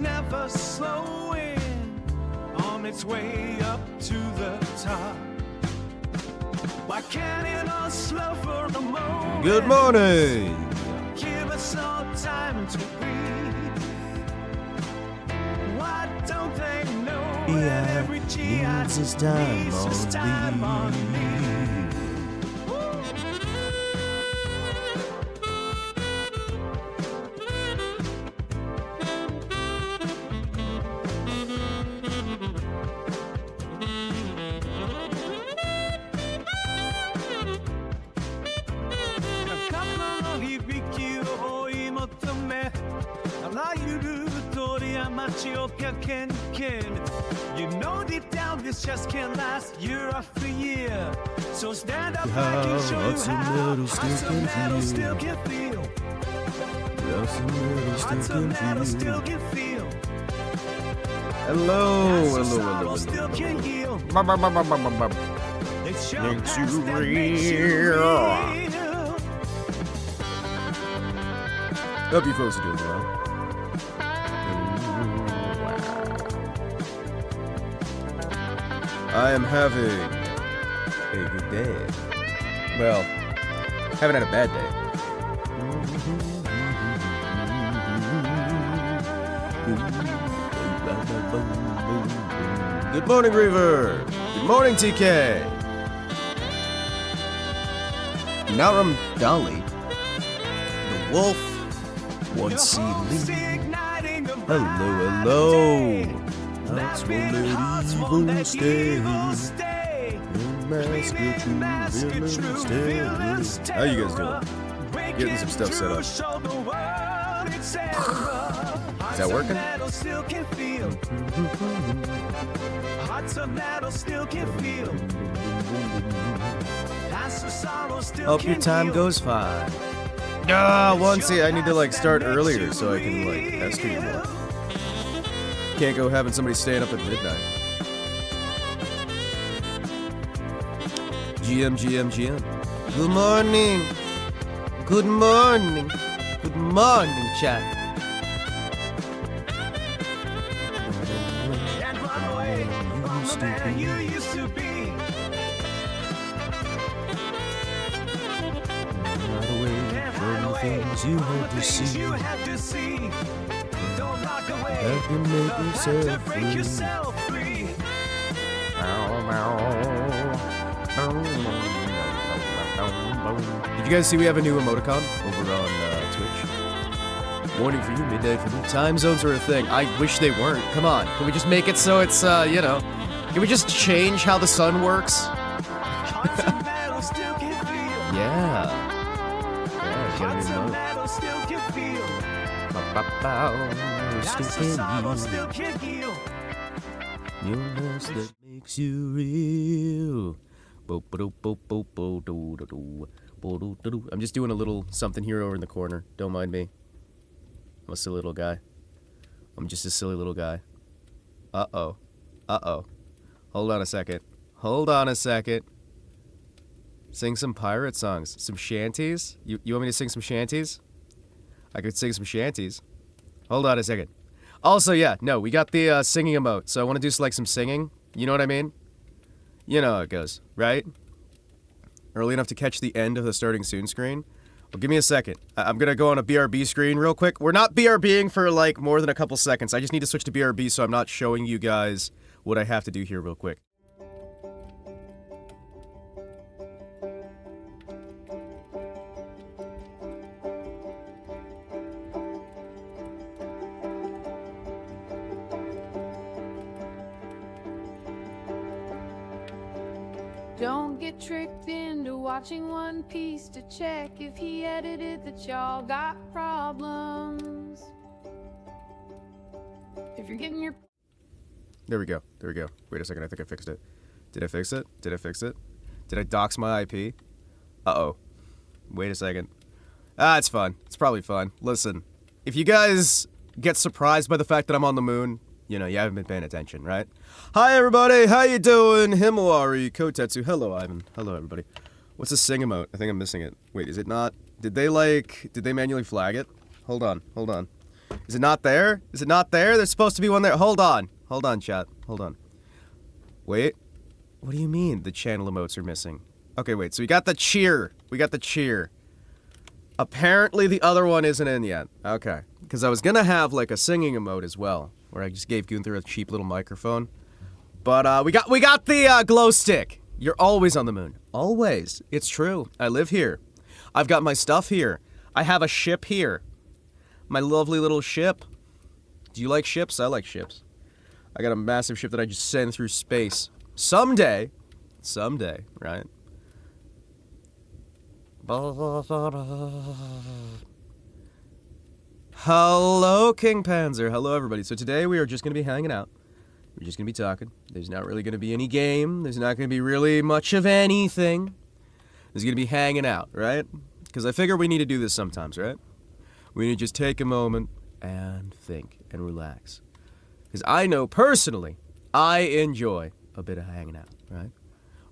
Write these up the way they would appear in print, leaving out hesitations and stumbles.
never slowing on its way up to the top. Why can't it all slow for a moment? Good morning. Give us all time to breathe. Why don't they know that every GI needs his time on leave? You know deep down this just can't last year after year. So stand up back and show you how some metal still can feel. Hearts of metal still can feel. Hello. Still can heal. It's your Makes past you that makes you real. real. Hope you folks are doing well. I am having a good day. Well, haven't had a bad day. Good morning, Reaver. Good morning, TK. Naram Dali. The wolf wants see Lee. Hello. Hearts won't let evil stay. How you guys doing? Getting some stuff set up. Is that working? Hope your time goes fine. Onesie, I need to like start earlier so I can like pester you more. Can't go having somebody staying up at midnight. GM. Good morning. Good morning. Good morning, chat. And run away from the man you used to be. Not away from the things you had to see. Don't lock away. Have to make yourself to break free. yourself free. Did you guys see we have a new emoticon over on Twitch? Morning for you, midday for me. Time zones are a thing. I wish they weren't. Come on. Can we just make it so it's, you know... Can we just change how the sun works? Hearts of metal still can feel. Yeah, get a Hearts new of mode. metal still can feel. Still That's the sorrow still can heal. Illness that makes you real. I'm just doing a little something here over in the corner. Don't mind me. I'm a silly little guy. I'm just a silly little guy. Uh-oh. Hold on a second. Sing some pirate songs. Some shanties? You want me to sing some shanties? I could sing some shanties. Hold on a second. Also, yeah, no, we got the singing emote, so I want to do like some singing. You know what I mean? You know how it goes, right? Early enough to catch the end of the starting soon screen. Well, give me a second. I'm gonna go on a BRB screen real quick. We're not BRBing for like more than a couple seconds. I just need to switch to BRB so I'm not showing you guys what I have to do here real quick. Don't get tricked into watching One Piece to check if he edited that y'all got problems. If you're getting your... There we go. Wait a second, I think I fixed it. Did I fix it? Did I dox my IP? Uh-oh. Wait a second. It's fun. It's probably fun. Listen, if you guys get surprised by the fact that I'm on the moon, you know, you haven't been paying attention, right? Hi, everybody. How you doing? Himawari Kotetsu. Hello, Ivan. Hello, everybody. What's a sing emote? I think I'm missing it. Wait, is it not? Did they manually flag it? Hold on. Is it not there? Is it not there? There's supposed to be one there. Hold on. Hold on, chat. Hold on. Wait. What do you mean the channel emotes are missing? Okay, wait. So we got the cheer. We got the cheer. Apparently the other one isn't in yet. Okay. Because I was gonna have, like, a singing emote as well, where I just gave Gunther a cheap little microphone. But, we got the, glow stick. You're always on the moon. Always. It's true. I live here. I've got my stuff here. I have a ship here. My lovely little ship. Do you like ships? I like ships. I got a massive ship that I just send through space. Someday, right? Hello, King Panzer. Hello, everybody. So today we are just going to be hanging out. We're just going to be talking. There's not really going to be any game. There's not going to be really much of anything. There's going to be hanging out, right? Because I figure we need to do this sometimes, right? We need to just take a moment and think and relax. Because I know personally, I enjoy a bit of hanging out, right?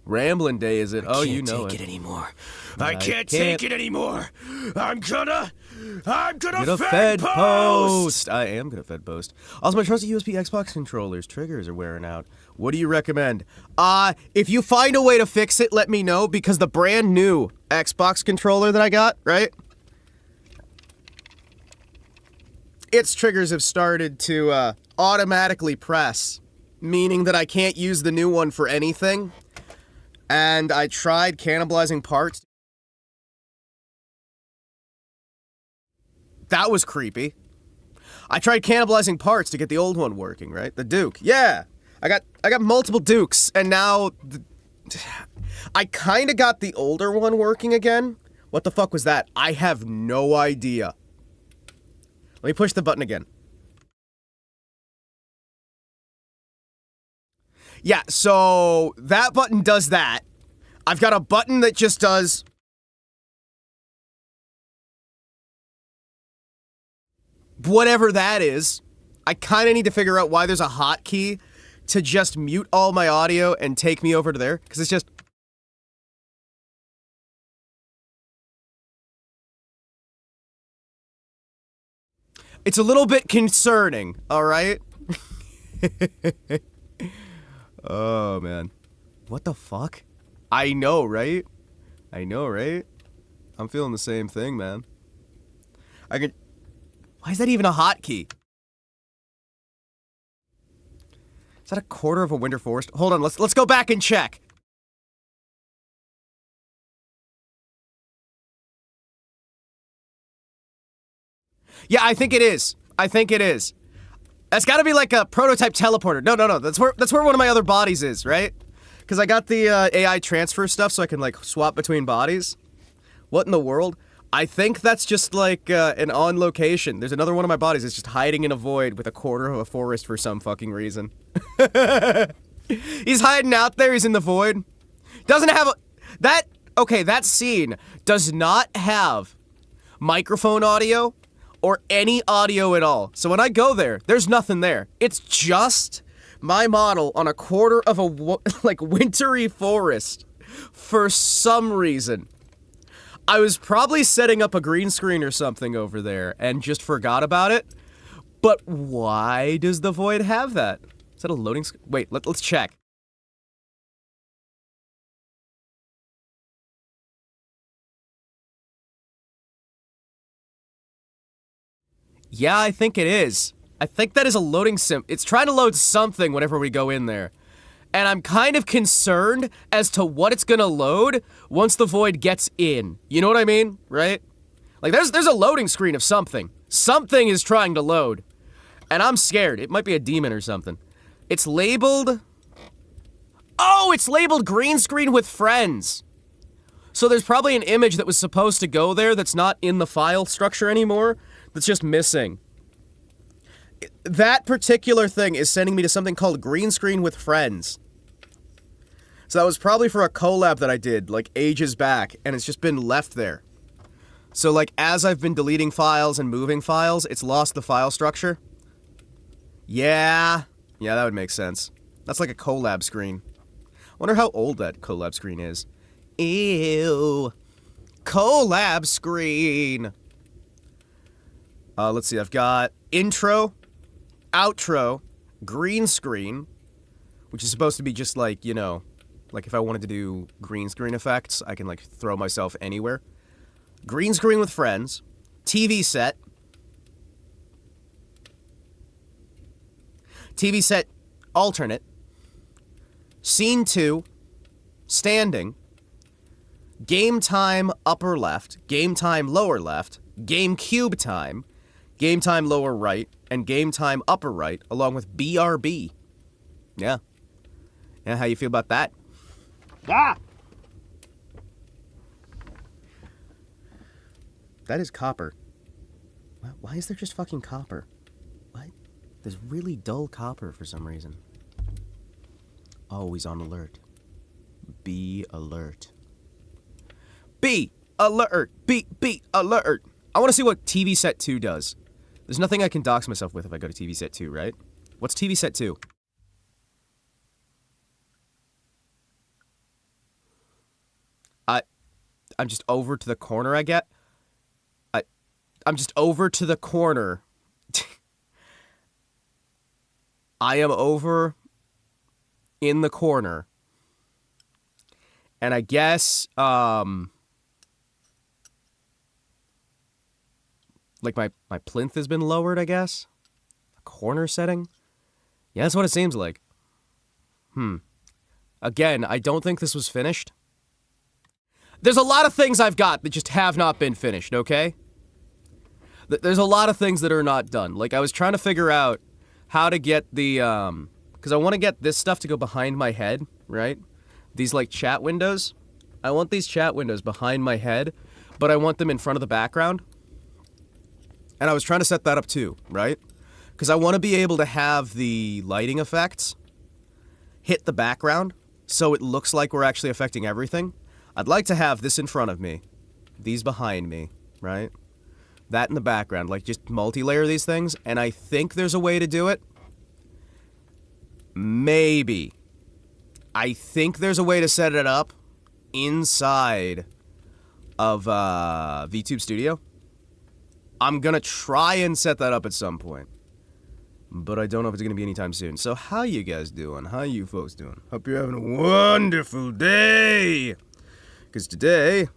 Rambling day is it? Oh, you know it. I can't take it anymore. I can't take it anymore. I'm gonna fed post. I am gonna fed post. Also, my trusty USB Xbox controllers triggers are wearing out. What do you recommend? If you find a way to fix it, let me know, because the brand new Xbox controller that I got, right? Its triggers have started to automatically press, meaning that I can't use the new one for anything. And I tried cannibalizing parts. That was creepy. I tried cannibalizing parts to get the old one working, right? The Duke. Yeah. I got multiple Dukes, and now I kind of got the older one working again. What the fuck was that? I have no idea. Let me push the button again. Yeah, so that button does that. I've got a button that just does... whatever that is. I kind of need to figure out why there's a hotkey to just mute all my audio and take me over to there, because it's just... It's a little bit concerning, alright? Oh, man. What the fuck? I know, right? I know, right? I'm feeling the same thing, man. I can... Why is that even a hotkey? Is that a quarter of a winter forest? Hold on, let's go back and check. Yeah, I think it is. I think it is. That's gotta be like a prototype teleporter. No. That's where one of my other bodies is, right? Because I got the AI transfer stuff so I can, like, swap between bodies. What in the world? I think that's just, like, an on location. There's another one of my bodies that's just hiding in a void with a quarter of a forest for some fucking reason. He's hiding out there, he's in the void. Doesn't have a... Okay, that scene does not have microphone audio or any audio at all. So when I go there, there's nothing there. It's just my model on a quarter of a, like, wintry forest for some reason. I was probably setting up a green screen or something over there and just forgot about it. But why does the void have that? Is that a loading screen? Wait, let's check. Yeah, I think it is. I think that is a loading sim. It's trying to load something whenever we go in there. And I'm kind of concerned as to what it's gonna load once the void gets in. You know what I mean? Right? Like, there's a loading screen of something. Something is trying to load. And I'm scared. It might be a demon or something. It's labeled... Oh, it's labeled green screen with friends. So there's probably an image that was supposed to go there that's not in the file structure anymore. That's just missing. That particular thing is sending me to something called Green Screen with Friends. So that was probably for a collab that I did, like, ages back, and it's just been left there. So, like, as I've been deleting files and moving files, it's lost the file structure. Yeah, that would make sense. That's like a collab screen. Wonder how old that collab screen is. Ew. Collab screen. Let's see, I've got intro, outro, green screen, which is supposed to be just like, you know, like if I wanted to do green screen effects, I can like throw myself anywhere. Green screen with friends, TV set alternate, scene 2, standing, game time upper left, game time lower left, game cube time, game time lower right, and game time upper right, along with BRB. Yeah. Yeah, how you feel about that? Ah! That is copper. Why is there just fucking copper? What? There's really dull copper for some reason. Always on alert. Be alert. Be alert! Be alert! I want to see what TV set 2 does. There's nothing I can dox myself with if I go to TV set 2, right? What's TV set 2? I'm just over to the corner I get. I'm just over to the corner. I am over in the corner. And I guess, like my plinth has been lowered, I guess? A corner setting? Yeah, that's what it seems like. Again, I don't think this was finished. There's a lot of things I've got that just have not been finished, okay? There's a lot of things that are not done. Like, I was trying to figure out how to get the, because I want to get this stuff to go behind my head, right? These, like, chat windows. I want these chat windows behind my head, but I want them in front of the background. And I was trying to set that up too, right? Because I want to be able to have the lighting effects hit the background so it looks like we're actually affecting everything. I'd like to have this in front of me, these behind me, right? That in the background, like just multi-layer these things, and I think there's a way to do it. Maybe. I think there's a way to set it up inside of VTube Studio. I'm gonna try and set that up at some point, but I don't know if it's gonna be anytime soon. So how you guys doing? How you folks doing? Hope you're having a wonderful day. Because today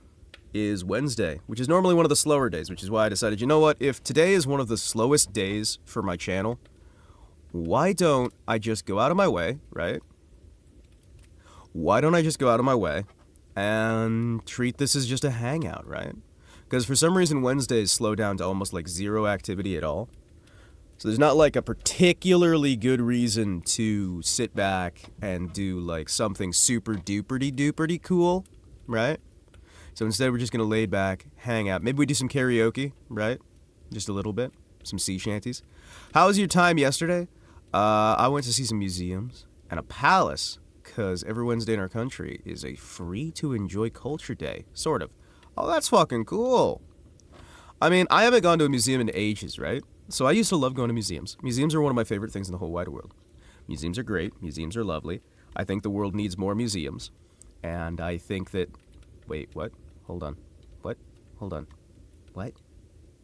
is Wednesday, which is normally one of the slower days, which is why I decided, you know what, if today is one of the slowest days for my channel, why don't I just go out of my way, right? Why don't I just go out of my way and treat this as just a hangout, right? Because for some reason Wednesdays slow down to almost like zero activity at all. So there's not like a particularly good reason to sit back and do like something super duperty cool, right? So instead we're just gonna lay back, hang out. Maybe we do some karaoke, right? Just a little bit. Some sea shanties. How was your time yesterday? I went to see some museums and a palace, because every Wednesday in our country is a free to enjoy culture day, sort of. Oh, that's fucking cool. I mean, I haven't gone to a museum in ages, right? So I used to love going to museums. Museums are one of my favorite things in the whole wide world. Museums are great. Museums are lovely. I think the world needs more museums. And I think that... Wait, what? Hold on. What? Hold on. What?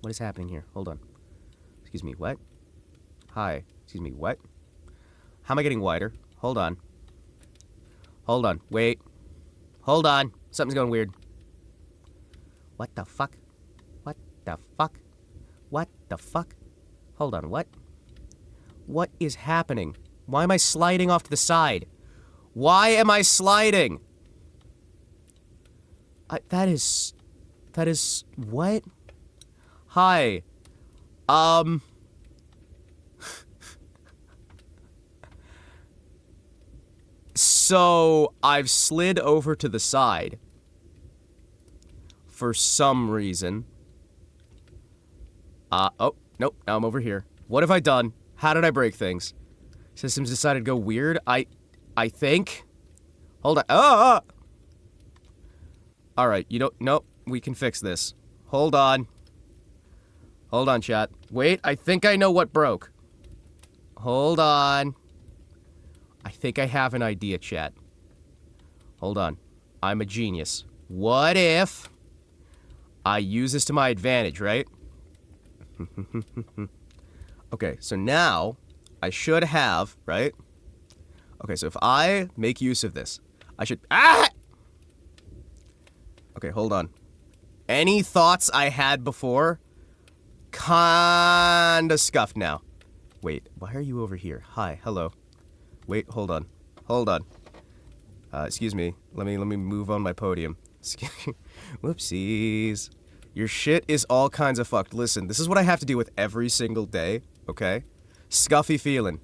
What is happening here? Hold on. Excuse me, what? Hi. Excuse me, what? How am I getting wider? Hold on. Hold on. Wait. Hold on. Something's going weird. What the fuck? What the fuck? What the fuck? Hold on, what? What is happening? Why am I sliding off to the side? Why am I sliding? That is... what? Hi. So, I've slid over to the side. For some reason. Oh, nope, now I'm over here. What have I done? How did I break things? Systems decided to go weird. I think. Hold on. Oh! Alright, you don't, nope, we can fix this. Hold on. Hold on, chat. Wait, I think I know what broke. Hold on. I think I have an idea, chat. Hold on. I'm a genius. What if I use this to my advantage, right? Okay, so now I should have, right? Okay, so if I make use of this, I should... Ah! Okay, hold on. Any thoughts I had before? Kinda scuffed now. Wait, why are you over here? Hi, hello. Wait, hold on. Hold on. Excuse me. Let me move on my podium. Whoopsies. Your shit is all kinds of fucked. Listen, this is what I have to deal with every single day, okay? Scuffy feeling.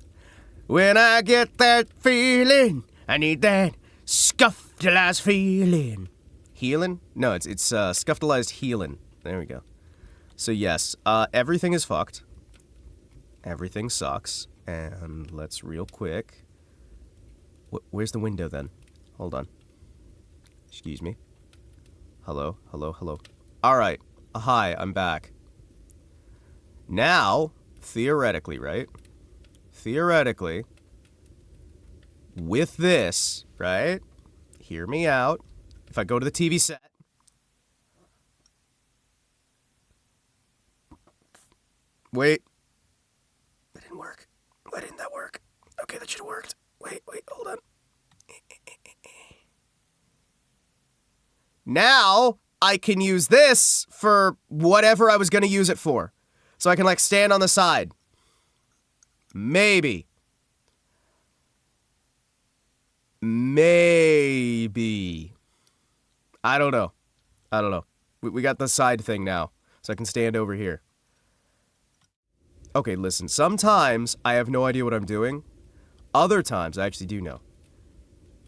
When I get that feeling, I need that scuffed-alized feeling. Healing? No, it's scuffed-alized healing. There we go. So yes, everything is fucked. Everything sucks. And let's real quick. Where's the window then? Hold on. Excuse me. Hello, hello, hello. Alright. Hi, I'm back. Now, theoretically, right? Theoretically, with this, right? Hear me out. If I go to the TV set. Wait. That didn't work. Why didn't that work? Okay, that should have worked. Wait, hold on. Now, I can use this for whatever I was going to use it for. So I can, like, stand on the side. Maybe. Maybe. I don't know. We got the side thing now, so I can stand over here. Okay, listen. Sometimes I have no idea what I'm doing. Other times I actually do know.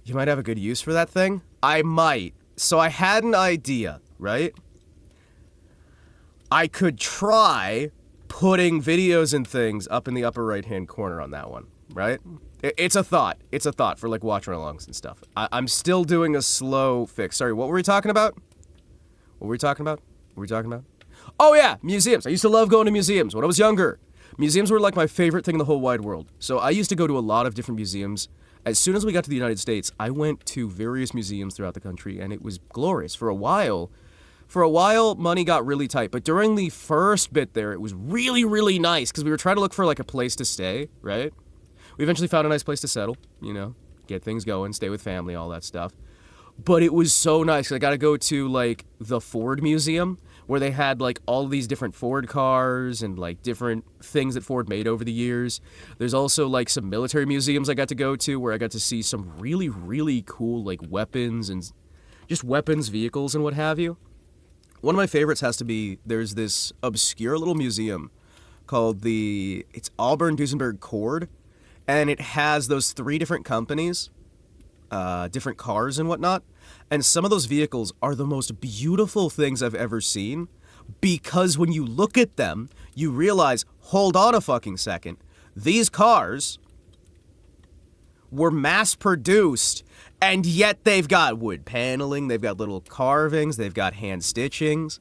You might have a good use for that thing? I might. So I had an idea, right? I could try putting videos and things up in the upper right-hand corner on that one, right? It's a thought. It's a thought for, like, watch-alongs and stuff. I'm still doing a slow fix. Sorry, what were we talking about? Oh, yeah, museums. I used to love going to museums when I was younger. Museums were, like, my favorite thing in the whole wide world. So I used to go to a lot of different museums. As soon as we got to the United States, I went to various museums throughout the country, and it was glorious. For a while, money got really tight. But during the first bit there, it was really, really nice, because we were trying to look for, like, a place to stay, right? We eventually found a nice place to settle, you know, get things going, stay with family, all that stuff. But it was so nice. I got to go to, like, the Ford Museum, where they had, like, all these different Ford cars and, like, different things that Ford made over the years. There's also, like, some military museums I got to go to, where I got to see some really, really cool, like, weapons and just weapons, vehicles, and what have you. One of my favorites has to be, there's this obscure little museum called it's Auburn-Duesenberg Cord. And it has those 3 different companies, different cars and whatnot. And some of those vehicles are the most beautiful things I've ever seen. Because when you look at them, you realize, hold on a fucking second. These cars were mass-produced, and yet they've got wood paneling, they've got little carvings, they've got hand stitchings.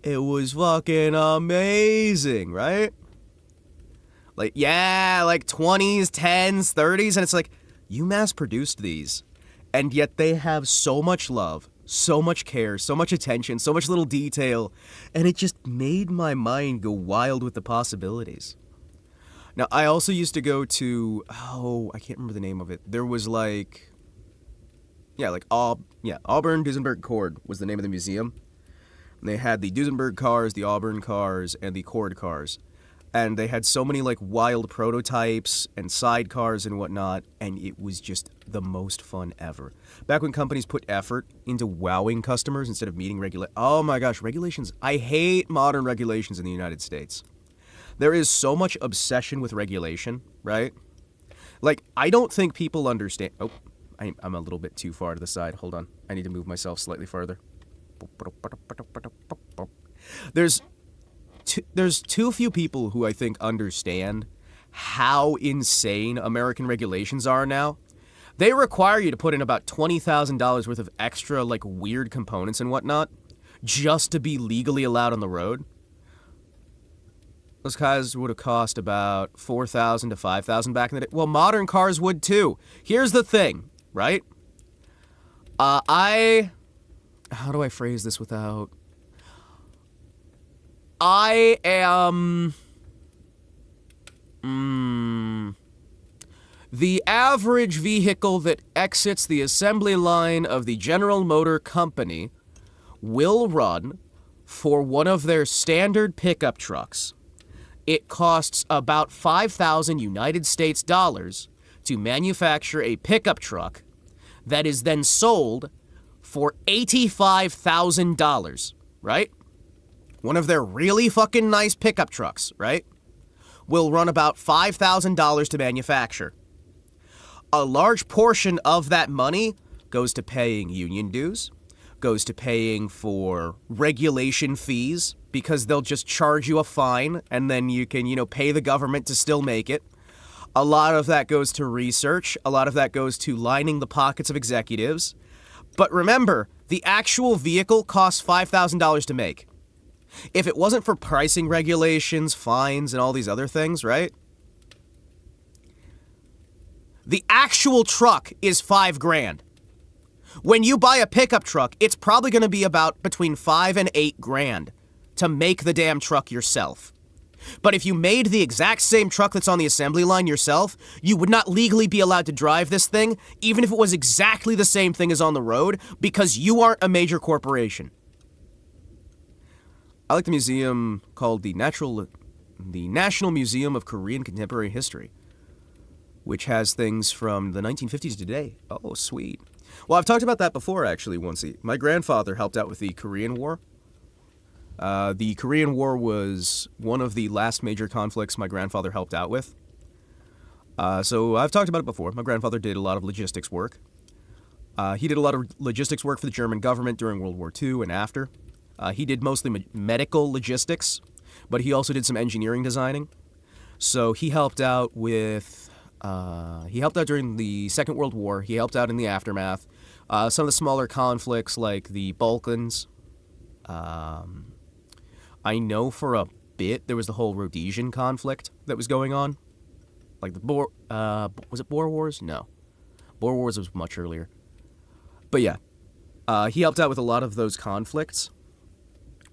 It was fucking amazing, right? Like, yeah, like 20s, 10s, 30s, and it's like, you mass-produced these, and yet they have so much love, so much care, so much attention, so much little detail, and it just made my mind go wild with the possibilities. Now, I also used to go to, I can't remember the name of it. There was like, Auburn-Duesenberg Cord was the name of the museum. And they had the Duesenberg cars, the Auburn cars, and the Cord cars. And they had so many, like, wild prototypes and sidecars and whatnot, and it was just the most fun ever. Back when companies put effort into wowing customers instead of meeting oh my gosh, regulations. I hate modern regulations in the United States. There is so much obsession with regulation, right? Like, I don't think people understand... Oh, I'm a little bit too far to the side. Hold on. I need to move myself slightly farther. There's too few people who I think understand how insane American regulations are now. They require you to put in about $20,000 worth of extra, like, weird components and whatnot just to be legally allowed on the road. Those cars would have cost about $4,000 to $5,000 back in the day. Well, modern cars would too. Here's the thing, right? How do I phrase this without... I am The average vehicle that exits the assembly line of the General Motor Company will run for one of their standard pickup trucks. It costs about 5,000 United States dollars to manufacture a pickup truck that is then sold for $85,000, right? One of their really fucking nice pickup trucks, right? Will run about $5,000 to manufacture. A large portion of that money goes to paying union dues, goes to paying for regulation fees, because they'll just charge you a fine and then you can, pay the government to still make it. A lot of that goes to research. A lot of that goes to lining the pockets of executives. But remember, the actual vehicle costs $5,000 to make. If it wasn't for pricing regulations, fines, and all these other things, right? The actual truck is $5,000. When you buy a pickup truck, it's probably going to be about between $5,000 and $8,000 to make the damn truck yourself. But if you made the exact same truck that's on the assembly line yourself, you would not legally be allowed to drive this thing, even if it was exactly the same thing as on the road, because you aren't a major corporation. I like the museum called the National Museum of Korean Contemporary History, which has things from the 1950s to today. Oh, sweet. Well, I've talked about that before, actually, once. My grandfather helped out with the Korean War. The Korean War was one of the last major conflicts my grandfather helped out with. So I've talked about it before. My grandfather did a lot of logistics work. He did a lot of logistics work for the German government during World War II and after. He did mostly medical logistics, but he also did some engineering designing. So he helped out with... he helped out during the Second World War. He helped out in the aftermath. Some of the smaller conflicts like the Balkans. I know for a bit there was the whole Rhodesian conflict that was going on. Like the Boer... was it Boer Wars? No. Boer Wars was much earlier. But yeah. He helped out with a lot of those conflicts.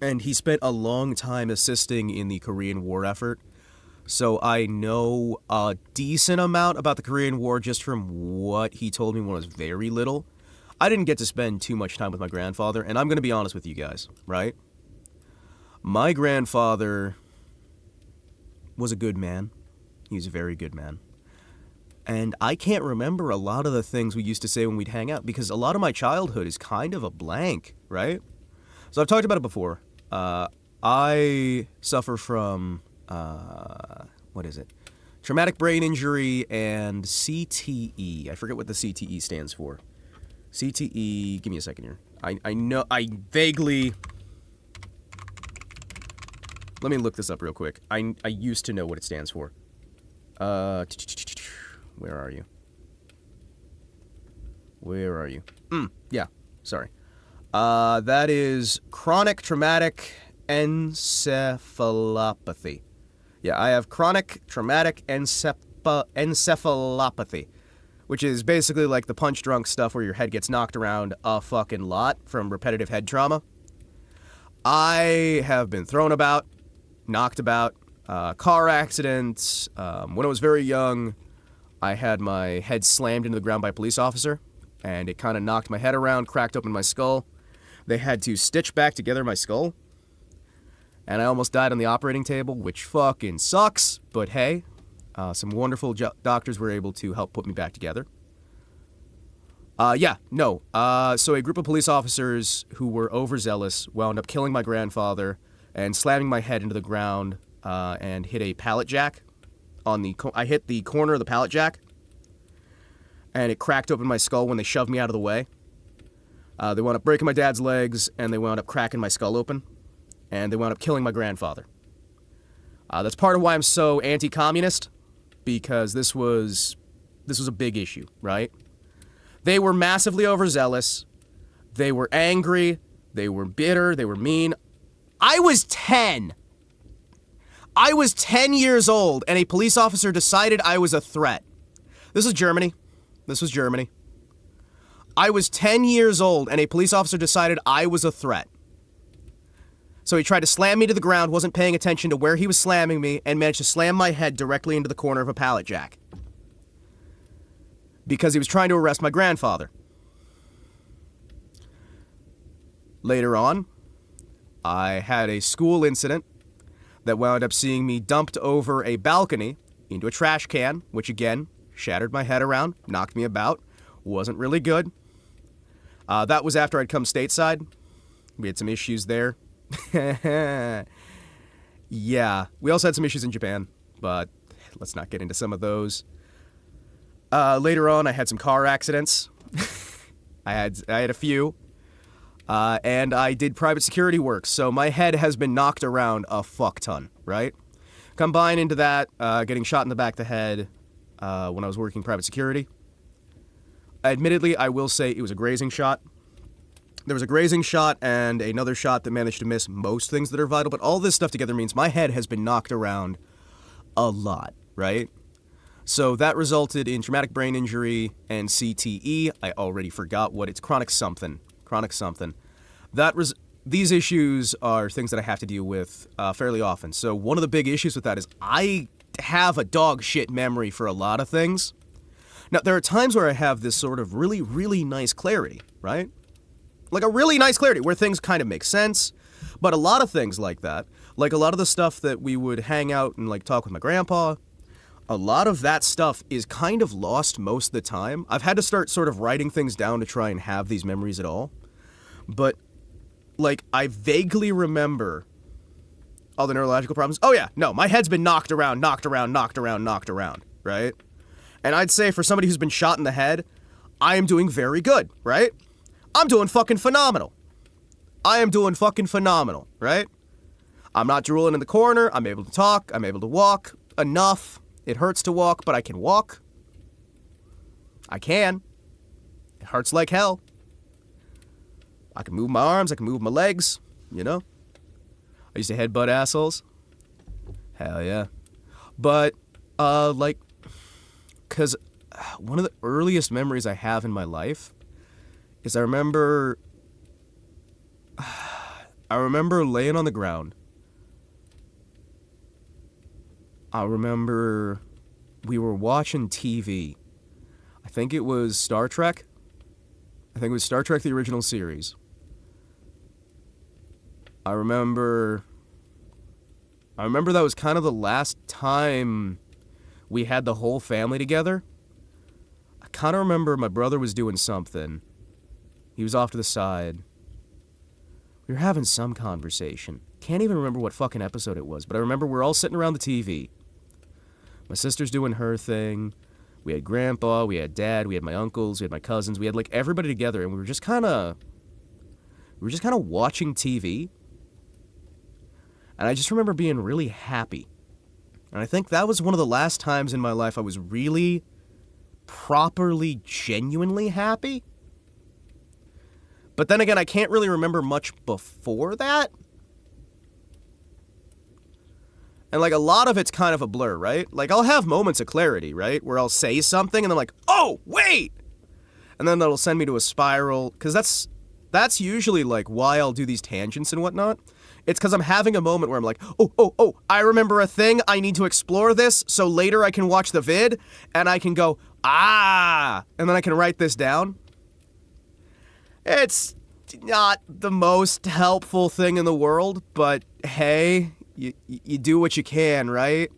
And he spent a long time assisting in the Korean War effort. So I know a decent amount about the Korean War just from what he told me when I was very little. I didn't get to spend too much time with my grandfather, and I'm going to be honest with you guys, right? My grandfather was a good man. He was a very good man. And I can't remember a lot of the things we used to say when we'd hang out, because a lot of my childhood is kind of a blank, right? So I've talked about it before. I suffer from... what is it? Traumatic brain injury and CTE. I forget what the CTE stands for. CTE, give me a second here. I know, I vaguely... Let me look this up real quick. I used to know what it stands for. Where are you? Where are you? Yeah, sorry. That is chronic traumatic encephalopathy. Yeah, I have chronic traumatic encephalopathy, which is basically like the punch-drunk stuff where your head gets knocked around a fucking lot from repetitive head trauma. I have been thrown about, knocked about, car accidents. When I was very young, I had my head slammed into the ground by a police officer, and it kind of knocked my head around, cracked open my skull. They had to stitch back together my skull. And I almost died on the operating table, which fucking sucks. But hey, some wonderful doctors were able to help put me back together. So a group of police officers who were overzealous wound up killing my grandfather and slamming my head into the ground and hit a pallet jack. I hit the corner of the pallet jack, and it cracked open my skull when they shoved me out of the way. They wound up breaking my dad's legs, and they wound up cracking my skull open. And they wound up killing my grandfather. That's part of why I'm so anti-communist, because this was a big issue, right? They were massively overzealous. They were angry. They were bitter. They were mean. I was 10. I was 10 years old, and a police officer decided I was a threat. This was Germany. I was 10 years old, and a police officer decided I was a threat. So he tried to slam me to the ground, wasn't paying attention to where he was slamming me, and managed to slam my head directly into the corner of a pallet jack. Because he was trying to arrest my grandfather. Later on, I had a school incident that wound up seeing me dumped over a balcony into a trash can, which again, shattered my head around, knocked me about, wasn't really good. That was after I'd come stateside. We had some issues there. Yeah, we also had some issues in Japan, but let's not get into some of those. Later on, I had some car accidents. I had a few. And I did private security work, so my head has been knocked around a fuck ton, right? Combine into that, getting shot in the back of the head when I was working private security. Admittedly, I will say it was a grazing shot. There was a grazing shot and another shot that managed to miss most things that are vital, but all this stuff together means my head has been knocked around a lot, right? So that resulted in traumatic brain injury and CTE. I already forgot what it's, chronic something. These issues are things that I have to deal with fairly often. So one of the big issues with that is I have a dog shit memory for a lot of things. Now, there are times where I have this sort of really, really nice clarity, right? Like a really nice clarity where things kind of make sense. But a lot of things like that, like a lot of the stuff that we would hang out and like talk with my grandpa, a lot of that stuff is kind of lost most of the time. I've had to start sort of writing things down to try and have these memories at all. But, like, I vaguely remember all the neurological problems. Oh yeah, no, my head's been knocked around, right? And I'd say for somebody who's been shot in the head, I am doing very good, right? I'm doing fucking phenomenal. Right? I'm not drooling in the corner, I'm able to talk, I'm able to walk enough. It hurts to walk, but I can walk. I can. It hurts like hell. I can move my arms, I can move my legs, you know? I used to headbutt assholes. Hell yeah. But, because one of the earliest memories I have in my life is I remember laying on the ground. I remember we were watching TV. I think it was Star Trek. The original series. I remember that was kind of the last time we had the whole family together. I kind of remember my brother was doing something. He was off to the side. We were having some conversation. Can't even remember what fucking episode it was, but I remember we're all sitting around the TV. My sister's doing her thing. We had grandpa, we had dad, we had my uncles, we had my cousins. We had like everybody together, and we were just kind of watching TV. And I just remember being really happy. And I think that was one of the last times in my life I was really, properly, genuinely happy. But then again, I can't really remember much before that. And like a lot of it's kind of a blur, right? Like I'll have moments of clarity, right? Where I'll say something and I'm like, oh, wait! And then that'll send me to a spiral. Because that's usually like why I'll do these tangents and whatnot. It's because I'm having a moment where I'm like, oh, I remember a thing, I need to explore this, so later I can watch the vid, and I can go, and then I can write this down. It's not the most helpful thing in the world, but hey, you do what you can, right?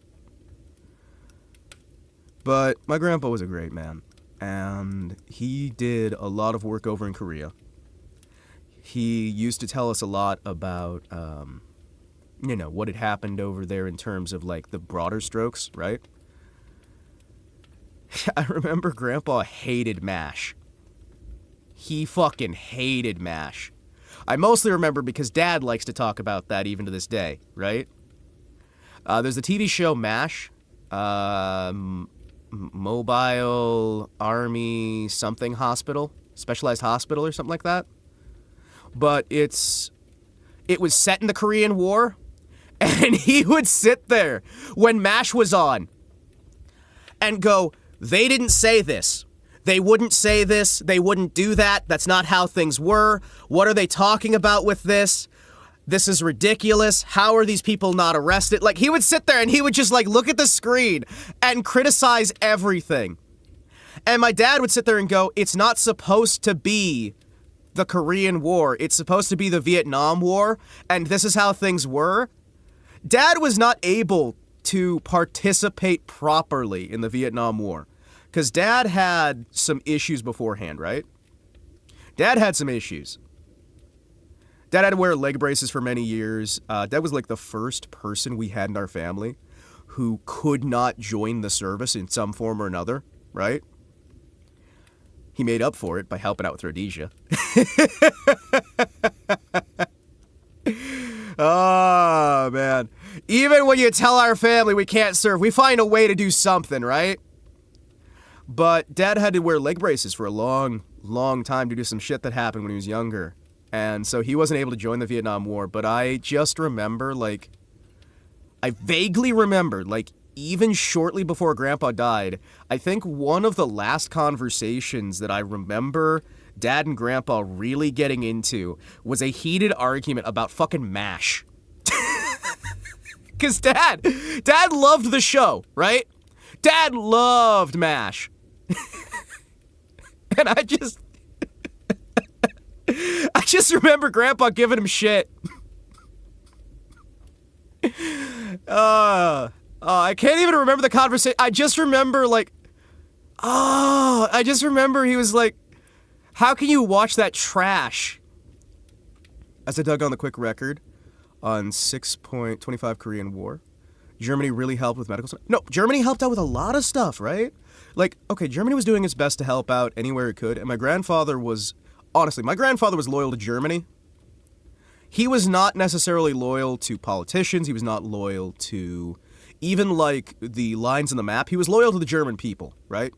But my grandpa was a great man, and he did a lot of work over in Korea. He used to tell us a lot about, what had happened over there in terms of, like, the broader strokes, right? I remember Grandpa hated MASH. He fucking hated MASH. I mostly remember because Dad likes to talk about that even to this day, right? There's the TV show MASH, Mobile Army something hospital, specialized hospital or something like that. But it was set in the Korean War, and he would sit there when MASH was on and go, they didn't say this. They wouldn't say this. They wouldn't do that. That's not how things were. What are they talking about with this? This is ridiculous. How are these people not arrested? Like, he would sit there and he would just, like, look at the screen and criticize everything. And my dad would sit there and go, it's not supposed to be the Korean War. It's supposed to be the Vietnam War, and this is how things were. Dad was not able to participate properly in the Vietnam War, because Dad had some issues beforehand, right? Dad had some issues. Dad had to wear leg braces for many years. Dad was like the first person we had in our family who could not join the service in some form or another, right? He made up for it by helping out with Rhodesia. Oh, man. Even when you tell our family we can't serve, we find a way to do something, right? But Dad had to wear leg braces for a long, long time to do some shit that happened when he was younger. And so he wasn't able to join the Vietnam War. But I just remember, like, I vaguely remember, like, even shortly before Grandpa died, I think one of the last conversations that I remember Dad and Grandpa really getting into was a heated argument about fucking MASH. Because Dad loved the show, right? Dad loved MASH. And I just remember Grandpa giving him shit. I can't even remember the conversation. I just remember, like, he was like, how can you watch that trash? As I dug on the quick record on 6.25 Korean War, Germany really helped with medical stuff. No, Germany helped out with a lot of stuff, right? Like, okay, Germany was doing its best to help out anywhere it could, and my grandfather was loyal to Germany. He was not necessarily loyal to politicians. He was not loyal to even, like, the lines on the map. He was loyal to the German people, right?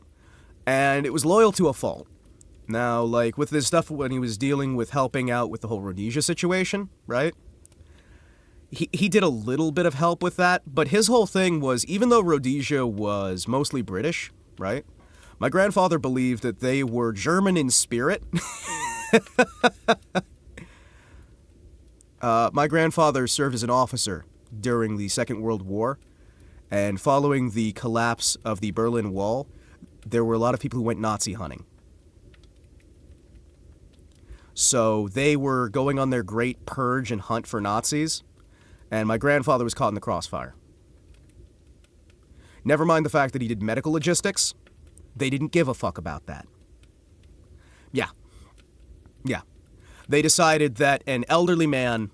And it was loyal to a fault. Now, like, with this stuff when he was dealing with helping out with the whole Rhodesia situation, right? He did a little bit of help with that, but his whole thing was, even though Rhodesia was mostly British, right? My grandfather believed that they were German in spirit. My grandfather served as an officer during the Second World War, and following the collapse of the Berlin Wall, there were a lot of people who went Nazi hunting. So they were going on their great purge and hunt for Nazis, and my grandfather was caught in the crossfire. Never mind the fact that he did medical logistics, they didn't give a fuck about that. Yeah. They decided that an elderly man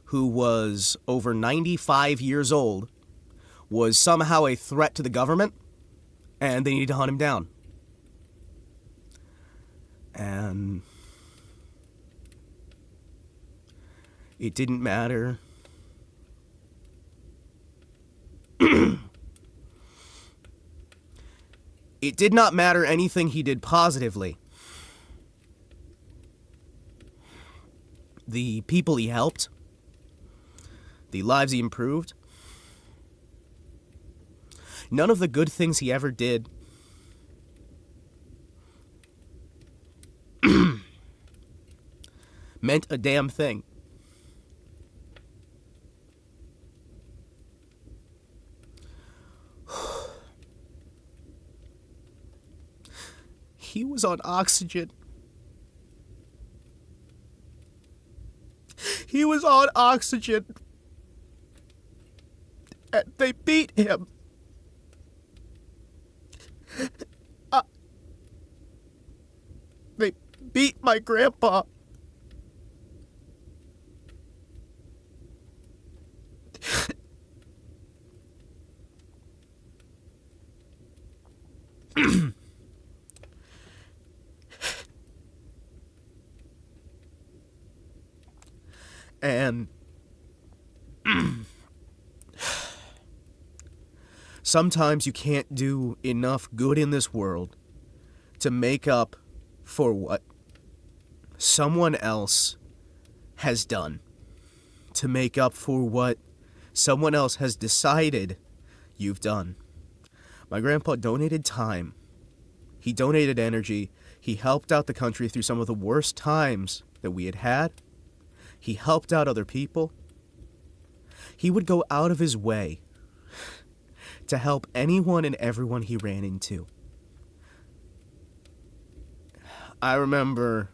who was over 95 years old was somehow a threat to the government, and they needed to hunt him down. And it didn't matter. It did not matter anything he did positively. The people he helped, the lives he improved, none of the good things he ever did meant a damn thing. He was on oxygen. He was on oxygen. And they beat him. They beat my grandpa. And sometimes you can't do enough good in this world to make up for what someone else has done, to make up for what someone else has decided you've done. My grandpa donated time. He donated energy. He helped out the country through some of the worst times that we had had. He helped out other people. He would go out of his way to help anyone and everyone he ran into. I remember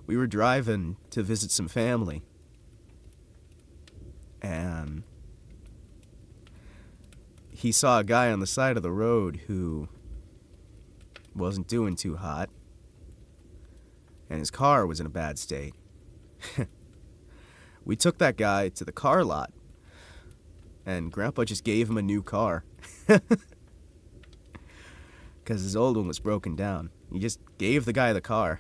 we were driving to visit some family, and he saw a guy on the side of the road who wasn't doing too hot, and his car was in a bad state. We took that guy to the car lot, and Grandpa just gave him a new car. Because his old one was broken down. He just gave the guy the car.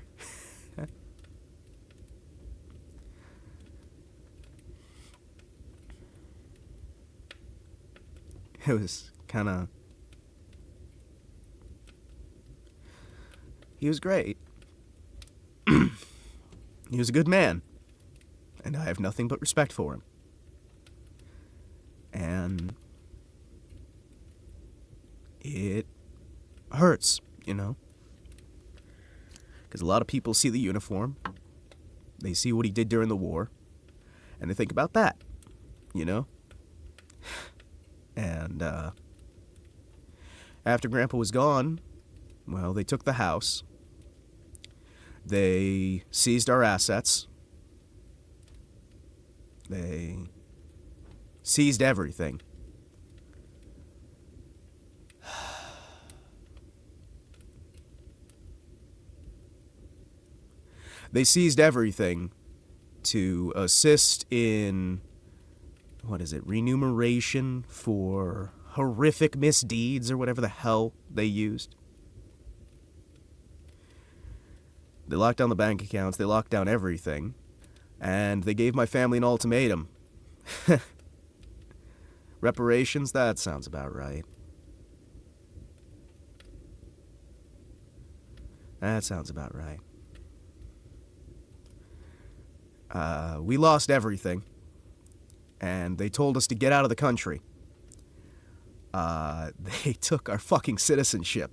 It was kind of... He was great. He was a good man. And I have nothing but respect for him. And... it hurts, you know? Because a lot of people see the uniform. They see what he did during the war. And they think about that, you know? And, after Grandpa was gone, well, they took the house. They seized our assets. They seized everything. They seized everything to assist in, what is it, remuneration for horrific misdeeds or whatever the hell they used. They locked down the bank accounts, they locked down everything, and they gave my family an ultimatum. Reparations, that sounds about right. That sounds about right. We lost everything, and they told us to get out of the country. They took our fucking citizenship.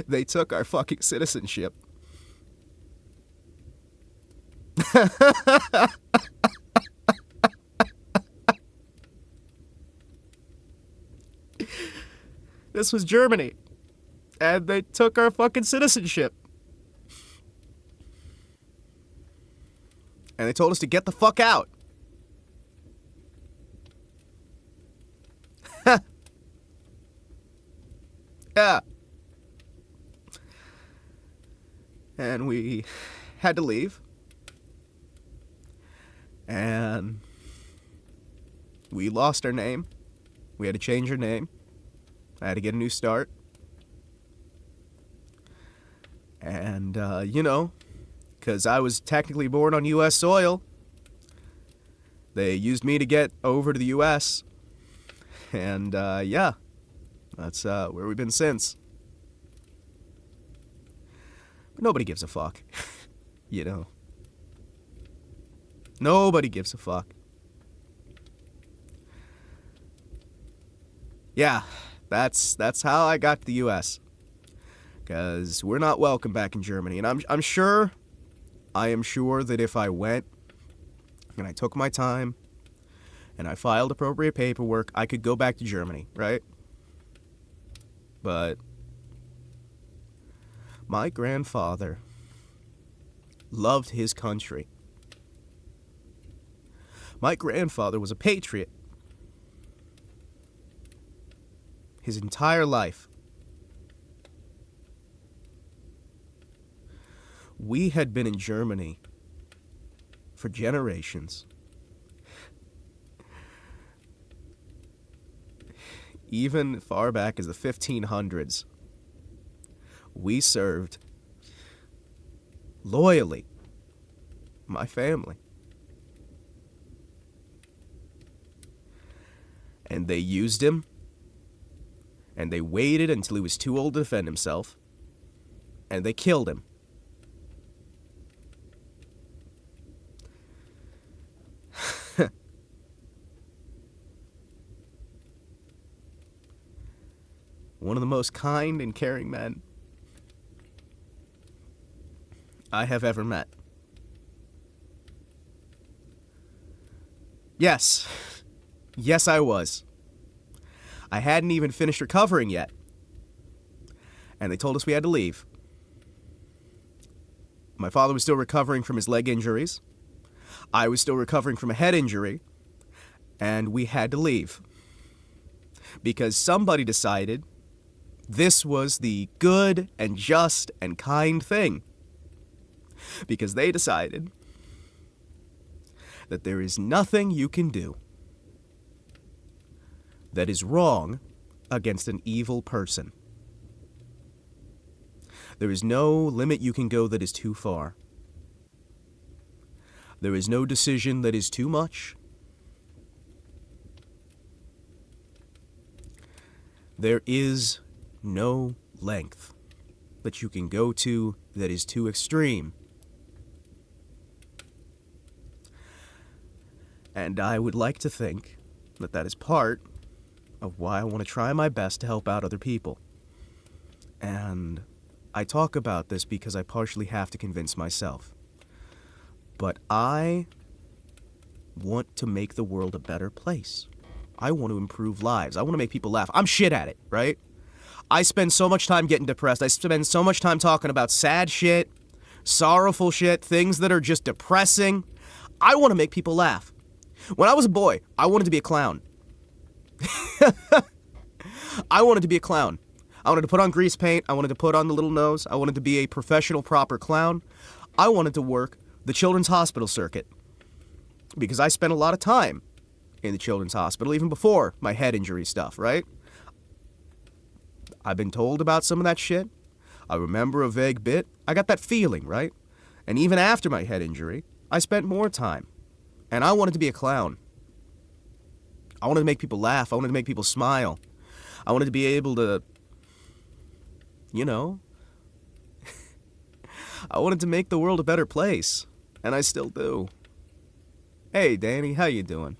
They took our fucking citizenship. This was Germany. And they took our fucking citizenship. And they told us to get the fuck out. Yeah. And we had to leave. And we lost our name. We had to change our name. I had to get a new start. And, you know, because I was technically born on U.S. soil, they used me to get over to the U.S. And, yeah, that's where we've been since. But nobody gives a fuck, you know. Nobody gives a fuck. Yeah, that's how I got to the U.S. Because we're not welcome back in Germany. And I am sure that if I went and I took my time and I filed appropriate paperwork, I could go back to Germany, right? But my grandfather loved his country. My grandfather was a patriot his entire life. We had been in Germany for generations. Even far back as the 1500s, we served loyally my family. And they used him, and they waited until he was too old to defend himself, and they killed him. one of the most kind and caring men I have ever met. Yes. Yes, I was. I hadn't even finished recovering yet. And they told us we had to leave. My father was still recovering from his leg injuries. I was still recovering from a head injury. And we had to leave. Because somebody decided this was the good and just and kind thing. Because they decided that there is nothing you can do that is wrong against an evil person. There is no limit you can go that is too far. There is no decision that is too much. There is no length that you can go to that is too extreme. And I would like to think that that is part of why I want to try my best to help out other people. And I talk about this because I partially have to convince myself. But I want to make the world a better place. I want to improve lives. I want to make people laugh. I'm shit at it, right? I spend so much time getting depressed. I spend so much time talking about sad shit, sorrowful shit, things that are just depressing. I want to make people laugh. When I was a boy, I wanted to be a clown. I wanted to be a clown. I wanted to put on grease paint. I wanted to put on the little nose. I wanted to be a professional, proper clown. I wanted to work the children's hospital circuit. Because I spent a lot of time in the children's hospital, even before my head injury stuff, right? I've been told about some of that shit. I remember a vague bit. I got that feeling, right? And even after my head injury, I spent more time. And I wanted to be a clown. I wanted to make people laugh. I wanted to make people smile. I wanted to be able to, you know, I wanted to make the world a better place. And I still do. Hey, Danny, how you doing?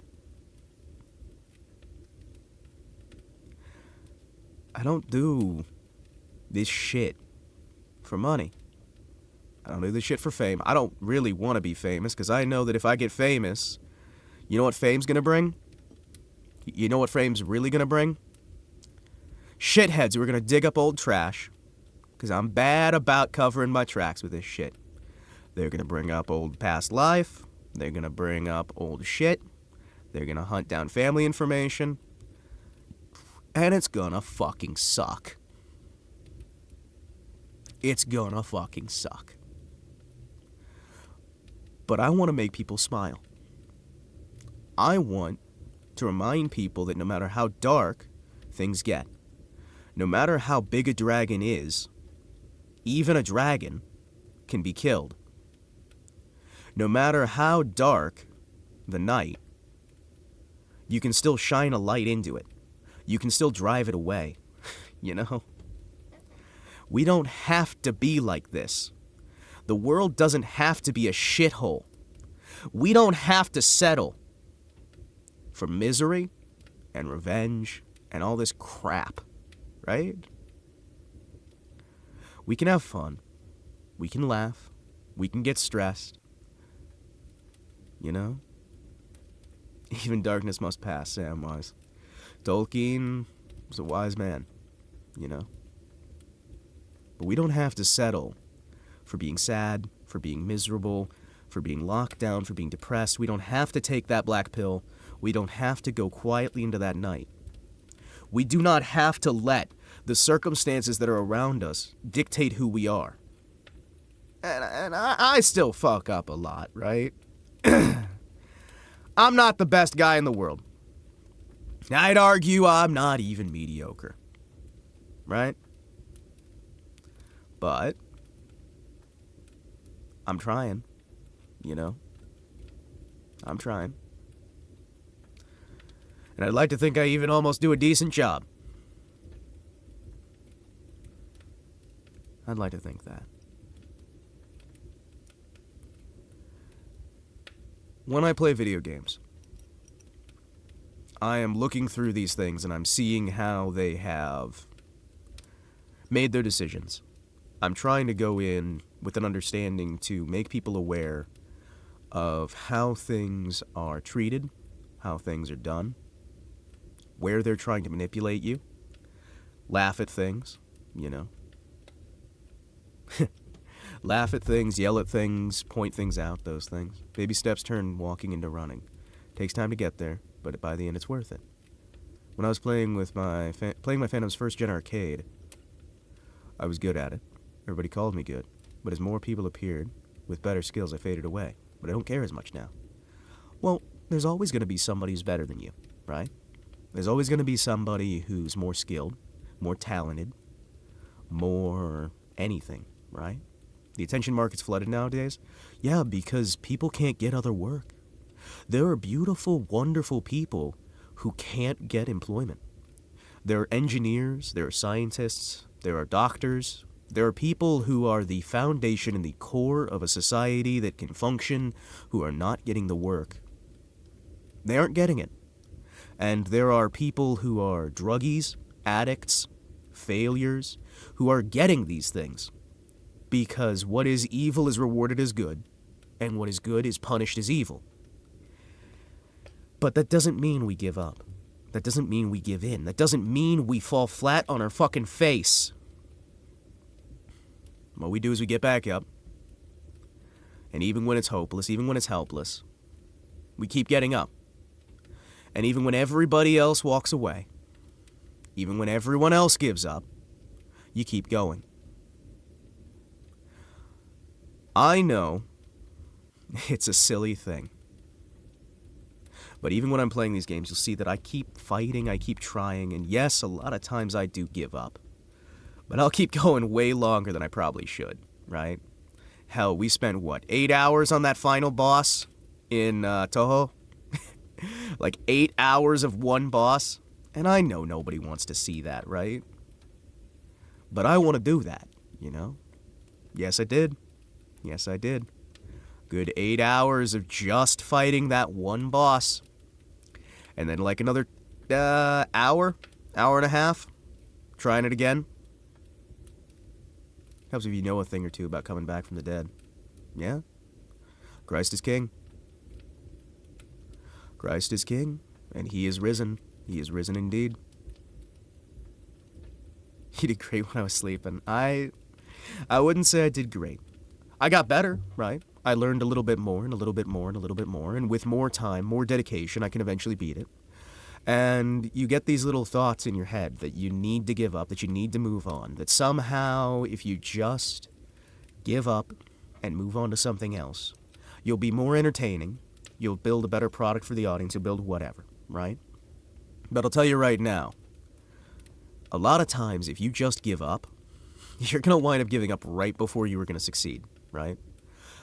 I don't do this shit for money. I don't do this shit for fame. I don't really want to be famous, because I know that if I get famous, you know what fame's gonna bring? You know what fame's really gonna bring? Shitheads who are gonna dig up old trash, because I'm bad about covering my tracks with this shit. They're gonna bring up old past life. They're gonna bring up old shit. They're gonna hunt down family information. And it's gonna fucking suck. It's gonna fucking suck. But I want to make people smile. I want to remind people that no matter how dark things get, no matter how big a dragon is, even a dragon can be killed. No matter how dark the night, you can still shine a light into it. You can still drive it away, you know? We don't have to be like this. The world doesn't have to be a shithole. We don't have to settle for misery and revenge and all this crap, right? We can have fun. We can laugh. We can get stressed. You know? Even darkness must pass, Samwise. Tolkien was a wise man, you know? But we don't have to settle for being sad, for being miserable, for being locked down, for being depressed. We don't have to take that black pill. We don't have to go quietly into that night. We do not have to let the circumstances that are around us dictate who we are. And I still fuck up a lot, right? I'm not the best guy in the world. I'd argue I'm not even mediocre. Right? But I'm trying, you know? I'm trying. And I'd like to think I even almost do a decent job. I'd like to think that. When I play video games, I am looking through these things and I'm seeing how they have made their decisions. I'm trying to go in with an understanding to make people aware of how things are treated, how things are done, where they're trying to manipulate you, laugh at things, you know. Laugh at things, yell at things, point things out, those things. Baby steps turn walking into running. Takes time to get there, but by the end it's worth it. When I was playing my Phantom's first gen arcade, I was good at it. Everybody called me good. But as more people appeared, with better skills, I faded away. But I don't care as much now. Well, there's always going to be somebody who's better than you, right? There's always going to be somebody who's more skilled, more talented, more anything, right? The attention market's flooded nowadays. Yeah, because people can't get other work. There are beautiful, wonderful people who can't get employment. There are engineers, there are scientists, there are doctors. There are people who are the foundation and the core of a society that can function, who are not getting the work. They aren't getting it. And there are people who are druggies, addicts, failures, who are getting these things. Because what is evil is rewarded as good, and what is good is punished as evil. But that doesn't mean we give up. That doesn't mean we give in. That doesn't mean we fall flat on our fucking face. What we do is we get back up. And even when it's hopeless, even when it's helpless, we keep getting up. And even when everybody else walks away, even when everyone else gives up, you keep going. I know it's a silly thing. But even when I'm playing these games, you'll see that I keep fighting, I keep trying, and yes, a lot of times I do give up. But I'll keep going way longer than I probably should, right? Hell, we spent, 8 hours on that final boss in Toho? Like 8 hours of one boss? And I know nobody wants to see that, right? But I want to do that, you know? Yes, I did. Yes, I did. Good 8 hours of just fighting that one boss. And then like another hour and a half, trying it again. Helps if you know a thing or two about coming back from the dead. Yeah? Christ is king. Christ is king, and he is risen. He is risen indeed. He did great when I was sleeping. I wouldn't say I did great. I got better, right? I learned a little bit more, and a little bit more, and a little bit more, and with more time, more dedication, I can eventually beat it. And you get these little thoughts in your head that you need to give up, that you need to move on, that somehow, if you just give up and move on to something else, you'll be more entertaining, you'll build a better product for the audience, you'll build whatever, right? But I'll tell you right now, a lot of times, if you just give up, you're going to wind up giving up right before you were going to succeed, right?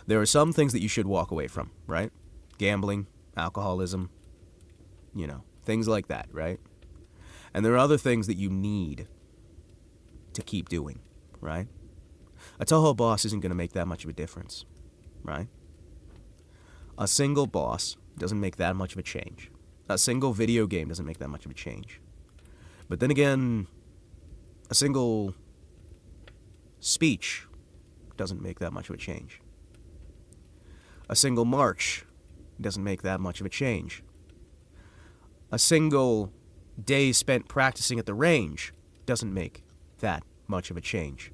There are some things that you should walk away from, right? Gambling, alcoholism, things like that, right? And there are other things that you need to keep doing, right? A Toho boss isn't going to make that much of a difference, right? A single boss doesn't make that much of a change. A single video game doesn't make that much of a change. But then again, a single speech doesn't make that much of a change. A single march doesn't make that much of a change. A single day spent practicing at the range doesn't make that much of a change.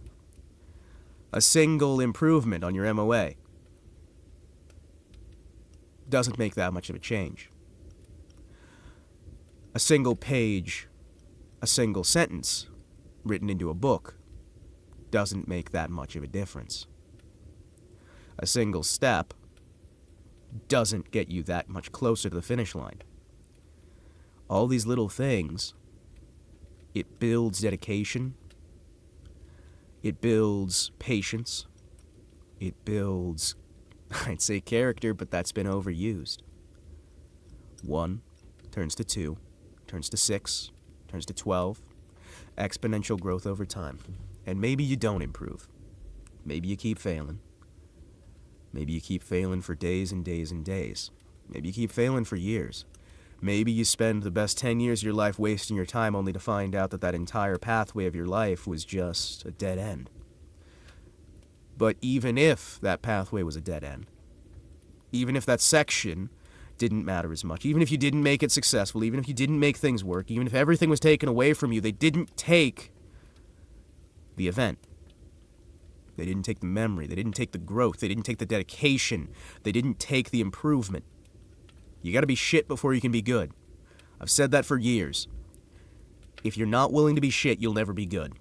A single improvement on your MOA doesn't make that much of a change. A single page, a single sentence written into a book doesn't make that much of a difference. A single step doesn't get you that much closer to the finish line. All these little things, it builds dedication, it builds patience, it builds, I'd say character, but that's been overused. 1 turns to 2, turns to 6, turns to 12, exponential growth over time. And maybe you don't improve. Maybe you keep failing. Maybe you keep failing for days and days and days. Maybe you keep failing for years. Maybe you spend the best 10 years of your life wasting your time only to find out that that entire pathway of your life was just a dead end. But even if that pathway was a dead end, even if that section didn't matter as much, even if you didn't make it successful, even if you didn't make things work, even if everything was taken away from you, they didn't take the event. They didn't take the memory. They didn't take the growth. They didn't take the dedication. They didn't take the improvement. You gotta be shit before you can be good. I've said that for years. If you're not willing to be shit, you'll never be good,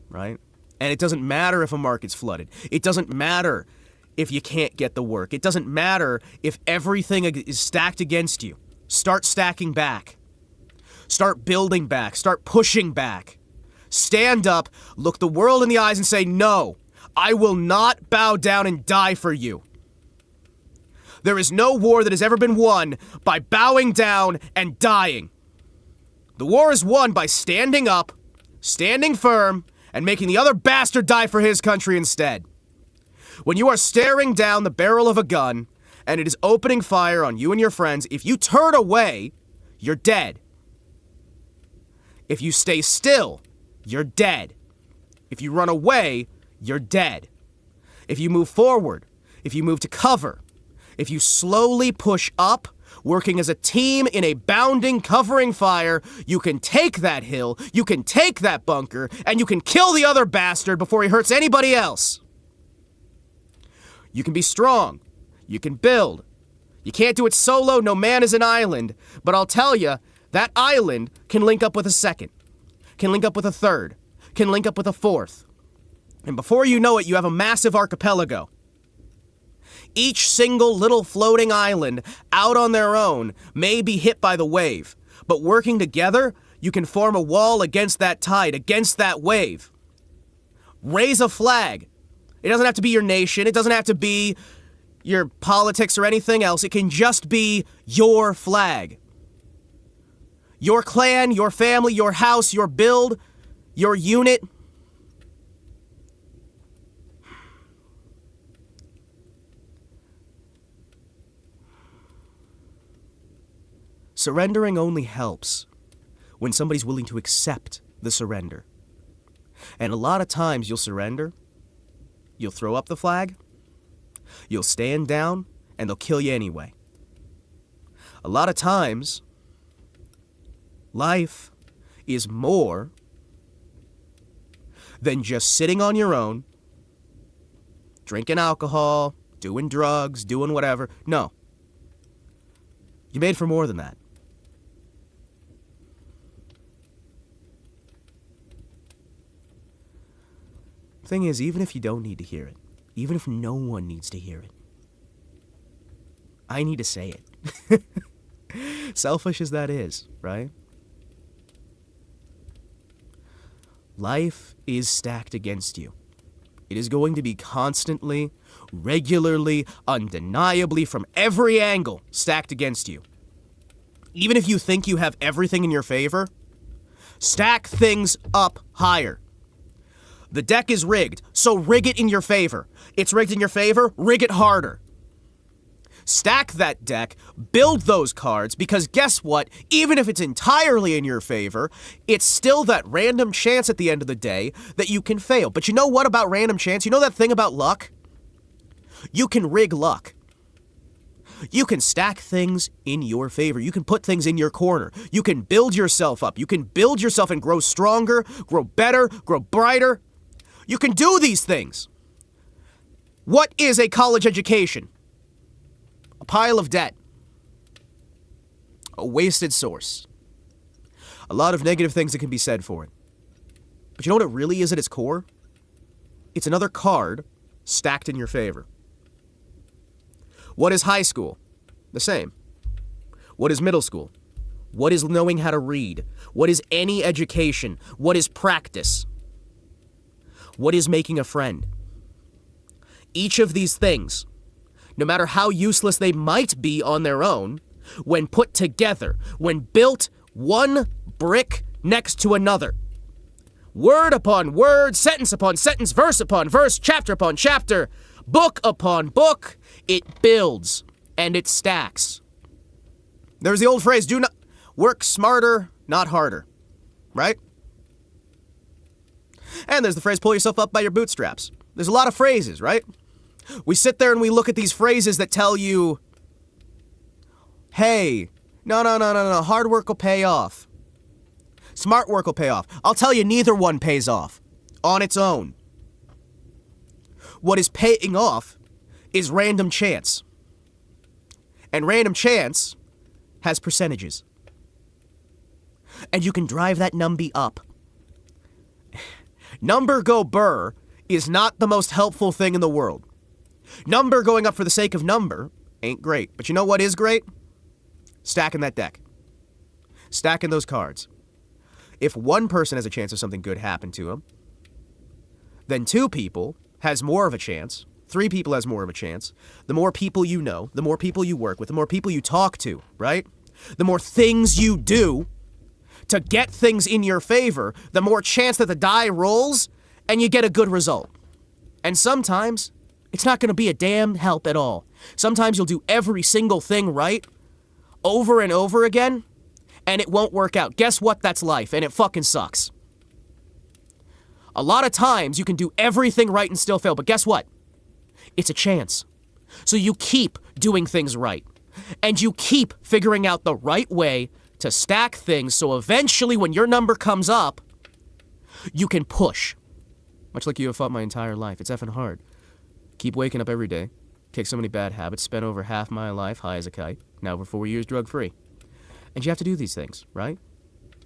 right? And it doesn't matter if a market's flooded. It doesn't matter if you can't get the work. It doesn't matter if everything is stacked against you. Start stacking back. Start building back. Start pushing back. Stand up, look the world in the eyes and say, no, I will not bow down and die for you. There is no war that has ever been won by bowing down and dying. The war is won by standing up, standing firm, and making the other bastard die for his country instead. When you are staring down the barrel of a gun, and it is opening fire on you and your friends, if you turn away, you're dead. If you stay still, you're dead. If you run away, you're dead. If you move forward, if you move to cover, if you slowly push up, working as a team in a bounding, covering fire, you can take that hill, you can take that bunker, and you can kill the other bastard before he hurts anybody else. You can be strong. You can build. You can't do it solo, no man is an island, but I'll tell you, that island can link up with a second, can link up with a third, can link up with a fourth. And before you know it, you have a massive archipelago. Each single little floating island out on their own may be hit by the wave, but working together, you can form a wall against that tide, against that wave. Raise a flag. It doesn't have to be your nation. It doesn't have to be your politics or anything else. It can just be your flag. Your clan, your family, your house, your build, your unit. Surrendering only helps when somebody's willing to accept the surrender. And a lot of times you'll surrender, you'll throw up the flag, you'll stand down, and they'll kill you anyway. A lot of times, life is more than just sitting on your own, drinking alcohol, doing drugs, doing whatever. No. You're made for more than that. Thing is, even if you don't need to hear it, even if no one needs to hear it, I need to say it. Selfish as that is, right? Life is stacked against you. It is going to be constantly, regularly, undeniably, from every angle, stacked against you. Even if you think you have everything in your favor, stack things up higher. The deck is rigged, so rig it in your favor. It's rigged in your favor, rig it harder. Stack that deck, build those cards, because guess what? Even if it's entirely in your favor, it's still that random chance at the end of the day that you can fail. But you know what about random chance? You know that thing about luck? You can rig luck. You can stack things in your favor. You can put things in your corner. You can build yourself up. You can build yourself and grow stronger, grow better, grow brighter. You can do these things. What is a college education? A pile of debt. A wasted source. A lot of negative things that can be said for it. But you know what it really is at its core? It's another card stacked in your favor. What is high school? The same. What is middle school? What is knowing how to read? What is any education? What is practice? What is making a friend? Each of these things, no matter how useless they might be on their own, when put together, when built one brick next to another, word upon word, sentence upon sentence, verse upon verse, chapter upon chapter, book upon book, it builds and it stacks. There's the old phrase, Work smarter, not harder. Right? And there's the phrase, pull yourself up by your bootstraps. There's a lot of phrases, right? We sit there and we look at these phrases that tell you, hey, no, hard work will pay off. Smart work will pay off. I'll tell you, neither one pays off on its own. What is paying off is random chance. And random chance has percentages. And you can drive that numby up. Number go burr is not the most helpful thing in the world. Number going up for the sake of number ain't great. But you know what is great? Stacking that deck. Stacking those cards. If one person has a chance of something good happen to him, then 2 people has more of a chance. 3 people has more of a chance. The more people you know, the more people you work with, the more people you talk to, right? The more things you do to get things in your favor, the more chance that the die rolls and you get a good result. And sometimes it's not going to be a damn help at all. Sometimes you'll do every single thing right over and over again and it won't work out. Guess what? That's life and it fucking sucks. A lot of times you can do everything right and still fail, but guess what? It's a chance. So you keep doing things right. And you keep figuring out the right way to stack things so eventually when your number comes up, you can push. Much like you have fought my entire life. It's effing hard. Keep waking up every day. Kick so many bad habits. Spent over half my life high as a kite. Now for 4 years drug-free. And you have to do these things, right?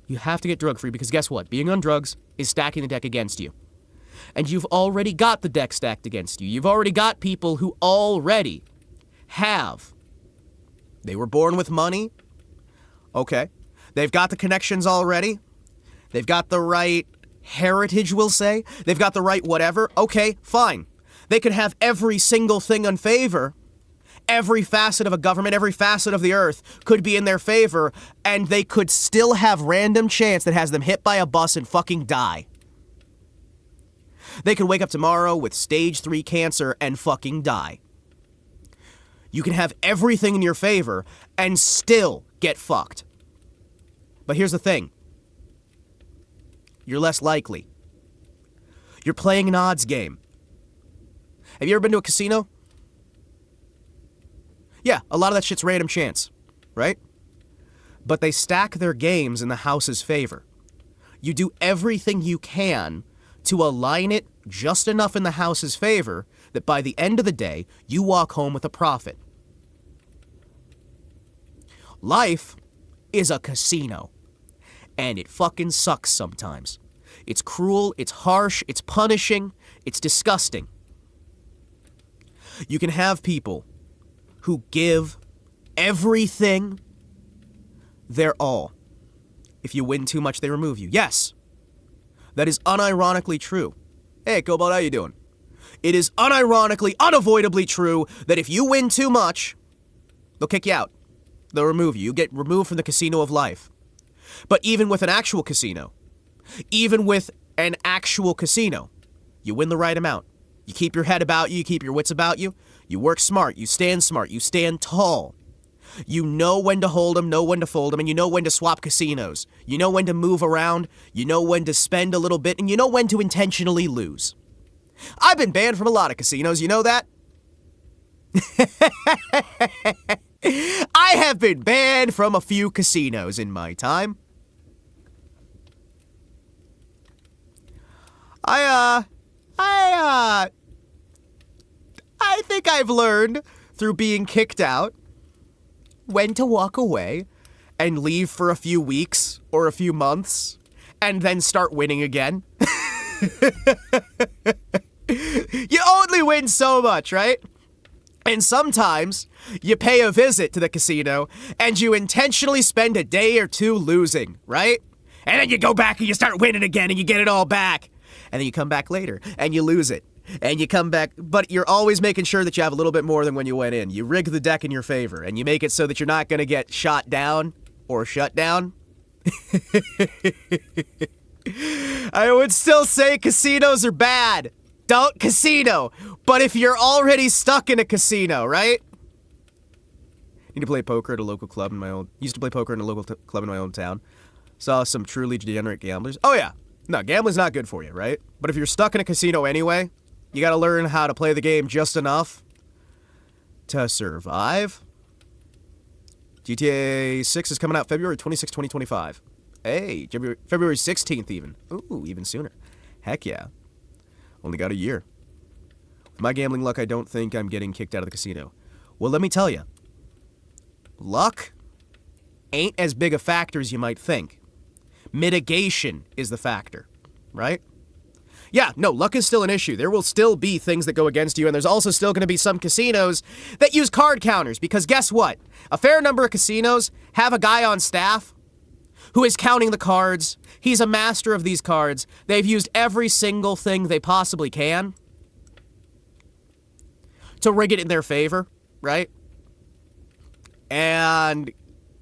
You have to get drug-free because guess what? Being on drugs is stacking the deck against you. And you've already got the deck stacked against you. You've already got people who already have. They were born with money. Okay. They've got the connections already. They've got the right heritage, we'll say. They've got the right whatever. Okay, fine. They could have every single thing in favor. Every facet of a government, every facet of the earth could be in their favor, and they could still have random chance that has them hit by a bus and fucking die. They could wake up tomorrow with stage 3 cancer and fucking die. You can have everything in your favor and still get fucked. But here's the thing. You're less likely. You're playing an odds game. Have you ever been to a casino? Yeah, a lot of that shit's random chance, right? But they stack their games in the house's favor. You do everything you can to align it just enough in the house's favor that by the end of the day, you walk home with a profit. Life is a casino, and it fucking sucks sometimes. It's cruel, it's harsh, it's punishing, it's disgusting. You can have people who give everything their all. If you win too much, they remove you. Yes, that is unironically true. Hey, Cobalt, how you doing? It is unironically, unavoidably true that if you win too much, they'll kick you out. They'll remove you. You get removed from the casino of life. But even with an actual casino, you win the right amount. You keep your head about you, you keep your wits about you, you work smart, you stand tall. You know when to hold them, know when to fold them, and you know when to swap casinos. You know when to move around, you know when to spend a little bit, and you know when to intentionally lose. I've been banned from a lot of casinos, you know that? I have been banned from a few casinos in my time. I think I've learned through being kicked out when to walk away and leave for a few weeks or a few months and then start winning again. You only win so much, right? And sometimes you pay a visit to the casino and you intentionally spend a day or two losing, right? And then you go back and you start winning again and you get it all back. And then you come back later and you lose it. And you come back, but you're always making sure that you have a little bit more than when you went in. You rig the deck in your favor and you make it so that you're not going to get shot down or shut down. I would still say casinos are bad. Don't casino. But if you're already stuck in a casino, right? Need to play poker at a local club in my old... Used to play poker in a local club in my own town. Saw some truly degenerate gamblers. Oh, yeah. No, gambling's not good for you, right? But if you're stuck in a casino anyway, you gotta learn how to play the game just enough to survive. GTA 6 is coming out February 26, 2025. Hey, February 16th even. Ooh, even sooner. Heck yeah. Only got a year. With my gambling luck, I don't think I'm getting kicked out of the casino. Well, let me tell you. Luck ain't as big a factor as you might think. Mitigation is the factor, right? Yeah, no, luck is still an issue. There will still be things that go against you, and there's also still going to be some casinos that use card counters, because guess what? A fair number of casinos have a guy on staff who is counting the cards. He's a master of these cards. They've used every single thing they possibly can to rig it in their favor, right? And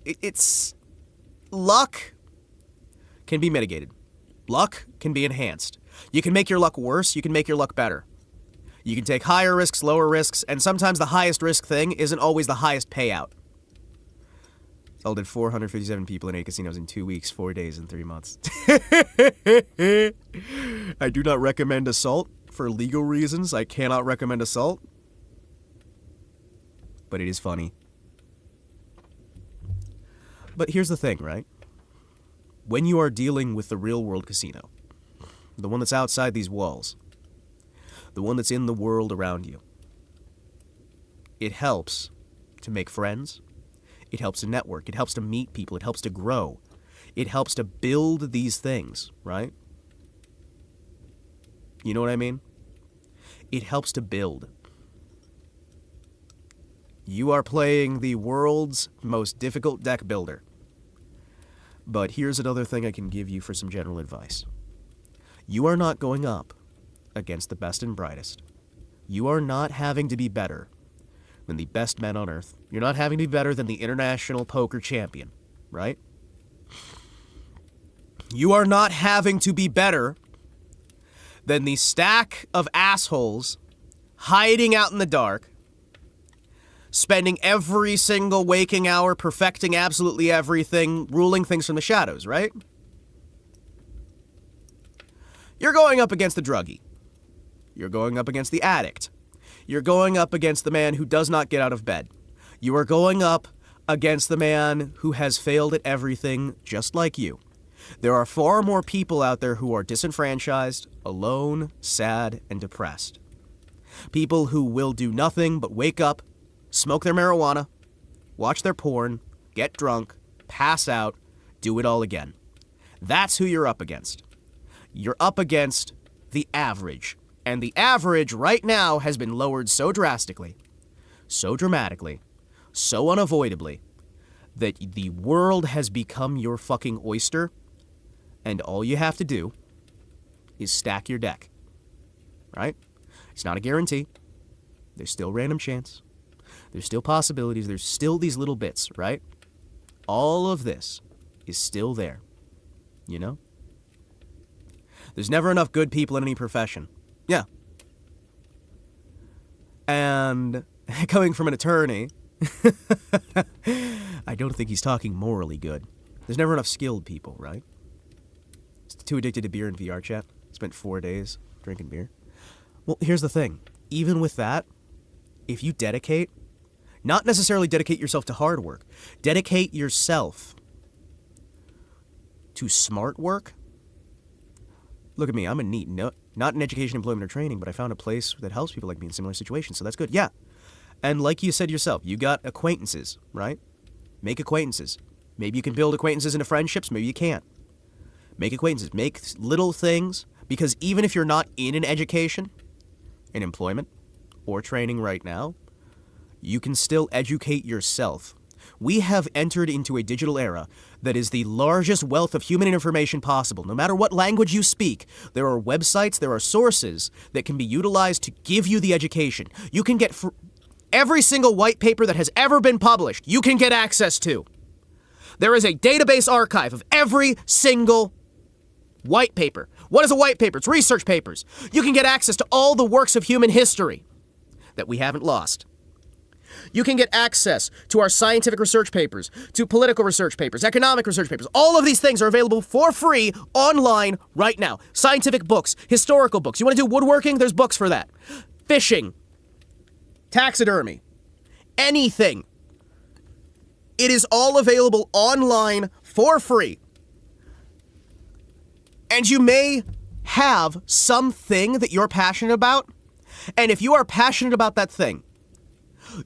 it's... luck can be mitigated. Luck can be enhanced. You can make your luck worse, you can make your luck better. You can take higher risks, lower risks, and sometimes the highest risk thing isn't always the highest payout. Sthall did 457 people in 8 casinos in 2 weeks, 4 days, and 3 months. I do not recommend assault for legal reasons. I cannot recommend assault. But it is funny. But here's the thing, right? When you are dealing with the real world casino, the one that's outside these walls, the one that's in the world around you, it helps to make friends. It helps to network. It helps to meet people. It helps to grow. It helps to build these things, right? You know what I mean? It helps to build. You are playing the world's most difficult deck builder. But here's another thing I can give you for some general advice. You are not going up against the best and brightest. You are not having to be better than the best men on earth. You're not having to be better than the international poker champion, right? You are not having to be better than the stack of assholes hiding out in the dark, spending every single waking hour perfecting absolutely everything, ruling things from the shadows, right? You're going up against the druggie. You're going up against the addict. You're going up against the man who does not get out of bed. You are going up against the man who has failed at everything just like you. There are far more people out there who are disenfranchised, alone, sad, and depressed. People who will do nothing but wake up, smoke their marijuana, watch their porn, get drunk, pass out, do it all again. That's who you're up against. You're up against the average. And the average right now has been lowered so drastically, so dramatically, so unavoidably, that the world has become your fucking oyster, and all you have to do is stack your deck. Right? It's not a guarantee. There's still random chance. There's still possibilities. There's still these little bits, right? All of this is still there. You know? There's never enough good people in any profession. Yeah. And coming from an attorney, I don't think he's talking morally good. There's never enough skilled people, right? Too addicted to beer and VR chat. Spent 4 days drinking beer. Well, here's the thing. Even with that, if you dedicate, not necessarily dedicate yourself to hard work, dedicate yourself to smart work. Look at me, I'm a NEET. No, not in education, employment, or training, but I found a place that helps people like me in similar situations, so that's good. Yeah. And like you said yourself, you got acquaintances, right? Make acquaintances. Maybe you can build acquaintances into friendships, maybe you can't. Make acquaintances. Make little things, because even if you're not in an education, in employment, or training right now, you can still educate yourself. We have entered into a digital era that is the largest wealth of human information possible. No matter what language you speak, there are websites, there are sources that can be utilized to give you the education. You can get every single white paper that has ever been published, you can get access to. There is a database archive of every single white paper. What is a white paper? It's research papers. You can get access to all the works of human history that we haven't lost. You can get access to our scientific research papers, to political research papers, economic research papers. All of these things are available for free online right now. Scientific books, historical books. You want to do woodworking? There's books for that. Fishing, taxidermy, anything. It is all available online for free. And you may have something that you're passionate about. And if you are passionate about that thing,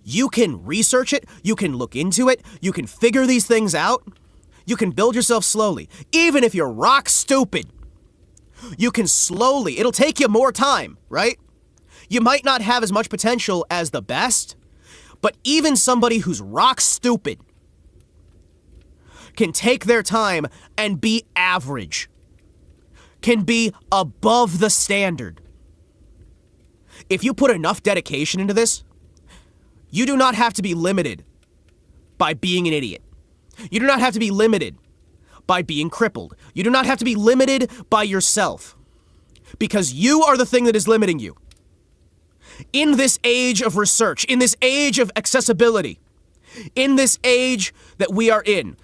you can research it, you can look into it, you can figure these things out, you can build yourself slowly. Even if you're rock stupid, you can slowly, it'll take you more time, right? You might not have as much potential as the best, but even somebody who's rock stupid can take their time and be average, can be above the standard. If you put enough dedication into this, you do not have to be limited by being an idiot. You do not have to be limited by being crippled. You do not have to be limited by yourself, because you are the thing that is limiting you. In this age of research, in this age of accessibility, in this age that we are in,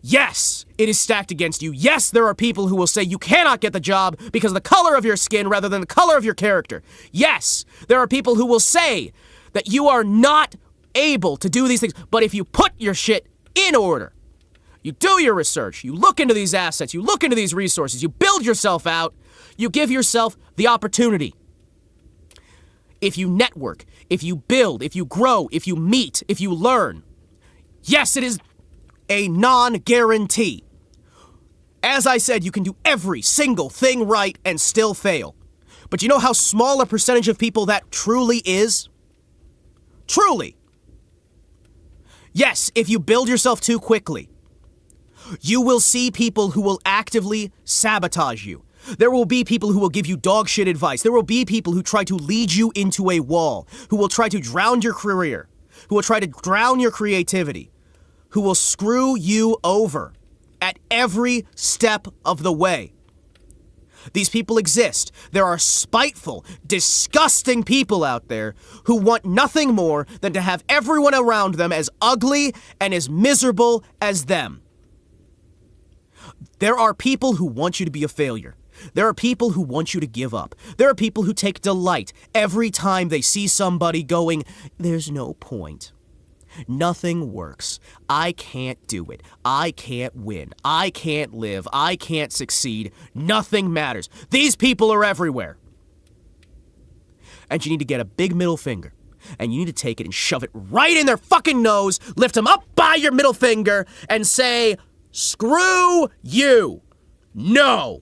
yes, it is stacked against you. Yes, there are people who will say you cannot get the job because of the color of your skin rather than the color of your character. Yes, there are people who will say that you are not able to do these things. But if you put your shit in order, you do your research, you look into these assets, you look into these resources, you build yourself out, you give yourself the opportunity. If you network, if you build, if you grow, if you meet, if you learn, yes, it is a non-guarantee. As I said, you can do every single thing right and still fail. But you know how small a percentage of people that truly is? Truly. Yes, if you build yourself too quickly, you will see people who will actively sabotage you. There will be people who will give you dog shit advice. There will be people who try to lead you into a wall, who will try to drown your career, who will try to drown your creativity, who will screw you over at every step of the way. These people exist. There are spiteful, disgusting people out there who want nothing more than to have everyone around them as ugly and as miserable as them. There are people who want you to be a failure. There are people who want you to give up. There are people who take delight every time they see somebody going, "There's no point. Nothing works. I can't do it. I can't win. I can't live. I can't succeed. Nothing matters." These people are everywhere. And you need to get a big middle finger, and you need to take it and shove it right in their fucking nose, lift them up by your middle finger, and say, "Screw you. No.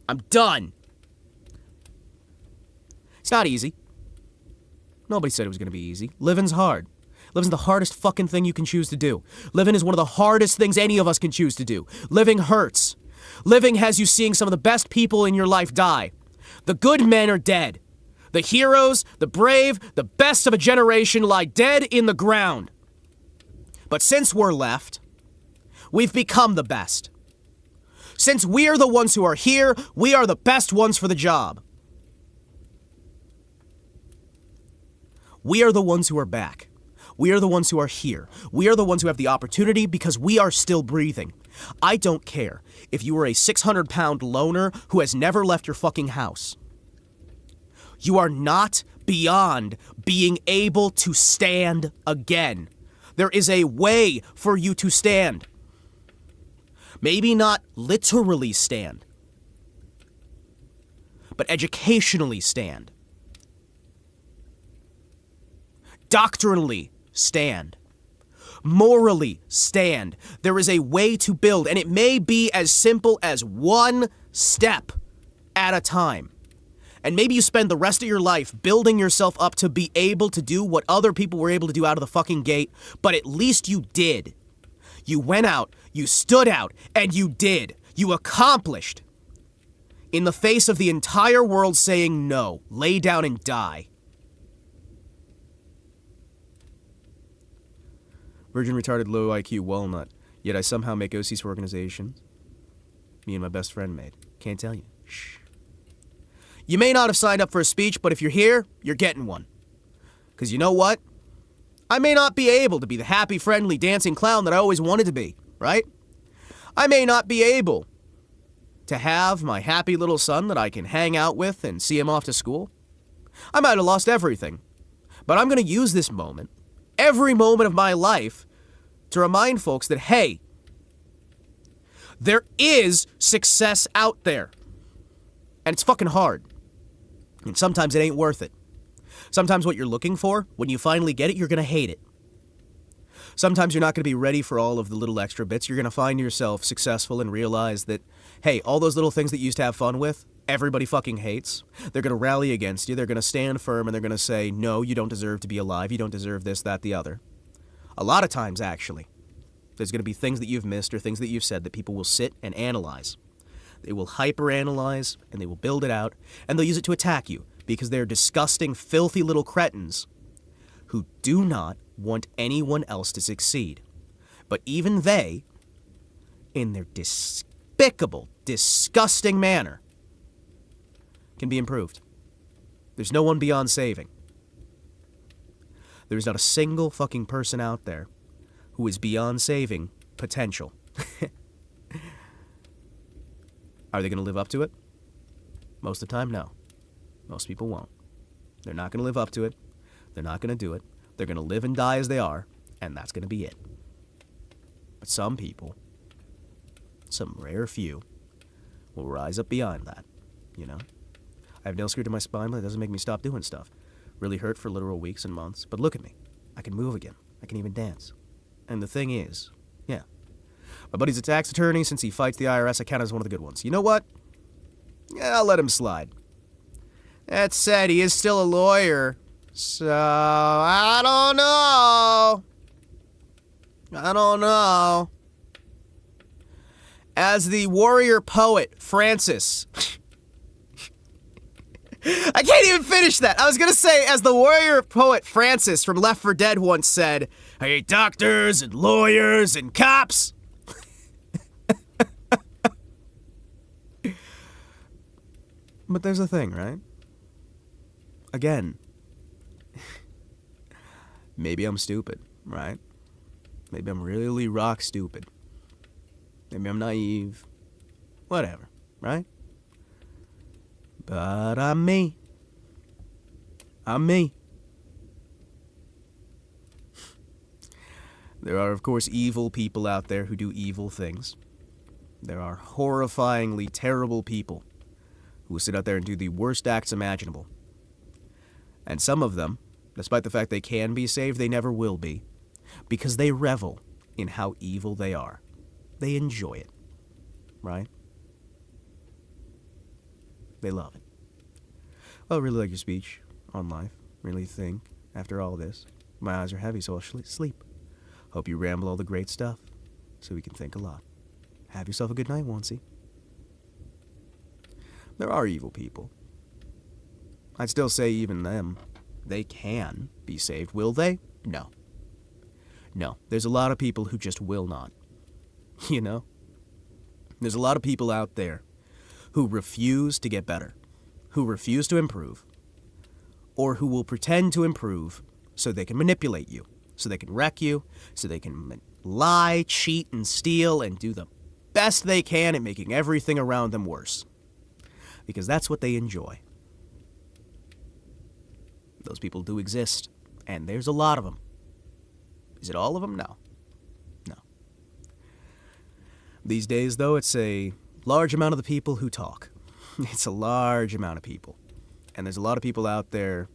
I'm done." It's not easy. Nobody said it was going to be easy. Living's hard. Living's the hardest fucking thing you can choose to do. Living is one of the hardest things any of us can choose to do. Living hurts. Living has you seeing some of the best people in your life die. The good men are dead. The heroes, the brave, the best of a generation lie dead in the ground. But since we're left, we've become the best. Since we're the ones who are here, we are the best ones for the job. We are the ones who are back. We are the ones who are here. We are the ones who have the opportunity because we are still breathing. I don't care if you are a 600-pound loner who has never left your fucking house. You are not beyond being able to stand again. There is a way for you to stand. Maybe not literally stand, but educationally stand. Doctrinally stand. Morally stand. There is a way to build, and it may be as simple as one step at a time. And maybe you spend the rest of your life building yourself up to be able to do what other people were able to do out of the fucking gate, but at least you did. You went out, you stood out, and you did. You accomplished. In the face of the entire world saying no, lay down and die. Virgin retarded low IQ walnut. Yet I somehow make OCs for organizations. Me and my best friend made. Can't tell you. Shh. You may not have signed up for a speech, but if you're here, you're getting one. Because you know what? I may not be able to be the happy, friendly, dancing clown that I always wanted to be, right? I may not be able to have my happy little son that I can hang out with and see him off to school. I might have lost everything, but I'm going to use this moment, every moment of my life, to remind folks that, hey, there is success out there. And it's fucking hard. And sometimes it ain't worth it. Sometimes what you're looking for, when you finally get it, you're going to hate it. Sometimes you're not going to be ready for all of the little extra bits. You're going to find yourself successful and realize that, hey, all those little things that you used to have fun with, everybody fucking hates. They're going to rally against you. They're going to stand firm and they're going to say, no, you don't deserve to be alive. You don't deserve this, that, the other. A lot of times, actually, there's going to be things that you've missed or things that you've said that people will sit and analyze. They will hyper-analyze and they will build it out and they'll use it to attack you because they're disgusting, filthy little cretins who do not want anyone else to succeed. But even they, in their despicable, disgusting manner, can be improved. There's no one beyond saving. There's not a single fucking person out there who is beyond saving potential. Are they going to live up to it? Most of the time, no. Most people won't. They're not going to live up to it. They're not going to do it. They're going to live and die as they are, and that's going to be it. But some people, some rare few, will rise up beyond that, you know? I have nail screwed to my spine, but it doesn't make me stop doing stuff. Really hurt for literal weeks and months, but look at me. I can move again. I can even dance. And the thing is, yeah, my buddy's a tax attorney. Since he fights the IRS, I count as one of the good ones. You know what? Yeah, I'll let him slide. That said, he is still a lawyer, so I don't know. As the warrior poet, Francis... I can't even finish that. I was going to say, as the warrior poet Francis from Left 4 Dead once said, I hate doctors and lawyers and cops. But there's a thing, right? Again, maybe I'm stupid, right? Maybe I'm really rock stupid. Maybe I'm naive. Whatever, right? But I'm me. I'm me. There are, of course, evil people out there who do evil things. There are horrifyingly terrible people who sit out there and do the worst acts imaginable. And some of them, despite the fact they can be saved, they never will be, because they revel in how evil they are. They enjoy it, right? They love it. Well, I really like your speech on life. Really think, after all this, my eyes are heavy, so I'll sleep. Hope you ramble all the great stuff, so we can think a lot. Have yourself a good night, Wancy. There are evil people. I'd still say even them, they can be saved. Will they? No. No. There's a lot of people who just will not. You know? There's a lot of people out there who refuse to get better, who refuse to improve, or who will pretend to improve so they can manipulate you, so they can wreck you, so they can lie, cheat, and steal, and do the best they can at making everything around them worse. Because that's what they enjoy. Those people do exist, and there's a lot of them. Is it all of them? No. No. These days, though, it's a large amount of the people who talk. It's a large amount of people. And there's a lot of people out there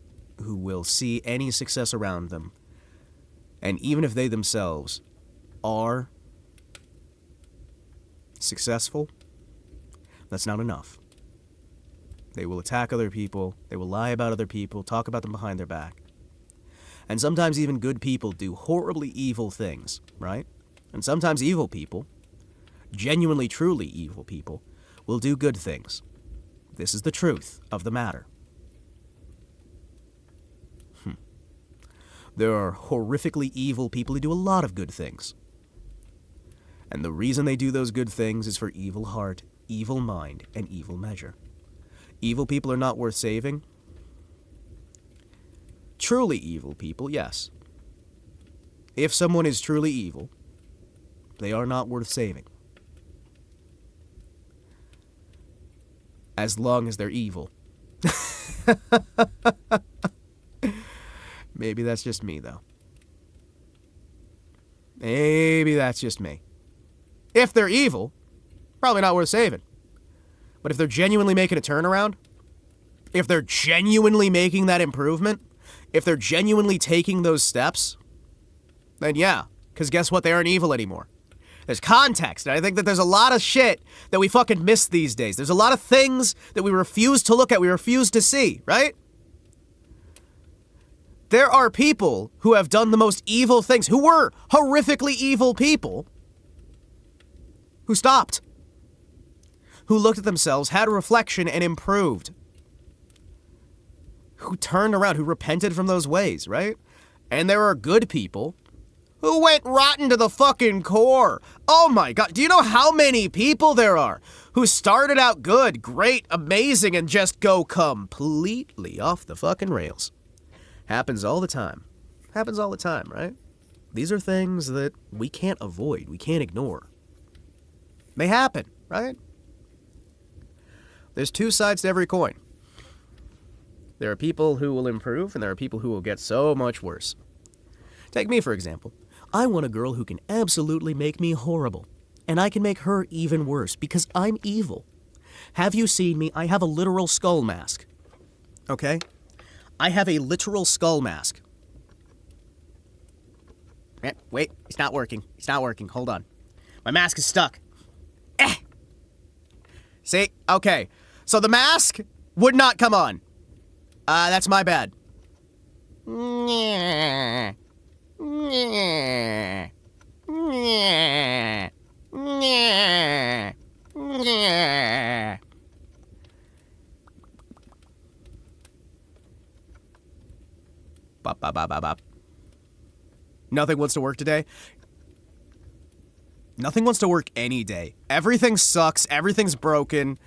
who will see any success around them, and even if they themselves are successful, that's not enough. They will attack other people, they will lie about other people, talk about them behind their back. And sometimes even good people do horribly evil things, right? And sometimes evil people, genuinely, truly evil people, will do good things. This is the truth of the matter. There are horrifically evil people who do a lot of good things. And the reason they do those good things is for evil heart, evil mind, and evil measure. Evil people are not worth saving. Truly evil people, yes. if someone is truly evil, they are not worth saving. As long as they're evil. Maybe that's just me, though. Maybe that's just me. If they're evil, probably not worth saving. But if they're genuinely making a turnaround, if they're genuinely making that improvement, if they're genuinely taking those steps, then yeah, because guess what? They aren't evil anymore. There's context, and I think that there's a lot of shit that we fucking miss these days. There's a lot of things that we refuse to look at, we refuse to see, right? There are people who have done the most evil things, who were horrifically evil people, who stopped, who looked at themselves, had a reflection, and improved. Who turned around, who repented from those ways, right? And there are good people who went rotten to the fucking core. Oh my god, do you know how many people there are who started out good, great, amazing, and just go completely off the fucking rails? Happens all the time. Happens all the time, right? These are things that we can't avoid, we can't ignore. They happen, right? There's two sides to every coin. There are people who will improve, and there are people who will get so much worse. Take me, for example. I want a girl who can absolutely make me horrible, and I can make her even worse, because I'm evil. Have you seen me? I have a literal skull mask. Okay? I have a literal skull mask. Wait, it's not working. It's not working. Hold on. My mask is stuck. See? Okay. So the mask would not come on. That's my bad. Bop, bop, bop, bop, bop. Nothing wants to work today. Nothing wants to work any day. Everything sucks. Everything's broken.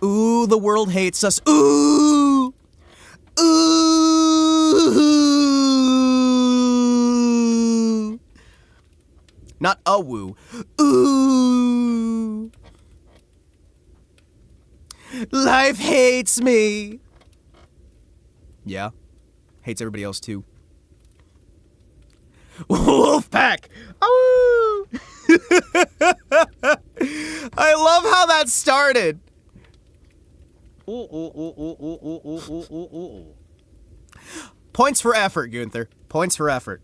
Ooh, the world hates us. Ooh! Ooh! Not a woo. Ooh! Life hates me. Yeah. Hates everybody else too. Wolfpack! Oh! I love how that started. Points for effort, Gunther. Points for effort.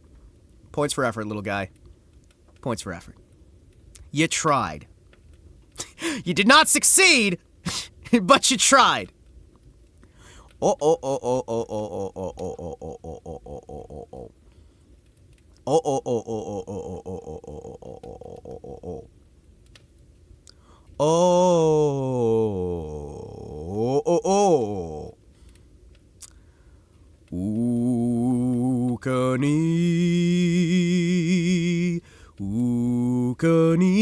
Points for effort, little guy. Points for effort. You tried. You did not succeed, but you tried. Oh, oh, oh, oh, oh, oh, oh, oh, oh, oh, oh, oh, oh, oh, oh, oh, oh. Oh, oh, oh, oh, oh, oh, oh, oh, oh, oh, oh, oh, oh, oh. Oh, oh, oh. Ukani, ukani,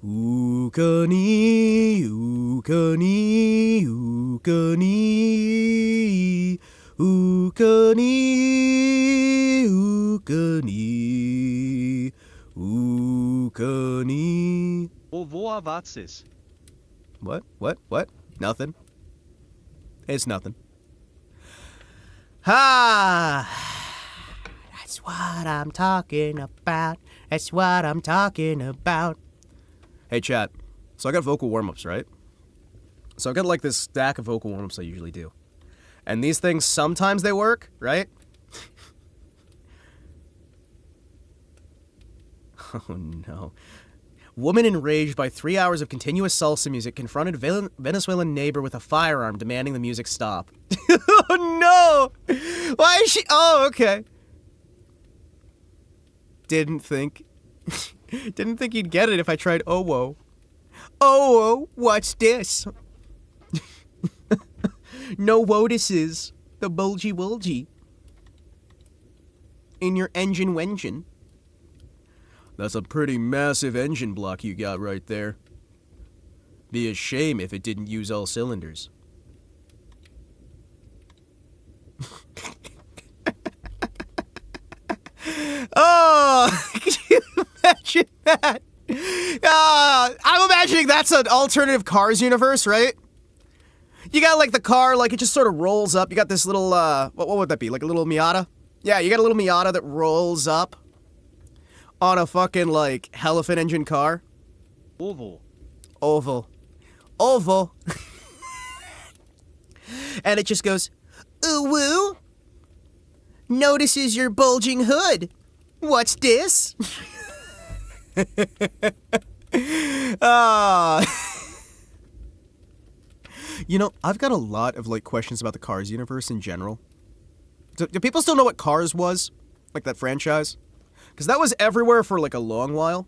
ukani, ukani, ukani, ukani, ukani, ukani. Ovo avatsis. What? What? Nothing. It's nothing. Ah, that's what I'm talking about. That's what I'm talking about. Hey, chat. So I got vocal warm-ups, right? So I got like this stack of vocal warm-ups I usually do. And these things, sometimes they work, right? Oh, no. Woman enraged by 3 hours of continuous salsa music confronted Venezuelan neighbor with a firearm demanding the music stop. Oh, no! Why is she... Oh, okay. Didn't think he'd get it if I tried oh-whoa. Oh, what's this? No wotuses. The bulgy-wulgy. In your engine-wension. That's a pretty massive engine block you got right there. Be a shame if it didn't use all cylinders. Could you imagine that? I'm imagining that's an alternative Cars universe, right? You got like the car, like it just sort of rolls up. You got this little, what would that be? Like a little Miata? Yeah, you got a little Miata that rolls up on a fucking like elephant engine car. Oval. And it just goes, ooh woo. Notices your bulging hood. What's this? You know, I've got a lot of like questions about the Cars universe in general. Do people still know what Cars was? Like that franchise? Because that was everywhere for like a long while.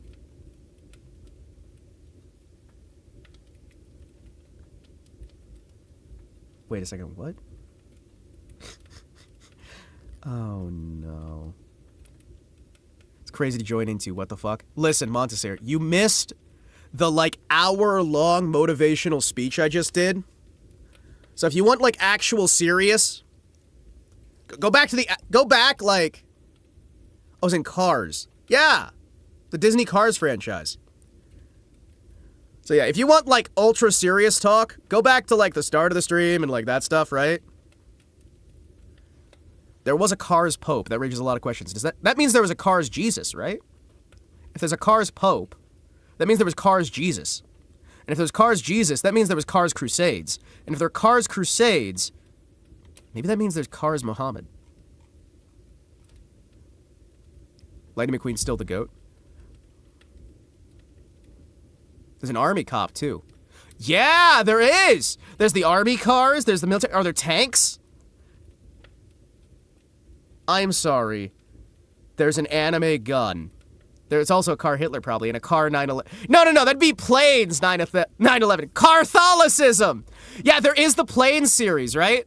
Wait a second, what? Oh no. It's crazy to join into, what the fuck? Listen, Montessori, you missed the like hour-long motivational speech I just did. So if you want like actual serious, go back like, I was in Cars. Yeah, the Disney Cars franchise. So yeah, if you want like ultra serious talk, go back to like the start of the stream and like that stuff, right? There was a Cars Pope. That raises a lot of questions. That means there was a Cars Jesus, right? If there's a Cars Pope, that means there was Cars Jesus. And if there's Cars Jesus, that means there was Cars Crusades. And if there are Cars Crusades, maybe that means there's Cars Muhammad. Lightning McQueen's still the GOAT. There's an army cop, too. Yeah, there is! There's the army cars, there's the military... Are there tanks? I'm sorry. There's an anime gun. There's also a car Hitler, probably, and a car 911. No, that'd be planes 911. Catholicism! Yeah, there is the Planes series, right?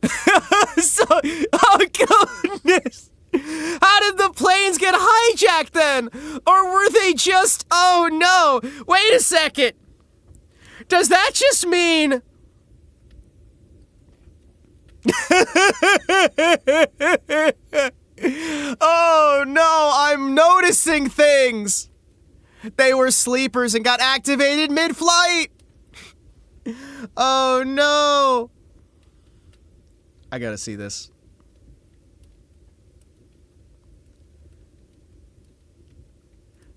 Oh, goodness! How did the planes get hijacked then? Or were they just... Oh, no! Wait a second! Does that just mean... Oh no, I'm noticing things! They were sleepers and got activated mid-flight! Oh no! I gotta see this.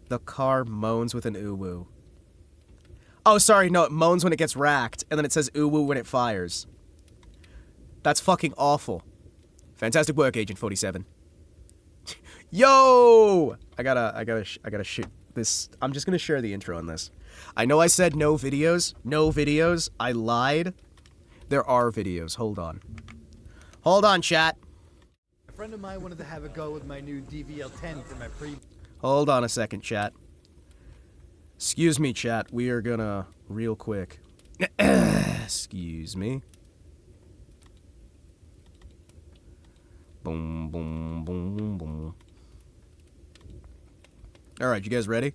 The car moans with an ooh-woo. Oh, sorry, no, it moans when it gets racked, and then it says ooh-woo when it fires. That's fucking awful. Fantastic work, Agent 47. Yo! I gotta shoot this. I'm just gonna share the intro on this. I know I said no videos. No videos. I lied. There are videos. Hold on. Hold on, chat. A friend of mine wanted to have a go with my new DVL-10 for my pre... Hold on a second, chat. Excuse me, chat. We are gonna... Real quick. Excuse me. Boom, boom, boom, boom. Alright, you guys ready?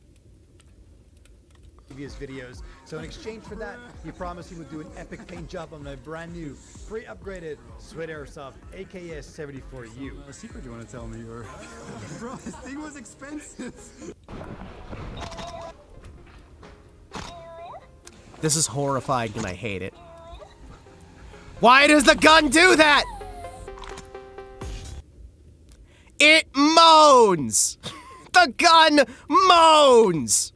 Previous videos. So in exchange for that, he promised he would do an epic paint job on my brand new, free upgraded Sweat Airsoft AKS 74U. A secret you want to tell me, or... Bro, this thing was expensive. This is horrifying and I hate it. Why does the gun do that? It moans! The gun moans!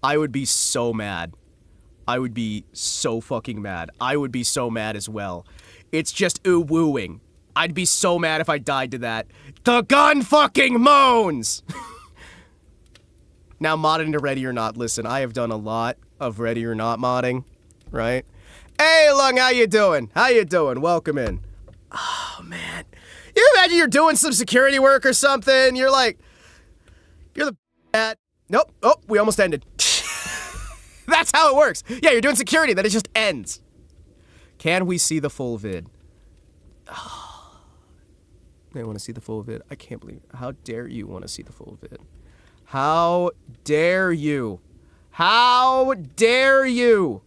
I would be so mad. I would be so fucking mad. I would be so mad as well. It's just ooh-wooing. I'd be so mad if I died to that. The gun fucking moans! Now, modding into Ready or Not. Listen, I have done a lot of Ready or Not modding, right? Hey, Lung, how you doing? How you doing? Welcome in. Oh, man. You imagine you're doing some security work or something, you're like, you're the at. Nope, oh, we almost ended. That's how it works. Yeah, you're doing security, then it just ends. Can we see the full vid? Oh, they want to see the full vid? I can't believe it. How dare you want to see the full vid? How dare you? How dare you?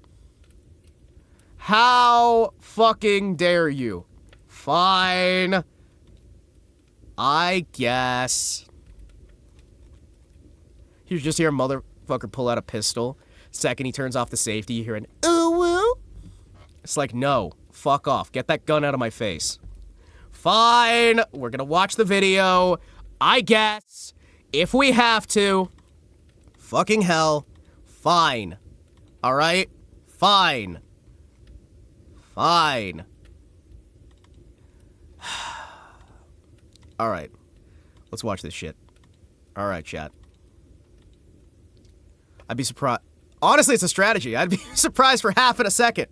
How fucking dare you? Fine. I guess. You just hear a motherfucker pull out a pistol. Second he turns off the safety, you hear an ooh woo. It's like, no, fuck off. Get that gun out of my face. Fine, we're gonna watch the video. I guess. If we have to. Fucking hell. Fine. Alright? Fine. Fine. Alright. Let's watch this shit. Alright, chat. I'd be surprised. Honestly, it's a strategy. I'd be surprised for half in a second.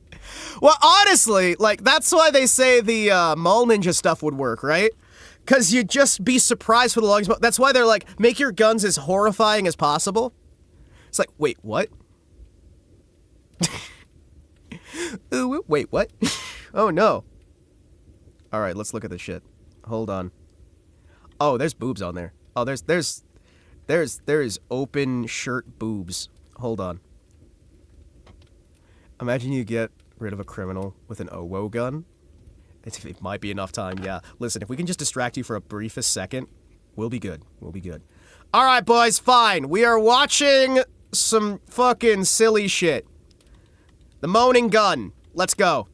Well, honestly, like, that's why they say the Mall Ninja stuff would work, right? Because you'd just be surprised for the longest. That's why they're like, make your guns as horrifying as possible. It's like, wait, what? Ooh, wait, what? Oh, no. All right, let's look at this shit. Hold on. Oh, there's boobs on there. Oh, there is open shirt boobs. Hold on. Imagine you get rid of a criminal with an OWO gun. It might be enough time, yeah. Listen, if we can just distract you for a briefest second, we'll be good. We'll be good. All right, boys, fine. We are watching some fucking silly shit. The Moaning Gun. Let's go.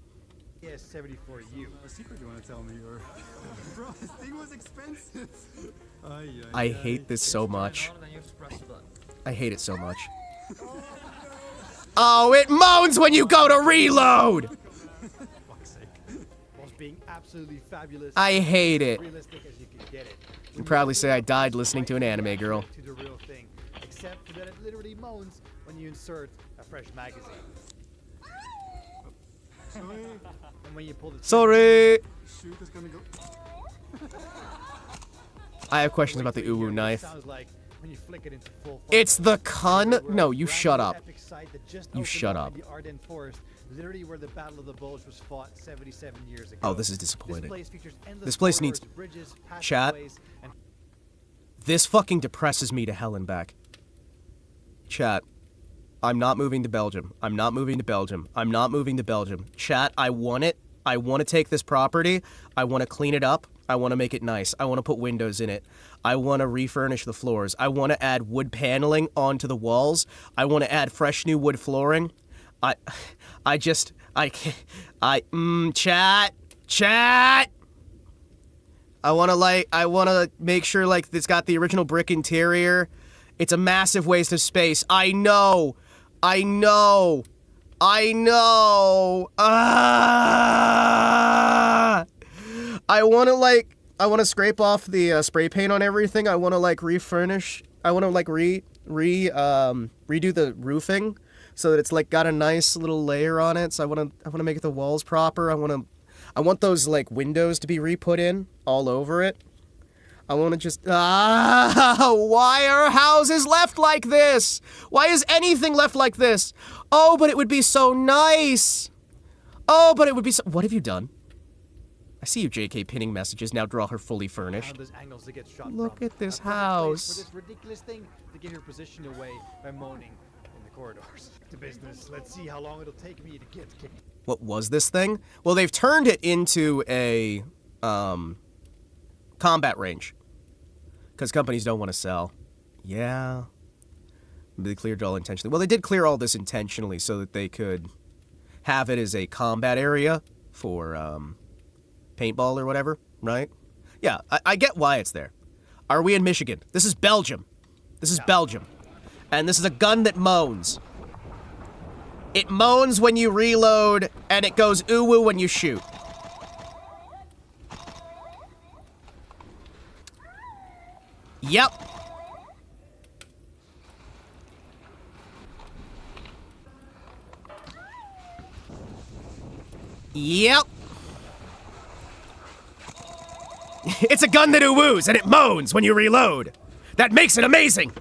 Yes, 74 you. A secret you want to tell me, or bro, this thing was expensive. I hate this so much. I hate it so much. Oh, it moans when you go to reload! Fuck's sake. Whilst being absolutely fabulous. I hate it. Realistic as you can get it. I can proudly say I died listening to an anime girl. To the real thing, except that it literally moans when you insert a fresh magazine. And when you pull the Sorry! Shoot is gonna go. I have questions about the Uwu knife. Sounds like when you flick it into full It's the Kun? No, you shut up. You shut up. The Ardennes Forest, literally where the Battle of the Bulge was fought 77 years ago. Oh, this is disappointing. This This place needs... bridges, Chat. and This fucking depresses me to hell and back. Chat. I'm not moving to Belgium. I'm not moving to Belgium. I'm not moving to Belgium. Chat, I want it. I want to take this property. I want to clean it up. I want to make it nice. I want to put windows in it. I want to refurnish the floors. I want to add wood paneling onto the walls. I want to add fresh new wood flooring. Chat. I want to make sure, like, it's got the original brick interior. It's a massive waste of space. I know. I want to scrape off the spray paint on everything. I want to, like, refurnish. I want to, like, redo the roofing so that it's, like, got a nice little layer on it. So I want to make the walls proper. I want those, like, windows to be re-put in all over it. I want to just... why are houses left like this? Why is anything left like this? Oh, but it would be so nice. Oh, but it would be so... What have you done? I see you, JK, pinning messages. Now draw her fully furnished. Look at this house. For this ridiculous thing to get her position away by moaning in the corridors. To business. Let's see how long it'll take me to get kicked. What was this thing? Well, they've turned it into a combat range. Because companies don't want to sell. Yeah. They cleared it all intentionally. Well, they did clear all this intentionally so that they could have it as a combat area for paintball or whatever, right? Yeah, I get why it's there. Are we in Michigan? This is Belgium. This is Belgium. And this is a gun that moans. It moans when you reload, and it goes ooh-woo when you shoot. Yep. Yep. It's a gun that ooh-woos, and it moans when you reload. That makes it amazing.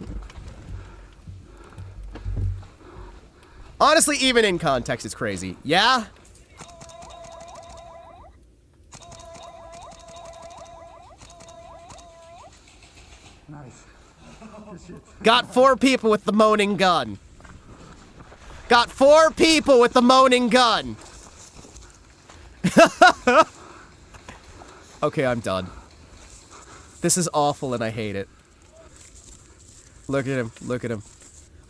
Honestly, even in context, it's crazy. Yeah? Nice. Good shit. Got 4 people with the moaning gun. Got 4 people with the moaning gun. Okay, I'm done. This is awful and I hate it. Look at him. Look at him.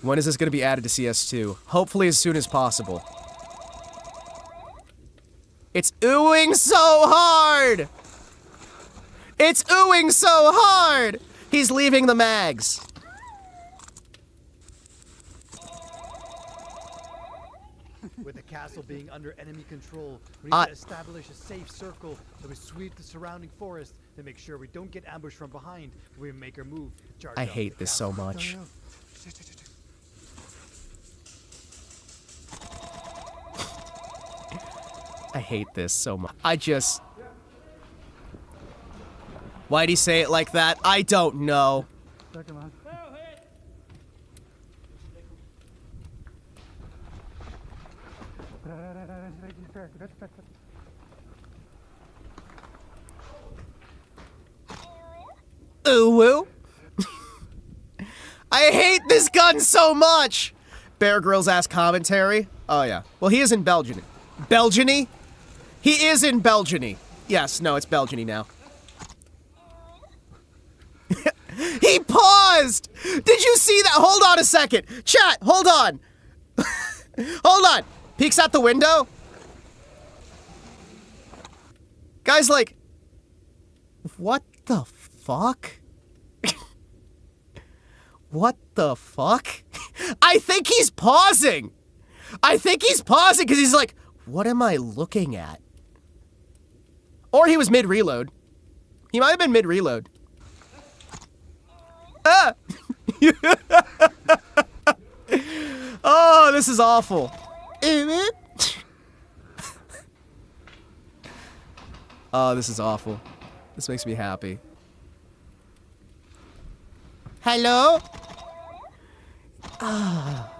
When is this going to be added to CS2? Hopefully as soon as possible. It's oohing so hard! It's oohing so hard! He's leaving the mags. With the castle being under enemy control, we need to establish a safe circle so we sweep the surrounding forest to make sure we don't get ambushed from behind when we make our move. I hate this so much. I hate this so much. Why'd he say it like that? I don't know. Ooh woo. I hate this gun so much. Bear Grylls ass commentary. Oh yeah. Well, he is in Belgium. Belgiany? He is in Belgiany. Yes, no, it's Belgiany now. He paused! Did you see that? Hold on a second. Chat, hold on. Hold on. Peeks out the window. Guy's like, what the fuck? What the fuck? I think he's pausing. I think he's pausing because he's like, what am I looking at? Or he was mid-reload. He might have been mid-reload. Ah! Oh, this is awful. Oh, this is awful. This makes me happy. Hello? Ah.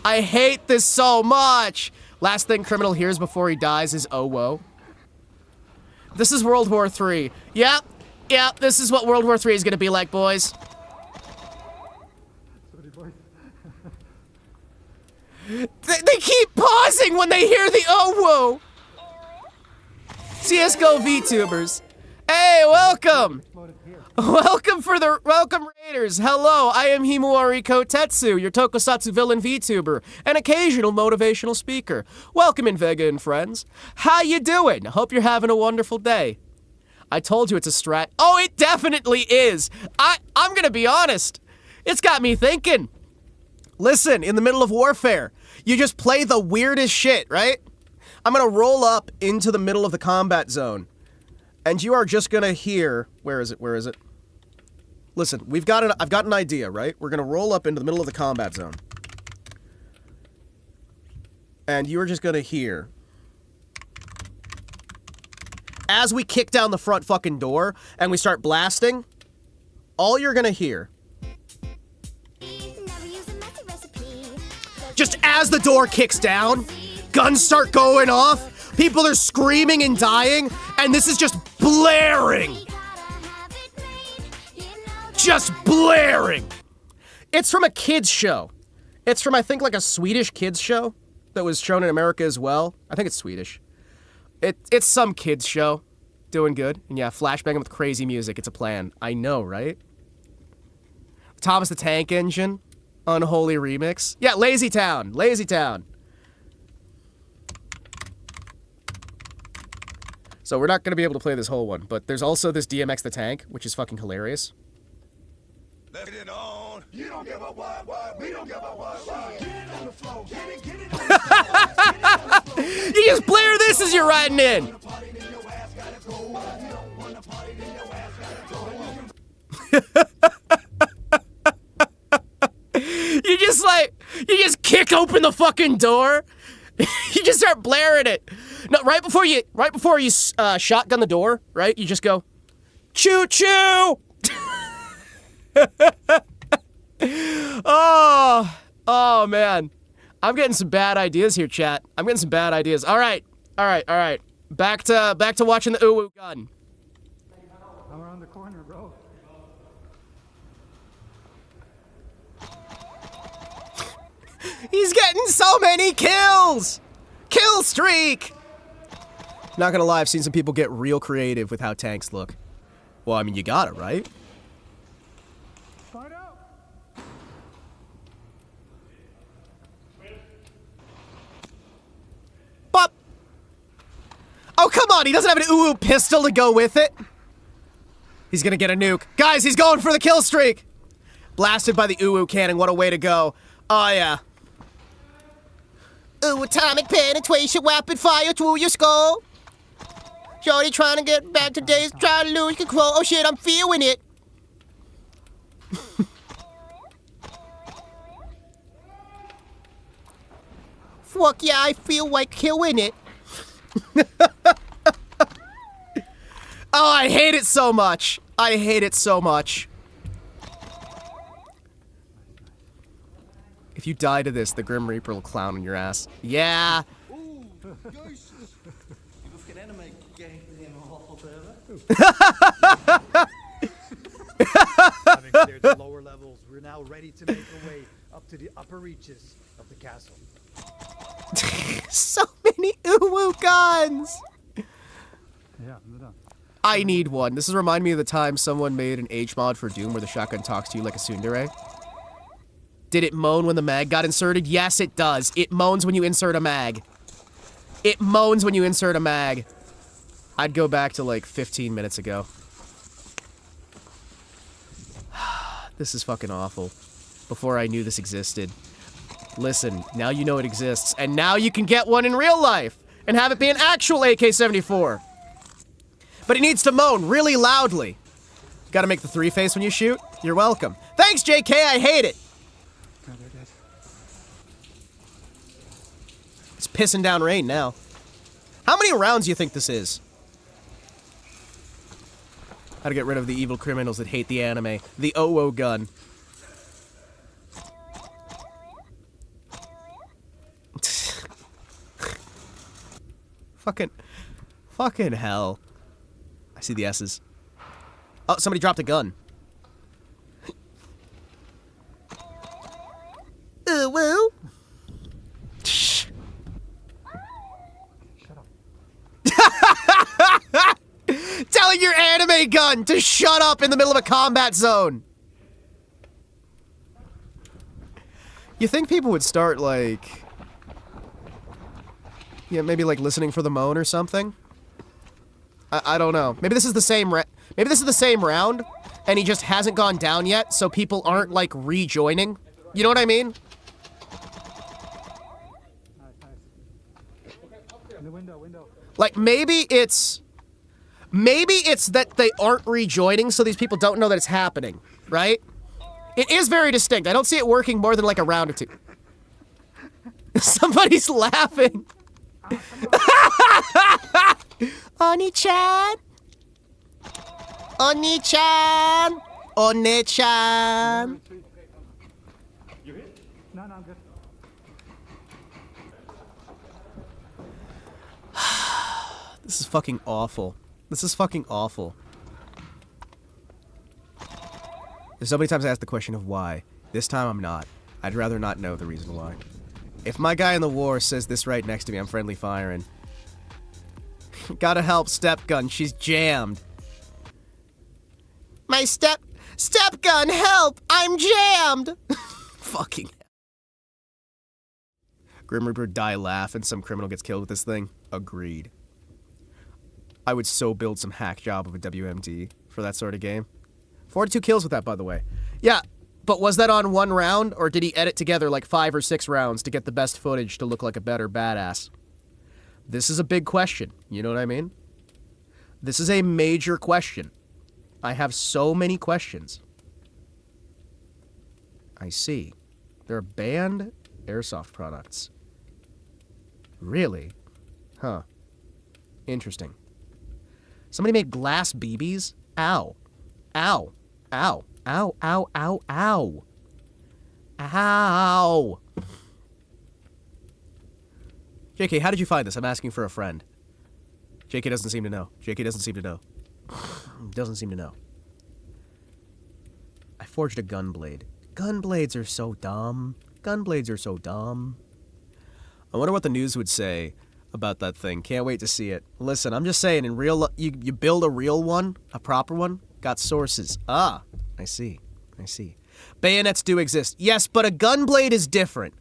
I hate this so much. Last thing criminal hears before he dies is oh whoa. This is World War III. Yep, this is what World War III is gonna be like, boys. They keep pausing when they hear the oh whoa. CSGO Vtubers. Hey, welcome. Welcome Raiders. Hello, I am Himawari Kotetsu, your Tokusatsu villain VTuber, an occasional motivational speaker. Welcome in Vega and friends. How you doing? Hope you're having a wonderful day. I told you it's a strat. Oh, it definitely is. I'm gonna be honest. It's got me thinking. Listen, in the middle of warfare, you just play the weirdest shit, right? I'm gonna roll up into the middle of the combat zone. And you are just gonna hear, where is it? Listen, I've got an idea, right? We're gonna roll up into the middle of the combat zone. And you are just gonna hear, as we kick down the front fucking door and we start blasting, all you're gonna hear, just as the door kicks down, guns start going off, people are screaming and dying, and this is just blaring. Just blaring. It's from a kids show. It's from, I think, like a Swedish kids show that was shown in America as well. I think it's Swedish. It's some kids show. Doing good. And yeah, flashbanging with crazy music. It's a plan. I know, right? Thomas the Tank Engine. Unholy remix. Yeah, Lazy Town. Lazy Town. So we're not going to be able to play this whole one, but there's also this DMX the Tank, which is fucking hilarious. Let it on. You don't give a what, we don't give a what. Get it on the floor, get it on the floor. You just blare this as you're riding in. You just kick open the fucking door. You just start blaring it. No, right before you shotgun the door, right? You just go, choo choo. Oh man, I'm getting some bad ideas here, chat. I'm getting some bad ideas. All right. Back to watching the uwu gun. I'm around the corner, bro. He's getting so many kills! Kill streak! Not gonna lie, I've seen some people get real creative with how tanks look. Well, I mean, you got it, right? Find out. Bop! Oh, come on, he doesn't have an ooh pistol to go with it. He's gonna get a nuke. Guys, he's going for the kill streak! Blasted by the ooh cannon, what a way to go. Oh, yeah. Ooh, atomic penetration weapon fire through your skull. Shorty trying to get back to days, trying to lose control. Oh shit, I'm feeling it. Fuck yeah, I feel like killing it. Oh, I hate it so much. I hate it so much. If you die to this, the Grim Reaper will clown on your ass. Yeah. Having cleared the lower levels, we're now ready to make our way up to the upper reaches of the castle. So many uwu guns. Ja, inderdaad. I need one. This is remind me of the time someone made an H mod for Doom where the shotgun talks to you like a tsundere. Did it moan when the mag got inserted? Yes, it does. It moans when you insert a mag. It moans when you insert a mag. I'd go back to like 15 minutes ago. This is fucking awful. Before I knew this existed. Listen, now you know it exists, and now you can get one in real life and have it be an actual AK-74. But it needs to moan really loudly. Gotta make the 3-face when you shoot? You're welcome. Thanks, JK, I hate it! Ja, they're dead. It's pissing down rain now. How many rounds do you think this is? How to get rid of the evil criminals that hate the anime. The OO gun. Fucking hell. I see the S's. Oh, somebody dropped a gun. Ooh, woo. Shut up. Telling your anime gun to shut up in the middle of a combat zone. You think people would start, like... Yeah, maybe, like, listening for the moan or something? I don't know. Maybe this is the same maybe this is the same round, and he just hasn't gone down yet, so people aren't, like, rejoining. You know what I mean? Nice, nice. In the window. Like, maybe it's that they aren't rejoining, so these people don't know that it's happening, right? It is very distinct. I don't see it working more than, like, a round or two. Somebody's laughing. Oni-chan! Oni-chan! Oni-chan! You hit? No, I'm good. This is fucking awful. This is fucking awful. There's so many times I ask the question of why. This time I'm not. I'd rather not know the reason why. If my guy in the war says this right next to me, I'm friendly firing. Gotta help, step gun. She's jammed. My step gun, help! I'm jammed! Fucking hell. Grim Reaper die laugh and some criminal gets killed with this thing. Agreed. I would so build some hack job of a WMD for that sort of game. 42 kills with that, by the way. Yeah, but was that on one round, or did he edit together like 5 or 6 rounds to get the best footage to look like a better badass? This is a big question, you know what I mean? This is a major question. I have so many questions. I see. There are banned airsoft products. Really? Huh. Interesting. Somebody made glass BBs? Ow. Ow. Ow. Ow, ow, ow, ow. Ow. JK, how did you find this? I'm asking for a friend. JK doesn't seem to know. JK doesn't seem to know. Doesn't seem to know. I forged a gunblade. Gunblades are so dumb. Gunblades are so dumb. I wonder what the news would say about that thing. Can't wait to see it. Listen, I'm just saying, in real, you build a real one, a proper one, Got sources. Ah, I see. I see. Bayonets do exist. Yes, but a gunblade is different.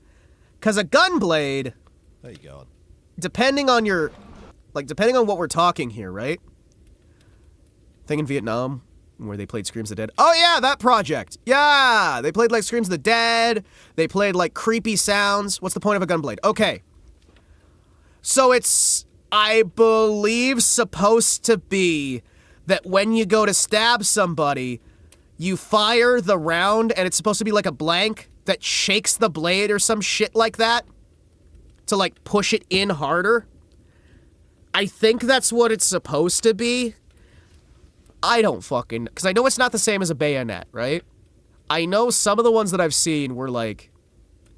Because a gunblade... There you go. Depending on your... Like, depending on what we're talking here, right? Thing in Vietnam, where they played Screams of the Dead. Oh, yeah, that project. Yeah, they played, like, Screams of the Dead. They played, like, creepy sounds. What's the point of a gunblade? Okay. So it's, I believe, supposed to be that when you go to stab somebody, you fire the round, and it's supposed to be like a blank that shakes the blade or some shit like that to, like, push it in harder. I think that's what it's supposed to be. I don't fucking... Because I know it's not the same as a bayonet, right? I know some of the ones that I've seen were like,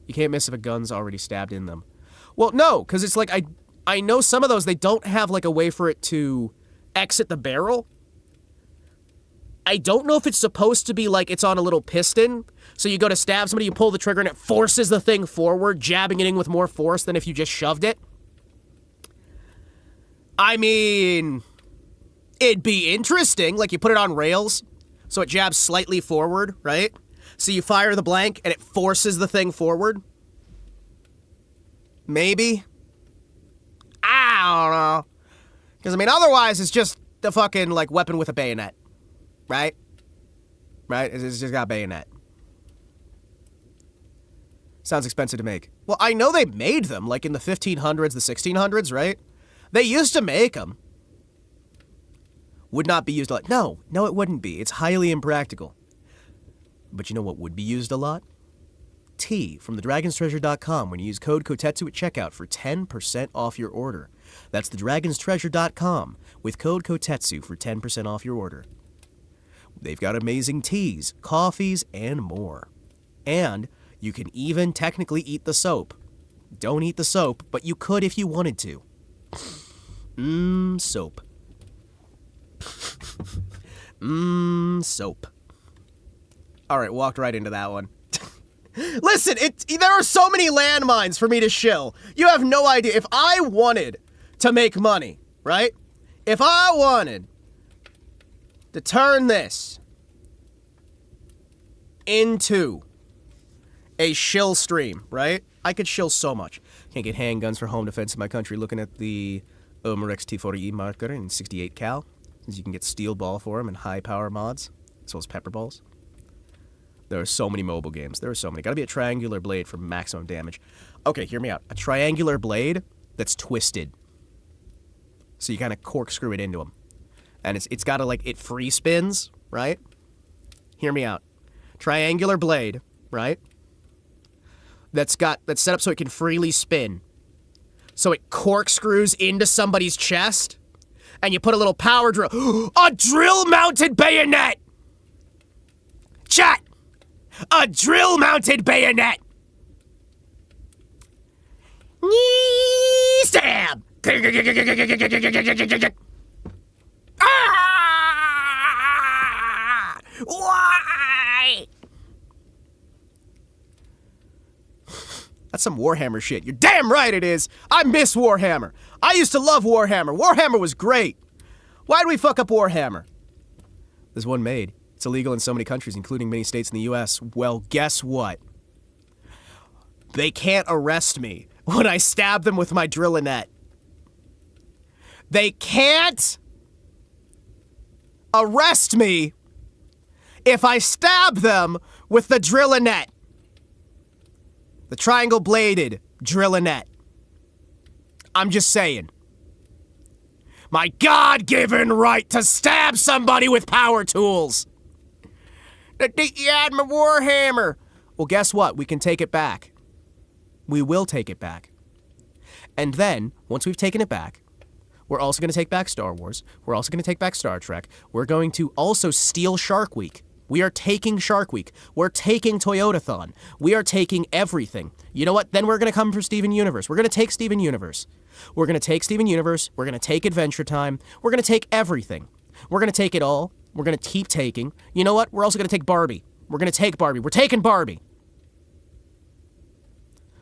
you can't miss if a gun's already stabbed in them. Well, no, because it's like, I know some of those, they don't have like a way for it to exit the barrel. I don't know if it's supposed to be like it's on a little piston. So you go to stab somebody, you pull the trigger, and it forces the thing forward, jabbing it in with more force than if you just shoved it. I mean, it'd be interesting. Like, you put it on rails, so it jabs slightly forward, right? So you fire the blank, and it forces the thing forward. Maybe. I don't know. Because, I mean, otherwise, it's just the fucking, like, weapon with a bayonet. Right? Right? It's just got a bayonet. Sounds expensive to make. Well, I know they made them, like, in the 1500s, the 1600s, right? They used to make them. Would not be used a lot. No, it wouldn't be. It's highly impractical. But you know what would be used a lot? Tea from thedragonstreasure.com when you use code Kotetsu at checkout for 10% off your order. That's thedragonstreasure.com with code Kotetsu for 10% off your order. They've got amazing teas, coffees, and more. And you can even technically eat the soap. Don't eat the soap, but you could if you wanted to. Soap. Soap. Alright, walked right into that one. Listen, there are so many landmines for me to shill. You have no idea. If I wanted to make money, right? If I wanted to turn this into a shill stream, right? I could shill so much. Can't get handguns for home defense in my country. Looking at the Omerex T40E marker in 68 cal. Since you can get steel ball for them and high power mods, as well as pepper balls. There are so many mobile games. There are so many. Gotta be a triangular blade for maximum damage. Okay, hear me out. A triangular blade that's twisted. So you kind of corkscrew it into them. And it's gotta, like, it free spins, right? Hear me out. Triangular blade, right? That's set up so it can freely spin. So it corkscrews into somebody's chest, and you put a little power drill. A drill-mounted bayonet! Chat! A drill-mounted bayonet! Knee stab! Ah! Why? That's some Warhammer shit. You're damn right it is. I miss Warhammer. I used to love Warhammer. Warhammer was great. Why'd we fuck up Warhammer? There's one made. It's illegal in so many countries, including many states in the US. Well, guess what? They can't arrest me when I stab them with my drill-a-net. They can't arrest me if I stab them with the drill-a-net. The triangle-bladed drill-a-net. I'm just saying. My God-given right to stab somebody with power tools. You had my Warhammer. Well, guess what? We can take it back. We will take it back. And then, once we've taken it back, we're also going to take back Star Wars. We're also going to take back Star Trek. We're going to also steal Shark Week. We are taking Shark Week. We're taking Toyotathon. We are taking everything. You know what? Then we're going to come for Steven Universe. We're going to take Steven Universe. We're going to take Steven Universe. We're going to take Adventure Time. We're going to take everything. We're going to take it all. We're going to keep taking. You know what? We're also going to take Barbie. We're going to take Barbie. We're taking Barbie.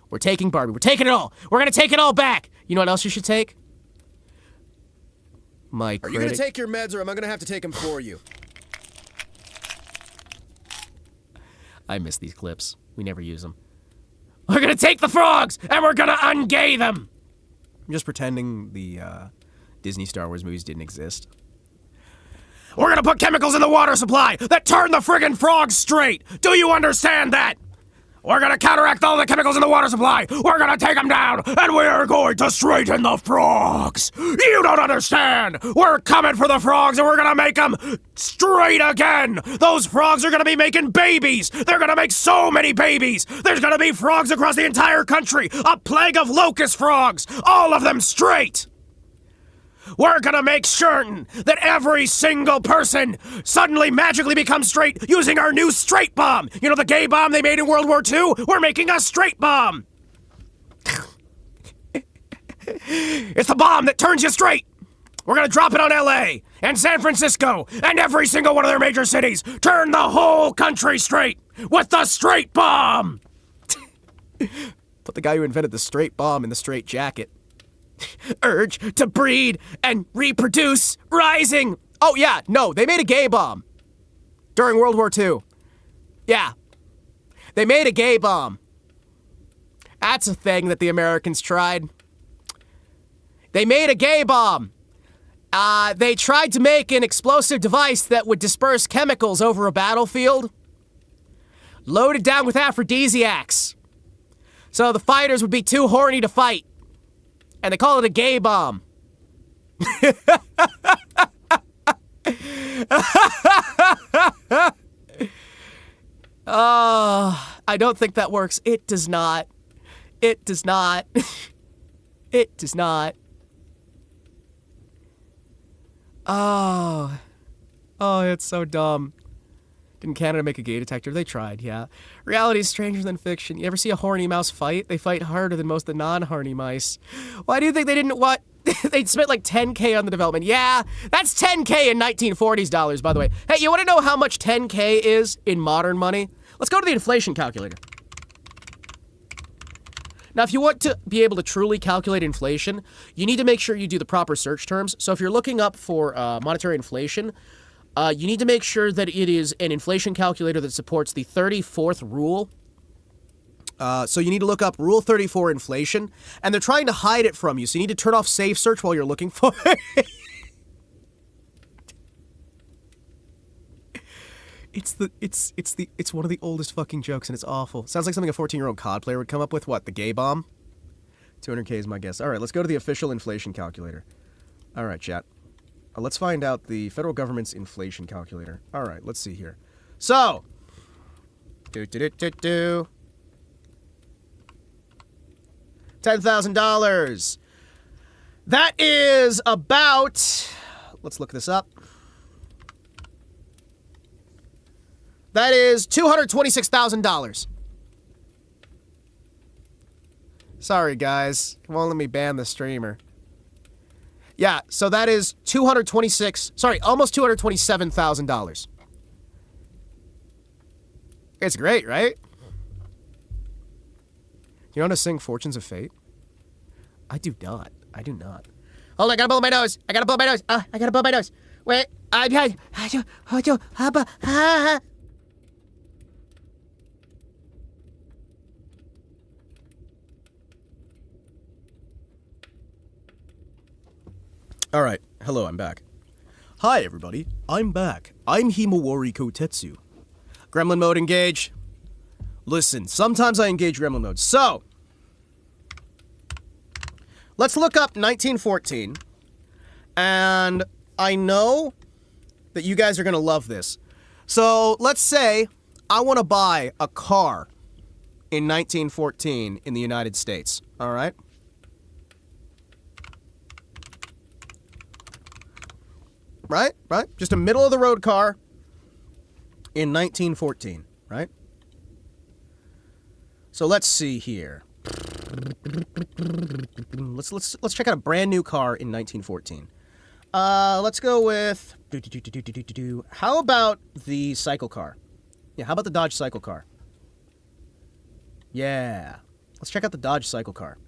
We're taking Barbie. We're taking it all. We're going to take it all back. You know what else you should take? My Are you going to take your meds or am I going to have to take them for you? I miss these clips. We never use them. We're gonna take the frogs, and we're gonna ungay them! I'm just pretending the Disney Star Wars movies didn't exist. We're gonna put chemicals in the water supply that turn the friggin' frogs straight! Do you understand that? We're gonna counteract all the chemicals in the water supply! We're gonna take them down, and we are going to straighten the frogs! You don't understand! We're coming for the frogs, and we're gonna make them straight again! Those frogs are gonna be making babies! They're gonna make so many babies! There's gonna be frogs across the entire country! A plague of locust frogs! All of them straight! We're gonna make certain that every single person suddenly magically becomes straight using our new straight bomb! You know the gay bomb they made in World War II? We're making a straight bomb! It's the bomb that turns you straight! We're gonna drop it on LA and San Francisco and every single one of their major cities! Turn the whole country straight with the straight bomb! Put the guy who invented the straight bomb in the straight jacket. Urge to breed and reproduce rising. Oh yeah, no, they made a gay bomb during World War II. Yeah, they made a gay bomb. That's a thing that the Americans tried. They made a gay bomb. They tried to make an explosive device that would disperse chemicals over a battlefield, loaded down with aphrodisiacs, so the fighters would be too horny to fight. And they call it a gay bomb. I don't think that works. It does not. It does not. It does not. Oh, it's so dumb. Didn't Canada make a gay detector? They tried, yeah. Reality is stranger than fiction. You ever see a horny mouse fight? They fight harder than most of the non-horny mice. Why do you think they didn't what? They spent like $10K on the development. Yeah, that's $10K in 1940s dollars, by the way. Hey, you want to know how much $10K is in modern money? Let's go to the inflation calculator. Now, if you want to be able to truly calculate inflation, you need to make sure you do the proper search terms. So if you're looking up for monetary inflation, you need to make sure that it is an inflation calculator that supports the 34th rule. So you need to look up Rule 34 inflation, and they're trying to hide it from you, so you need to turn off safe search while you're looking for it. It's one of the oldest fucking jokes, and it's awful. Sounds like something a 14-year-old COD player would come up with. What, the gay bomb? 200K is my guess. All right, let's go to the official inflation calculator. All right, chat. Let's find out the federal government's inflation calculator. All right, let's see here. So, $10,000. That is about, let's look this up. That is $226,000. Sorry, guys. Won't let me ban the streamer. Yeah, so that is almost $227,000. It's great, right? You know how to sing Fortunes of Fate? I do not. I do not. Hold on, I gotta blow my nose. I gotta blow my nose. I gotta blow my nose. Wait. All right. Hello, I'm back. Hi, everybody. I'm back. I'm Himawari Kotetsu. Gremlin mode engage. Listen, sometimes I engage gremlin mode. So, let's look up 1914. And I know that you guys are going to love this. So, let's say I want to buy a car in 1914 in the United States. All right? Right? Just a middle-of-the-road car in 1914, right? So let's see here. Let's check out a brand new car in 1914. Let's go with... How about the cycle car? Yeah, how about the Dodge cycle car? Yeah. Let's check out the Dodge cycle car.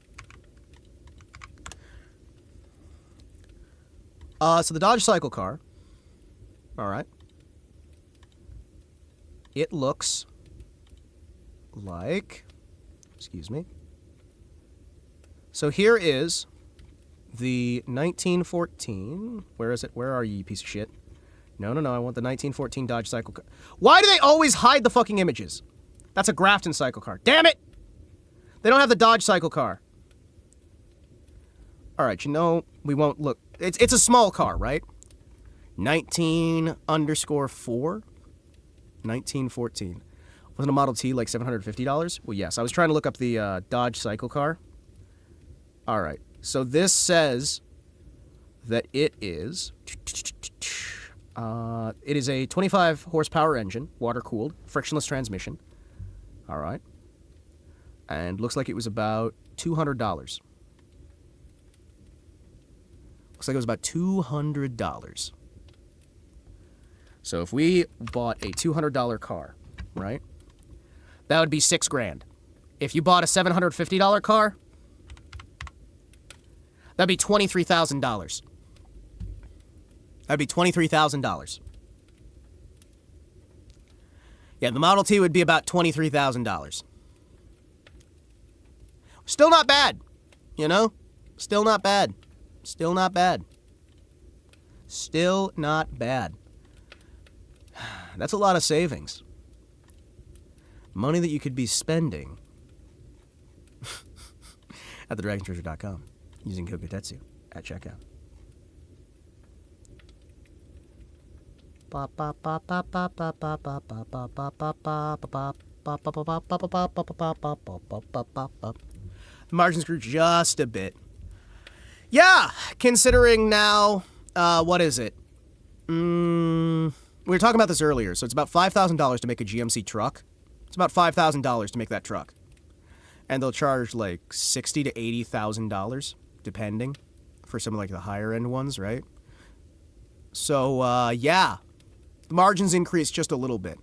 So the Dodge cycle car, all right, it looks like, excuse me. So here is the 1914, where is it? Where are you, you piece of shit? No, I want the 1914 Dodge Cycle car. Why do they always hide the fucking images? That's a Grafton Cycle car. Damn it! They don't have the Dodge Cycle car. Alright, you know, we won't look. It's a small car, right? 19_4? 1914. Wasn't a Model T like $750? Well, yes. I was trying to look up the Dodge Cycle car. Alright, so this says that it is a 25 horsepower engine, water-cooled, frictionless transmission. Alright. And looks like it was about $200. Looks like it was about $200. So if we bought a $200 car, right? That would be $6 grand. If you bought a $750 car, that'd be $23,000. That'd be $23,000. Yeah, the Model T would be about $23,000. Still not bad, you know? Still not bad. Still not bad. Still not bad. That's a lot of savings. Money that you could be spending at thedragontreasure.com using code Kotetsu at checkout. The margins grew just a bit. Yeah, considering now, what is it? We were talking about this earlier, so it's about $5,000 to make a GMC truck. It's about $5,000 to make that truck. And they'll charge like $60,000 to $80,000, depending, for some of like the higher end ones, right? So, yeah, the margins increased just a little bit.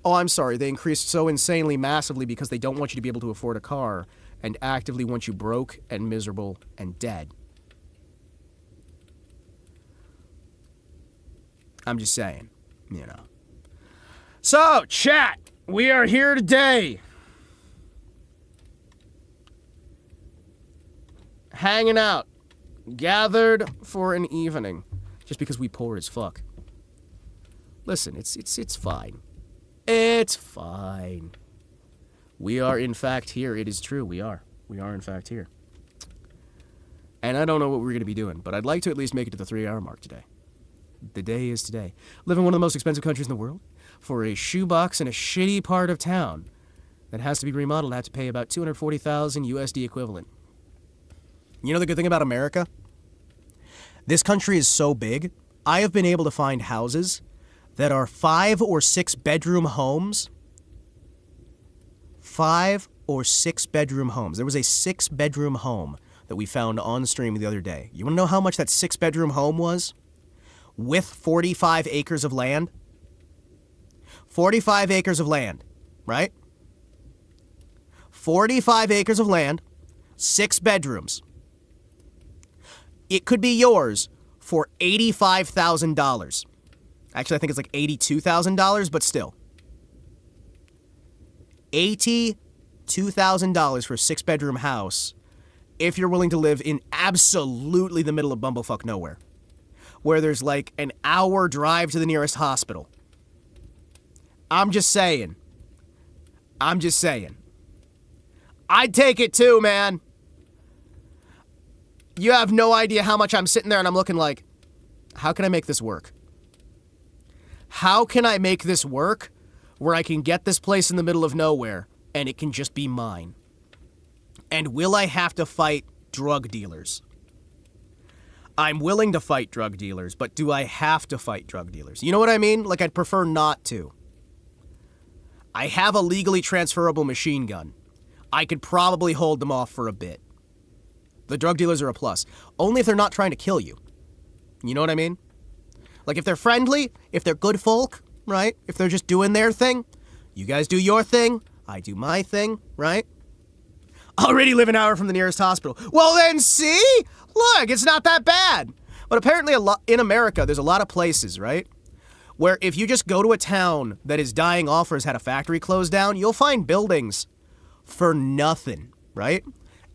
Oh, I'm sorry, they increased so insanely massively because they don't want you to be able to afford a car and actively want you broke and miserable and dead. I'm just saying, you know. So, chat, we are here today. Hanging out. Gathered for an evening. Just because we poor as fuck. Listen, it's fine. It's fine. We are, in fact, here. It is true, we are. We are, in fact, here. And I don't know what we're going to be doing, but I'd like to at least make it to the 3-hour mark today. The day is today. Live in one of the most expensive countries in the world. For a shoebox in a shitty part of town that has to be remodeled, I have to pay about $240,000 USD equivalent. You know the good thing about America? This country is so big, I have been able to find houses that are 5 or 6 bedroom homes. 5 or 6 bedroom homes. There was a 6 bedroom home that we found on stream the other day. You want to know how much that 6 bedroom home was? With 45 acres of land? 45 acres of land, right? 45 acres of land, 6 bedrooms. It could be yours for $85,000. Actually, I think it's like $82,000, but still. $82,000 for a 6-bedroom house if you're willing to live in absolutely the middle of bumblefuck nowhere, where there's like an hour drive to the nearest hospital. I'm just saying. I'd take it too, man. You have no idea how much I'm sitting there and I'm looking like, how can I make this work? How can I make this work where I can get this place in the middle of nowhere and it can just be mine? And will I have to fight drug dealers? I'm willing to fight drug dealers, but do I have to fight drug dealers? You know what I mean? Like, I'd prefer not to. I have a legally transferable machine gun. I could probably hold them off for a bit. The drug dealers are a plus. Only if they're not trying to kill you. You know what I mean? Like, if they're friendly, if they're good folk, right? If they're just doing their thing, you guys do your thing, I do my thing, right? Already live an hour from the nearest hospital. Well then, see? Look, it's not that bad. But apparently in America, there's a lot of places, right? Where if you just go to a town that is dying off or has had a factory closed down, you'll find buildings for nothing, right?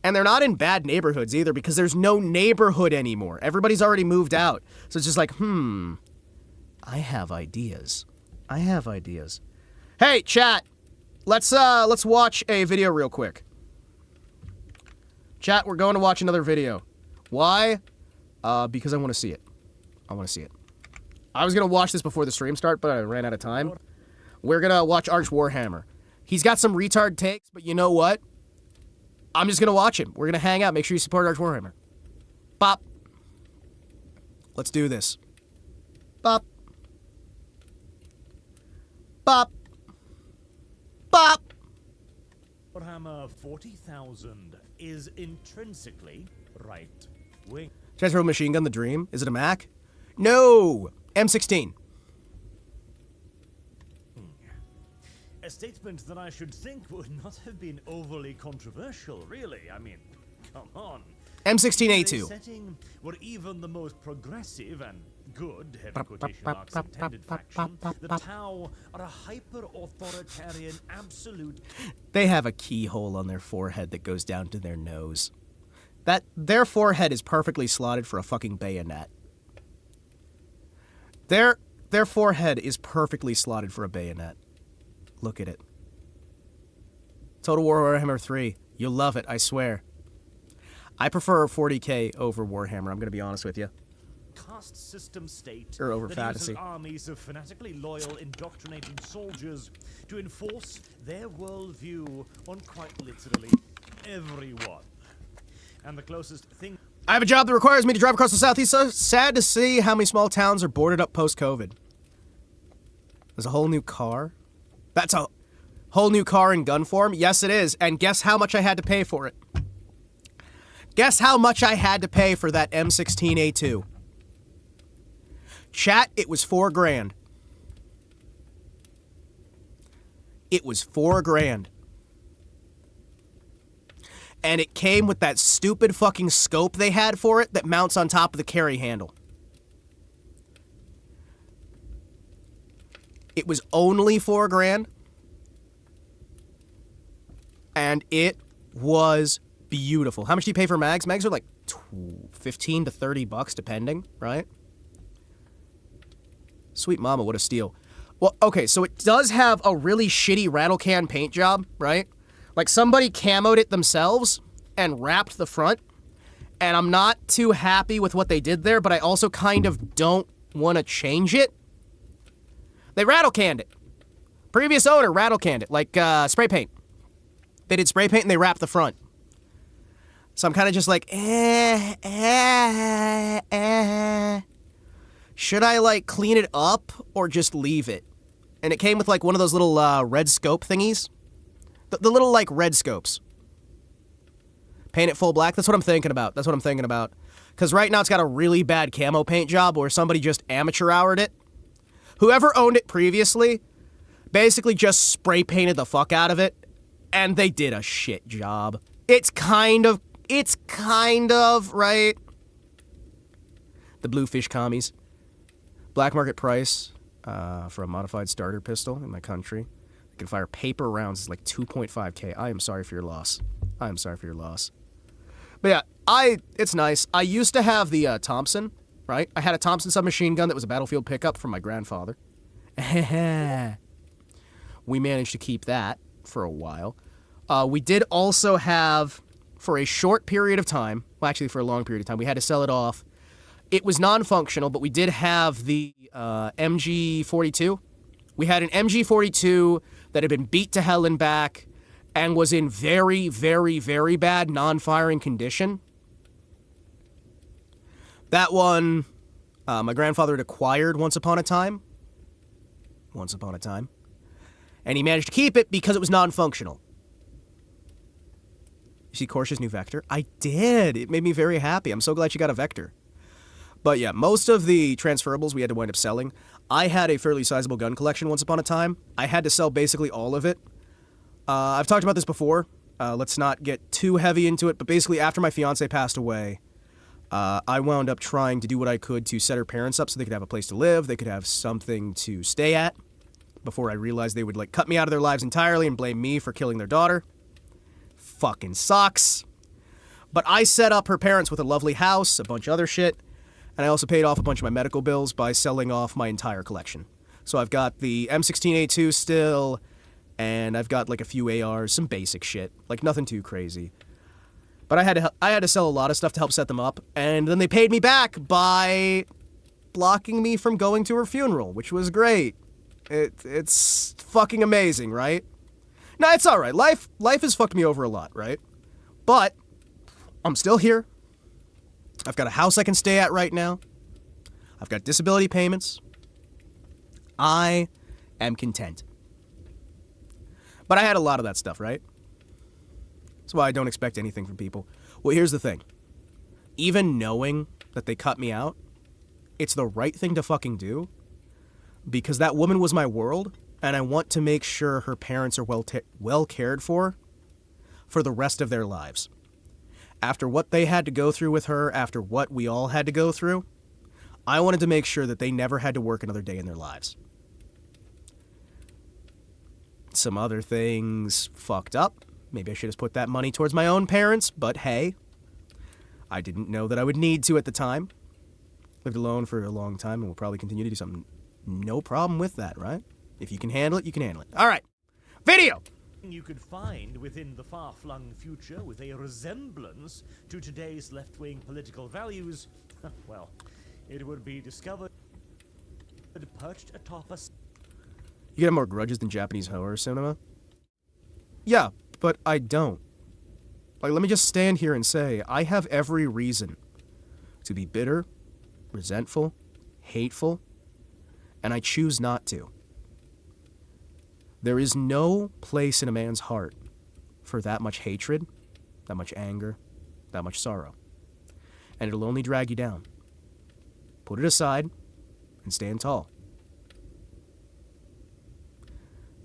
And they're not in bad neighborhoods either because there's no neighborhood anymore. Everybody's already moved out. So it's just like, I have ideas. I have ideas. Hey, chat. Let's watch a video real quick. Chat, we're going to watch another video. Why? Because I want to see it. I want to see it. I was going to watch this before the stream start, but I ran out of time. We're going to watch Arch Warhammer. He's got some retard takes, but you know what? I'm just going to watch him. We're going to hang out. Make sure you support Arch Warhammer. Bop. Let's do this. Bop. Bop. Bop. Warhammer 40,000 is intrinsically right-wing. Transferable machine gun, the dream. Is it a Mac? No! M16. A statement that I should think would not have been overly controversial, really. I mean, come on. M16A2. A setting where even the most progressive and good, heavy quotation marks intended faction, the Tau, are a hyper-authoritarian absolute... They have a keyhole on their forehead that goes down to their nose. Their forehead is perfectly slotted for a fucking bayonet. Their forehead is perfectly slotted for a bayonet. Look at it. Total War Warhammer 3. You'll love it, I swear. I prefer 40k over Warhammer, I'm gonna be honest with you. Caste system state Or over that fantasy. uses armies of fanatically loyal, indoctrinating soldiers to enforce their worldview on quite literally everyone. And the closest thing... I have a job that requires me to drive across the southeast, so sad to see how many small towns are boarded up post-COVID. There's a whole new car? That's a whole new car in gun form? Yes, it is. And guess how much I had to pay for it? Guess how much I had to pay for that M16A2? Chat, it was $4,000. It was $4,000. And it came with that stupid fucking scope they had for it that mounts on top of the carry handle. It was only $4,000. And it was beautiful. How much do you pay for mags? Mags are like 15 to 30 bucks depending, right? Sweet mama, what a steal. Well, okay, so it does have a really shitty rattle can paint job, right? Like somebody camoed it themselves and wrapped the front. And I'm not too happy with what they did there, but I also kind of don't want to change it. They rattle canned it. Previous owner rattle canned it, like spray paint. They did spray paint and they wrapped the front. So I'm kind of just like, should I like clean it up or just leave it? And it came with like one of those little red scope thingies. The little like red scopes. Paint it full black. That's what I'm thinking about. That's what I'm thinking about. Because right now it's got a really bad camo paint job where somebody just amateur houred it. Whoever owned it previously basically just spray painted the fuck out of it. And they did a shit job. It's kind of, right? The Bluefish commies. Black market price for a modified starter pistol in my country. It can fire paper rounds. It's like 2.5k. I am sorry for your loss. I am sorry for your loss. But yeah, it's nice. I used to have the Thompson, right? I had a Thompson submachine gun that was a battlefield pickup from my grandfather. We managed to keep that for a while. We did also have, for a short period of time, well, actually for a long period of time, we had to sell it off. It was non-functional, but we did have the MG42. We had an MG42 that had been beat to hell and back and was in very, very, very bad non-firing condition. That one, my grandfather had acquired once upon a time. Once upon a time. And he managed to keep it because it was non-functional. You see Korsh's new Vector? I did. It made me very happy. I'm so glad you got a Vector. But yeah, most of the transferables we had to wind up selling. I had a fairly sizable gun collection once upon a time. I had to sell basically all of it. I've talked about this before. Let's not get too heavy into it. But basically, after my fiance passed away, I wound up trying to do what I could to set her parents up so they could have a place to live. They could have something to stay at. Before I realized they would like cut me out of their lives entirely and blame me for killing their daughter. fucking sucks. But I set up her parents with a lovely house, a bunch of other shit, and I also paid off a bunch of my medical bills by selling off my entire collection. So I've got the M16A2 still, and I've got like a few ARs, some basic shit, like nothing too crazy. But I had to sell a lot of stuff to help set them up, and then they paid me back by blocking me from going to her funeral, which was great. It's fucking amazing, right? No, it's alright. Life has fucked me over a lot, right? But I'm still here. I've got a house I can stay at right now. I've got disability payments. I am content. But I had a lot of that stuff, right? That's why I don't expect anything from people. Well, here's the thing. Even knowing that they cut me out, it's the right thing to fucking do. Because that woman was my world, and I want to make sure her parents are well cared for the rest of their lives. After what they had to go through with her, after what we all had to go through, I wanted to make sure that they never had to work another day in their lives. Some other things fucked up. Maybe I should have put that money towards my own parents, but hey, I didn't know that I would need to at the time. Lived alone for a long time and will probably continue to do something. No problem with that, right? If you can handle it, you can handle it. All right. Video! You could find within the far-flung future with a resemblance to today's left-wing political values, well, it would be discovered perched atop a... You get more grudges than Japanese horror cinema? Yeah, but I don't. Like, let me just stand here and say, I have every reason to be bitter, resentful, hateful, and I choose not to. There is no place in a man's heart for that much hatred, that much anger, that much sorrow. And it'll only drag you down. Put it aside and stand tall.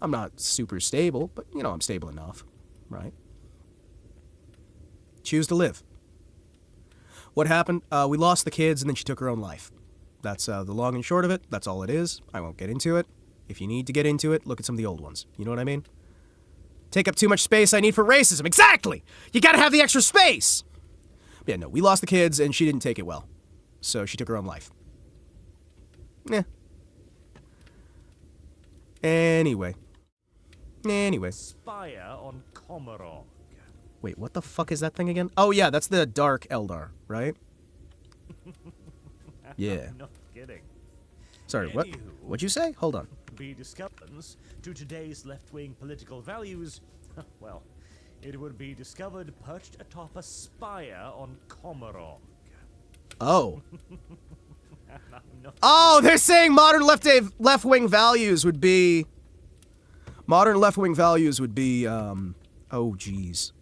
I'm not super stable, but, you know, I'm stable enough, right? Choose to live. What happened? We lost the kids, and then she took her own life. That's the long and short of it. That's all it is. I won't get into it. If you need to get into it, look at some of the old ones. You know what I mean? Take up too much space I need for racism. Exactly! You gotta have the extra space! Yeah, no, we lost the kids, and she didn't take it well. So she took her own life. Yeah. Anyway. Spire on Komarok. Wait, what the fuck is that thing again? Oh yeah, that's the Dark Eldar, right? Yeah. I'm not kidding. Sorry, what? Anywho. What'd you say? Hold on. Be discoveries to today's left-wing political values, well, it would be discovered perched atop a spire on Komarok. Oh. Oh, they're saying modern left-wing values would be... Modern left-wing values would be, oh, geez.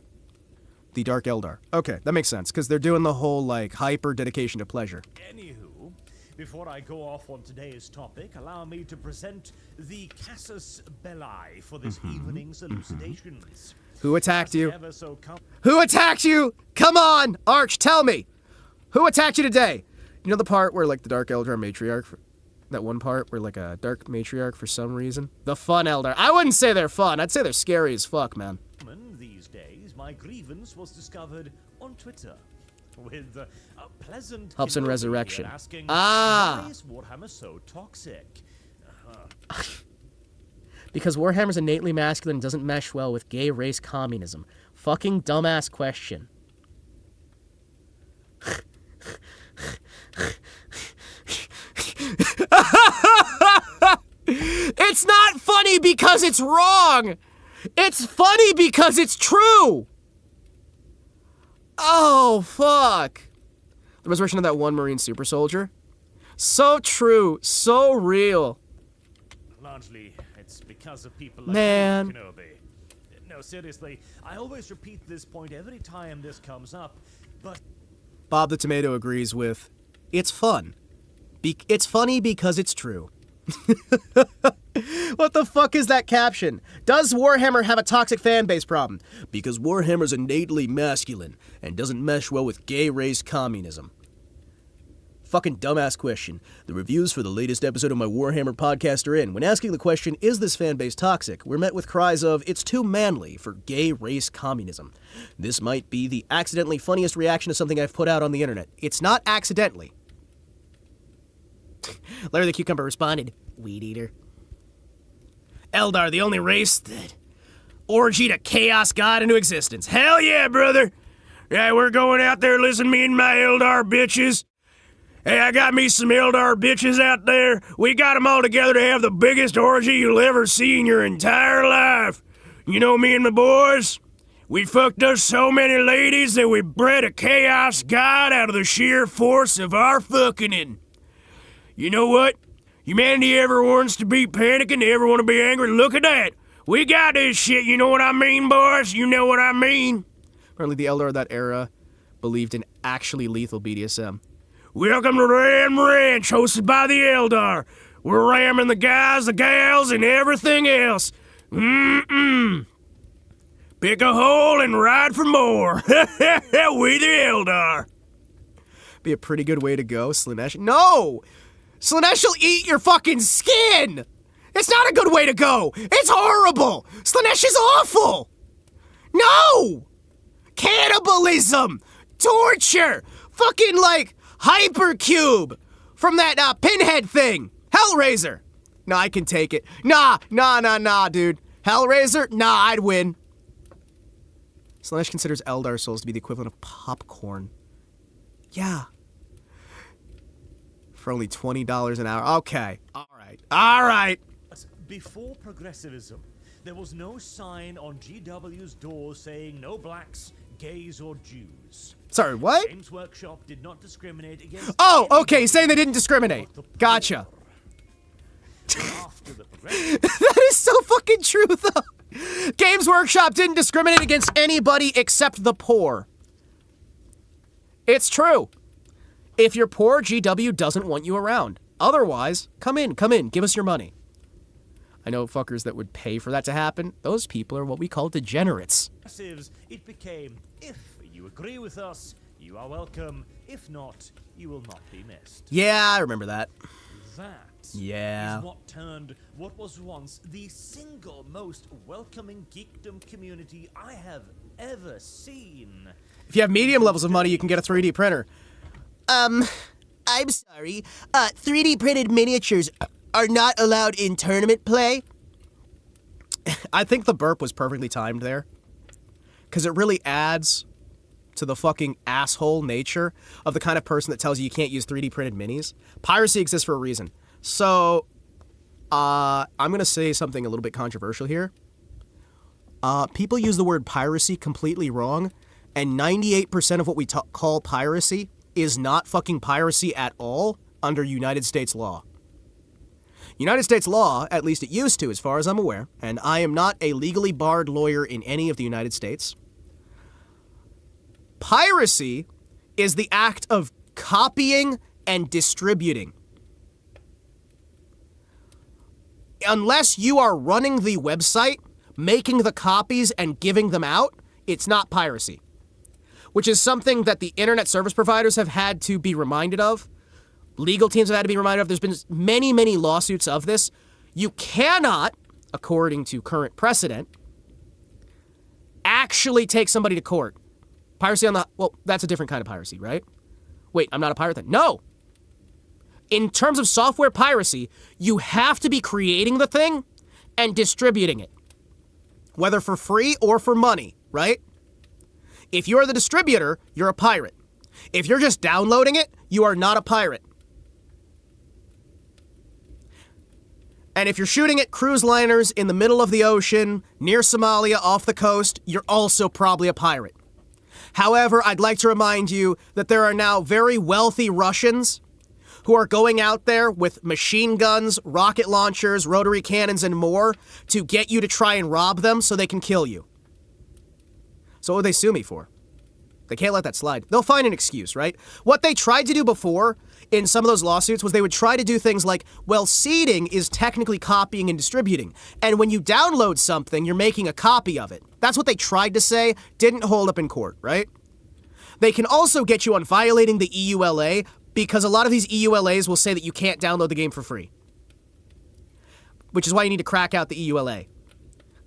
The Dark Eldar. Okay, that makes sense, because they're doing the whole, like, hyper dedication to pleasure. Anywho, before I go off on today's topic, allow me to present the casus belli for this evening's elucidations. Who attacked you? Ever so Who attacked you? Come on, Arch, tell me. Who attacked you today? You know the part where, like, the Dark Eldar matriarch... That one part where, like, a dark matriarch for some reason? The fun Eldar. I wouldn't say they're fun. I'd say they're scary as fuck, man. These days, my grievance was discovered on Twitter with a pleasant helps in resurrection. Asking, ah, why is Warhammer so toxic? Because Warhammer's innately masculine and doesn't mesh well with gay race communism. Fucking dumbass question. It's not funny because it's wrong. It's funny because it's true. Oh, fuck. The resurrection of that one Marine super soldier. So true. So real. Largely, it's because of people like Man. Kenobi. No, seriously, I always repeat this point every time this comes up, but... Bob the Tomato agrees with, it's fun. It's funny because it's true. What the fuck is that caption? Does Warhammer have a toxic fanbase problem? Because Warhammer's innately masculine and doesn't mesh well with gay race communism. fucking dumbass question. The reviews for the latest episode of my Warhammer podcast are in. When asking the question, is this fanbase toxic, we're met with cries of, it's too manly for gay race communism. This might be the accidentally funniest reaction to something I've put out on the internet. It's not accidentally. Larry the Cucumber responded, weed eater. Eldar, the only race that orgied a chaos god into existence. Hell yeah, brother! Yeah, we're going out there, listen, me and my Eldar bitches. Hey, I got me some Eldar bitches out there. We got them all together to have the biggest orgy you'll ever see in your entire life. You know me and my boys? We fucked us so many ladies that we bred a chaos god out of the sheer force of our fucking. You know what? Humanity ever wants to be panicking, they ever want to be angry. Look at that. We got this shit, you know what I mean, boys? You know what I mean? Apparently the Eldar of that era believed in actually lethal BDSM. Welcome to Ram Ranch, hosted by the Eldar. We're ramming the guys, the gals, and everything else. Pick a hole and ride for more. We the Eldar. Be a pretty good way to go, Slanesh. No! Slanesh will eat your fucking skin! It's not a good way to go! It's horrible! Slanesh is awful! No! Cannibalism! Torture! Fucking like Hypercube from that Pinhead thing! Hellraiser! Nah, I can take it. Nah, dude. Hellraiser? Nah, I'd win. Slanesh considers Eldar souls to be the equivalent of popcorn. Yeah. For only $20 an hour. Okay. Alright. Before progressivism, there was no sign on GW's door saying no blacks, gays, or Jews. Sorry, what? Games Workshop did not discriminate against. Oh, okay, saying they didn't discriminate. Gotcha. After the progressive. That is so fucking true, though. Games Workshop didn't discriminate against anybody except the poor. It's true. If you're poor, GW doesn't want you around. Otherwise, come in, give us your money. I know fuckers that would pay for that to happen. Those people are what we call degenerates. It became, if you agree with us, you are welcome. If not, you will not be missed. Yeah, I remember that. That is what turned what was once the single most welcoming geekdom community I have ever seen. If you have medium levels of money, you can get a 3D printer. I'm sorry. 3D printed miniatures are not allowed in tournament play? I think the burp was perfectly timed there. Because it really adds to the fucking asshole nature of the kind of person that tells you can't use 3D printed minis. Piracy exists for a reason. So, I'm going to say something a little bit controversial here. People use the word piracy completely wrong, and 98% of what we call piracy is not fucking piracy at all under United States law. United States law, at least it used to as far as I'm aware, and I am not a legally barred lawyer in any of the United States, piracy is the act of copying and distributing. Unless you are running the website, making the copies and giving them out, it's not piracy. Which is something that the internet service providers have had to be reminded of. Legal teams have had to be reminded of. There's been many, many lawsuits of this. You cannot, according to current precedent, actually take somebody to court. Piracy on the... Well, that's a different kind of piracy, right? Wait, I'm not a pirate then. No! In terms of software piracy, you have to be creating the thing and distributing it. Whether for free or for money, right? If you're the distributor, you're a pirate. If you're just downloading it, you are not a pirate. And if you're shooting at cruise liners in the middle of the ocean, near Somalia, off the coast, you're also probably a pirate. However, I'd like to remind you that there are now very wealthy Russians who are going out there with machine guns, rocket launchers, rotary cannons, and more to get you to try and rob them so they can kill you. So what would they sue me for? They can't let that slide. They'll find an excuse, right? What they tried to do before in some of those lawsuits was they would try to do things like, well, seeding is technically copying and distributing. And when you download something, you're making a copy of it. That's what they tried to say, didn't hold up in court, right? They can also get you on violating the EULA because a lot of these EULAs will say that you can't download the game for free. Which is why you need to crack out the EULA.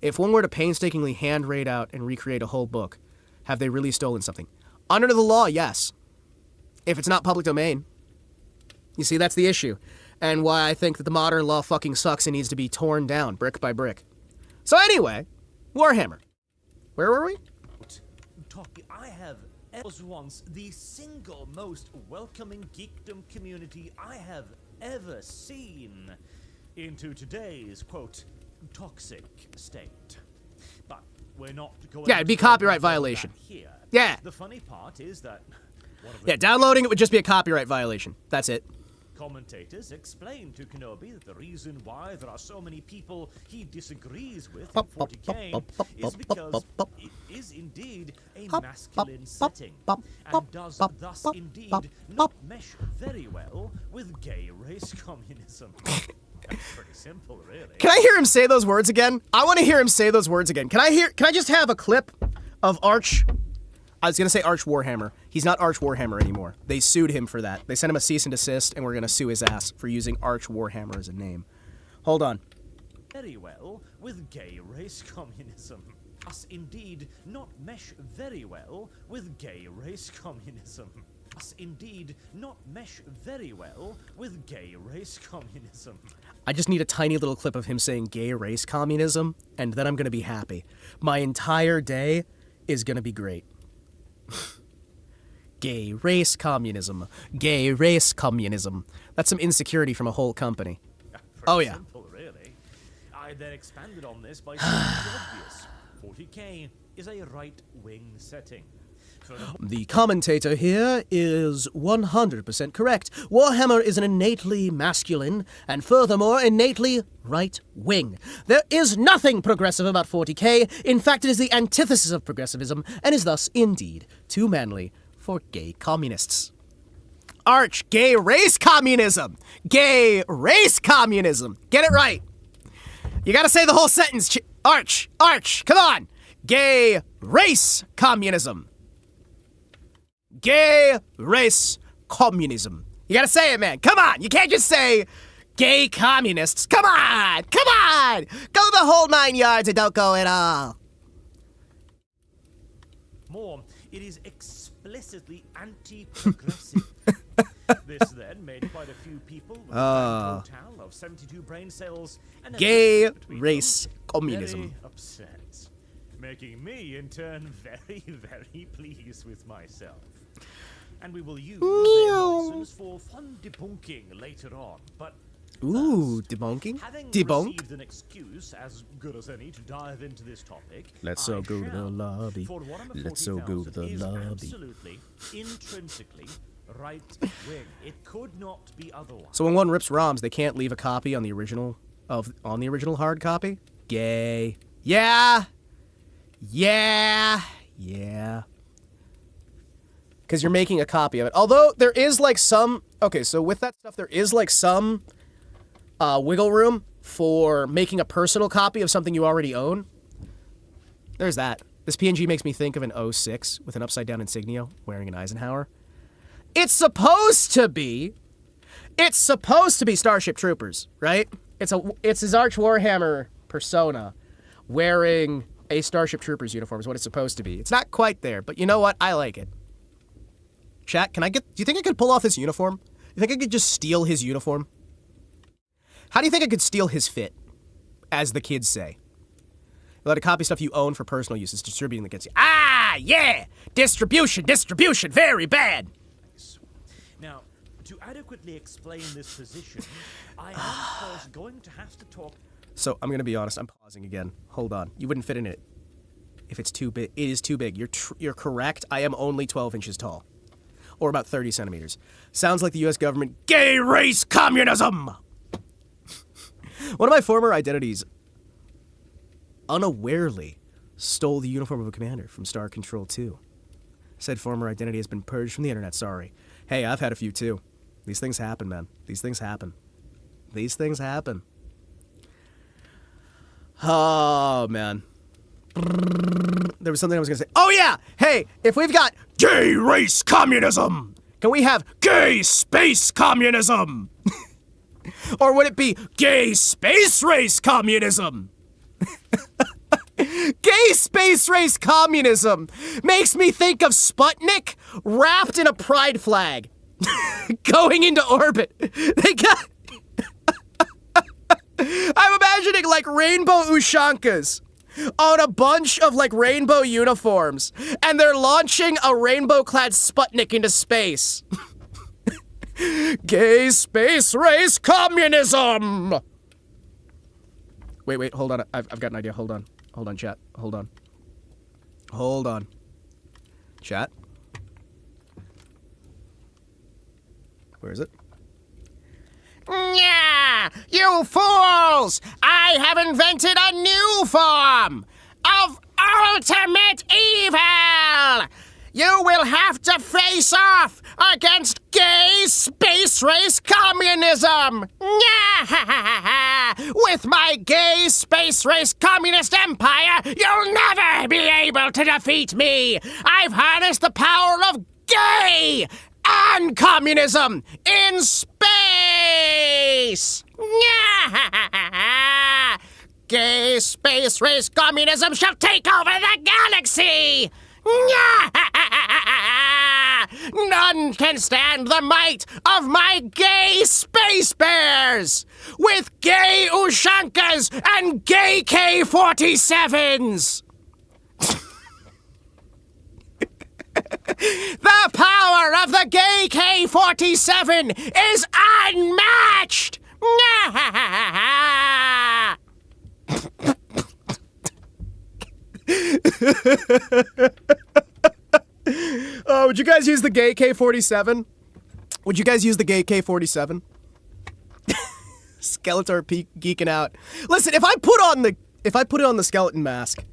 If one were to painstakingly hand rate out and recreate a whole book, have they really stolen something? Under the law, yes. If it's not public domain. You see, that's the issue. And why I think that the modern law fucking sucks and needs to be torn down, brick by brick. So anyway, Warhammer. Where were we? I have was once the single most welcoming geekdom community I have ever seen into today's, quote, toxic state. But we're not going Yeah, it'd be copyright violation. Here. Yeah. The funny part is that Yeah, downloading it would just be a copyright violation. That's it. commentators explained to Kenobi that the reason why there are so many people he disagrees with in 40K is because it is indeed a masculine setting and does thus indeed not mesh very well with gay race communism. That's pretty simple, really. Can I hear him say those words again? I want to hear him say those words again. Can I just have a clip of Arch? I was going to say Arch Warhammer. He's not Arch Warhammer anymore. They sued him for that. They sent him a cease and desist, and we're going to sue his ass for using Arch Warhammer as a name. Hold on. Very well with gay race communism. Us indeed not mesh very well with gay race communism. Us indeed not mesh very well with gay race communism. I just need a tiny little clip of him saying gay race communism, and then I'm going to be happy. My entire day is going to be great. Gay race communism. Gay race communism. That's some insecurity from a whole company. Oh, yeah. Simple, really. I then expanded on this by saying the obvious. 40K is a right-wing setting. The commentator here is 100% correct. Warhammer is an innately masculine and furthermore innately right-wing. There is nothing progressive about 40K. In fact, it is the antithesis of progressivism and is thus indeed too manly for gay communists. Arch, gay race communism. Gay race communism. Get it right. You gotta say the whole sentence. Arch, come on. Gay race communism. Gay race communism. You gotta say it, man. Come on. You can't just say gay communists. Come on. Go the whole 9 yards and don't go at all. More, it is explicitly anti-progressive. This then made quite a few people with a total of 72 brain cells and gay race communism. Very upset, making me in turn very, very pleased with myself. And we will use their nonsense for fun debunking later on. But ooh, first, debunking? having Debunk? received an excuse as good as any to dive into this topic, Let's I all go to the shall, lobby. for Warhammer Let's all go to 40,000 the is lobby. Absolutely, intrinsically right wing. It could not be otherwise. So when one rips ROMs, they can't leave a copy on the original hard copy? Gay. Yeah. Because you're making a copy of it. Although there is like some... Okay, so with that stuff, there is like some wiggle room for making a personal copy of something you already own. There's that. This PNG makes me think of an 06 with an upside-down insignia wearing an Eisenhower. It's supposed to be Starship Troopers, right? It's his Arch Warhammer persona wearing a Starship Troopers uniform is what it's supposed to be. It's not quite there, but you know what? I like it. Chat, do you think I could pull off this uniform? You think I could just steal his uniform? How do you think I could steal his fit? As the kids say. You let to copy stuff you own for personal use. It's distributing that gets you. Ah, yeah! Distribution, very bad! Now, to adequately explain this position, I am first going to have to talk. So, I'm going to be honest. I'm pausing again. Hold on. You wouldn't fit in it if it's too big. It is too big. You're correct. I am only 12 inches tall. Or about 30 centimeters. Sounds like the U.S. government. Gay race communism! One of my former identities unawarely stole the uniform of a commander from Star Control 2. Said former identity has been purged from the internet, sorry. Hey, I've had a few too. These things happen, man. These things happen. Oh, man. There was something I was going to say. Oh, yeah! Hey, if we've got gay race communism, Can we have gay space communism? Or would it be gay space race communism? Gay space race communism makes me think of Sputnik wrapped in a pride flag. Going into orbit. They got... I'm imagining like rainbow Ushankas on a bunch of like rainbow uniforms, and they're launching a rainbow-clad Sputnik into space. Gay space race communism! Wait, hold on. I've got an idea. Hold on, chat. Hold on. Chat. Where is it? Yeah, you fools! I have invented a new form of ultimate evil! You will have to face off against gay space race communism! With my gay space race communist empire, you'll never be able to defeat me! I've harnessed the power of gay and communism in space! Gay space race communism shall take over the galaxy! None can stand the might of my gay space bears! With gay Ushankas and gay K-47s! The power of the gay K-47 is unmatched! Would you guys use the gay K-47? Would you guys use the gay K-47? Skeletor geeking out. Listen, if I put on the skeleton mask,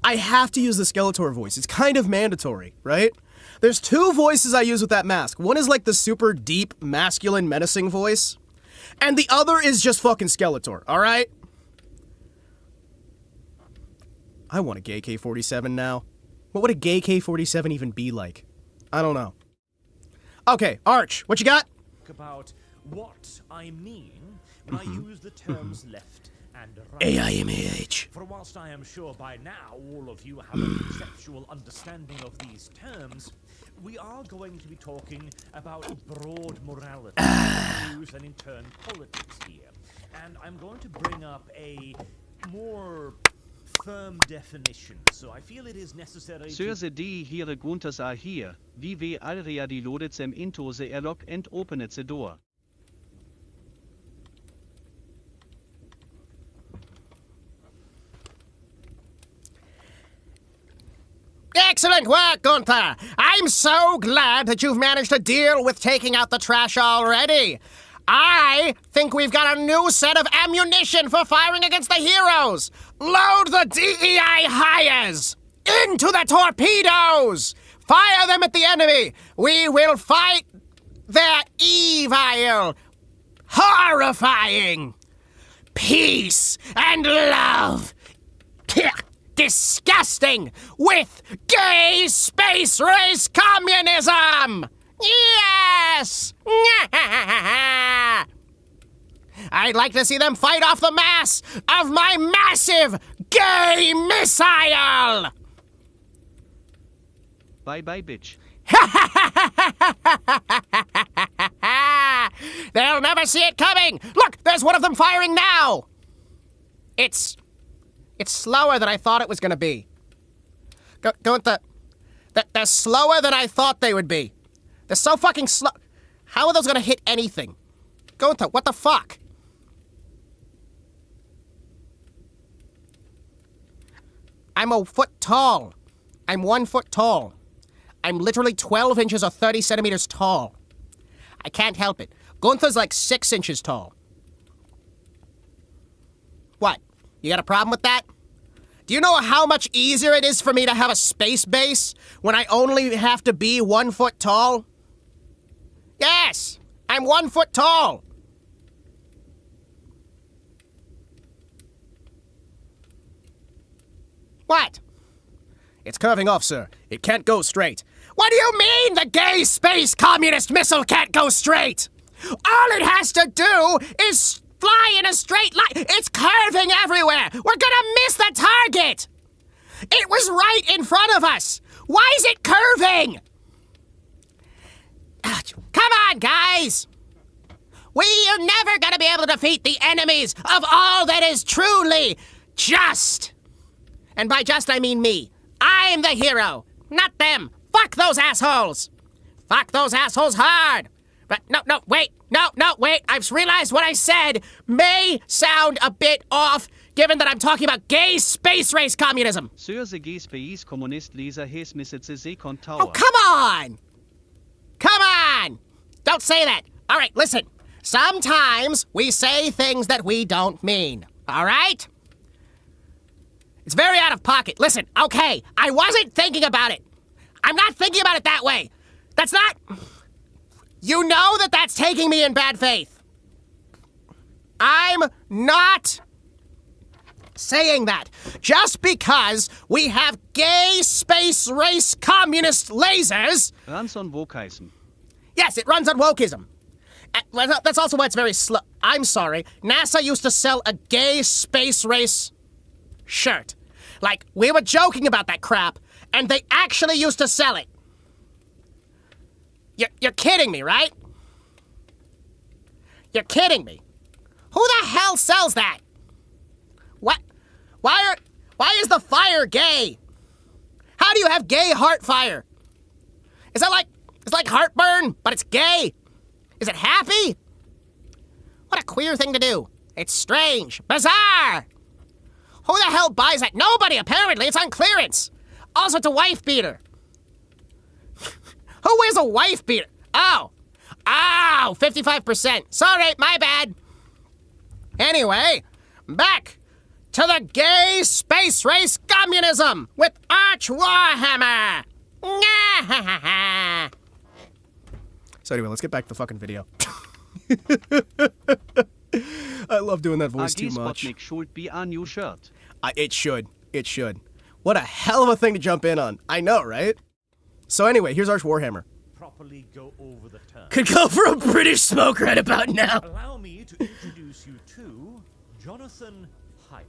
I have to use the Skeletor voice. It's kind of mandatory, right? There's two voices I use with that mask. One is like the super deep, masculine, menacing voice. And the other is just fucking Skeletor, alright? I want a gay K-47 now. What would a gay K-47 even be like? I don't know. Okay, Arch, what you got? About what I mean when I use the terms left and right. AIMAH. For whilst I am sure by now all of you have a conceptual understanding of these terms, we are going to be talking about broad morality, values, and in turn politics here. And I'm going to bring up a more firm definition, so I feel it is necessary Sirse die here Gunters are here, wie we alrea die lodetsem into the airlock and openet the door. Excellent work, Gunther! I'm so glad that you've managed to deal with taking out the trash already! I think we've got a new set of ammunition for firing against the heroes! Load the DEI hires! Into the torpedoes! Fire them at the enemy! We will fight their evil! Horrifying! Peace and love! Disgusting with gay space race communism! Yes! I'd like to see them fight off the mass of my massive gay missile! Bye-bye, bitch. They'll never see it coming! Look, there's one of them firing now! It's slower than I thought it was gonna be. Gunther, they're slower than I thought they would be. They're so fucking slow. How are those gonna hit anything? Gunther, what the fuck? I'm a foot tall. I'm 1 foot tall. I'm literally 12 inches or 30 centimeters tall. I can't help it. Gunther's like 6 inches tall. What? You got a problem with that? Do you know how much easier it is for me to have a space base when I only have to be 1 foot tall? Yes, I'm 1 foot tall. What? It's curving off, sir. It can't go straight. What do you mean the gay space communist missile can't go straight? All it has to do is fly in a straight line. It's curving everywhere. We're gonna miss the target. It was right in front of us. Why is it curving? Come on, guys. We are never gonna be able to defeat the enemies of all that is truly just. And by just, I mean me. I'm the hero, not them. Fuck those assholes. Fuck those assholes hard. But wait. I've realized what I said may sound a bit off, given that I'm talking about gay space race communism. Sir the gay space communist leser has missed the Oh, come on! Come on! Don't say that. All right, listen. Sometimes we say things that we don't mean. All right? It's very out of pocket. Listen, okay, I wasn't thinking about it. I'm not thinking about it that way. That's not... You know that that's taking me in bad faith. I'm not saying that. Just because we have gay space race communist lasers... Runs on wokeism. Yes, it runs on wokeism. That's also why it's very slow. I'm sorry. NASA used to sell a gay space race shirt. Like, we were joking about that crap, and they actually used to sell it. You're kidding me, right? You're kidding me. Who the hell sells that? What? Why is the fire gay? How do you have gay heart fire? Is that like, it's like heartburn, but it's gay? Is it happy? What a queer thing to do. It's strange, bizarre. Who the hell buys that? Nobody, apparently. It's on clearance. Also, it's a wife beater. Who wears a wife beater? Oh, 55%. Sorry, my bad. Anyway, back to the gay space race communism with Arch Warhammer. So anyway, let's get back to the fucking video. I love doing that voice too much. Should be a new shirt. It should. It should. What a hell of a thing to jump in on. I know, right? So anyway, here's Arch Warhammer. Properly go over the term. Could go for a British smoke right about now. Allow me to introduce you to Jonathan Haidt.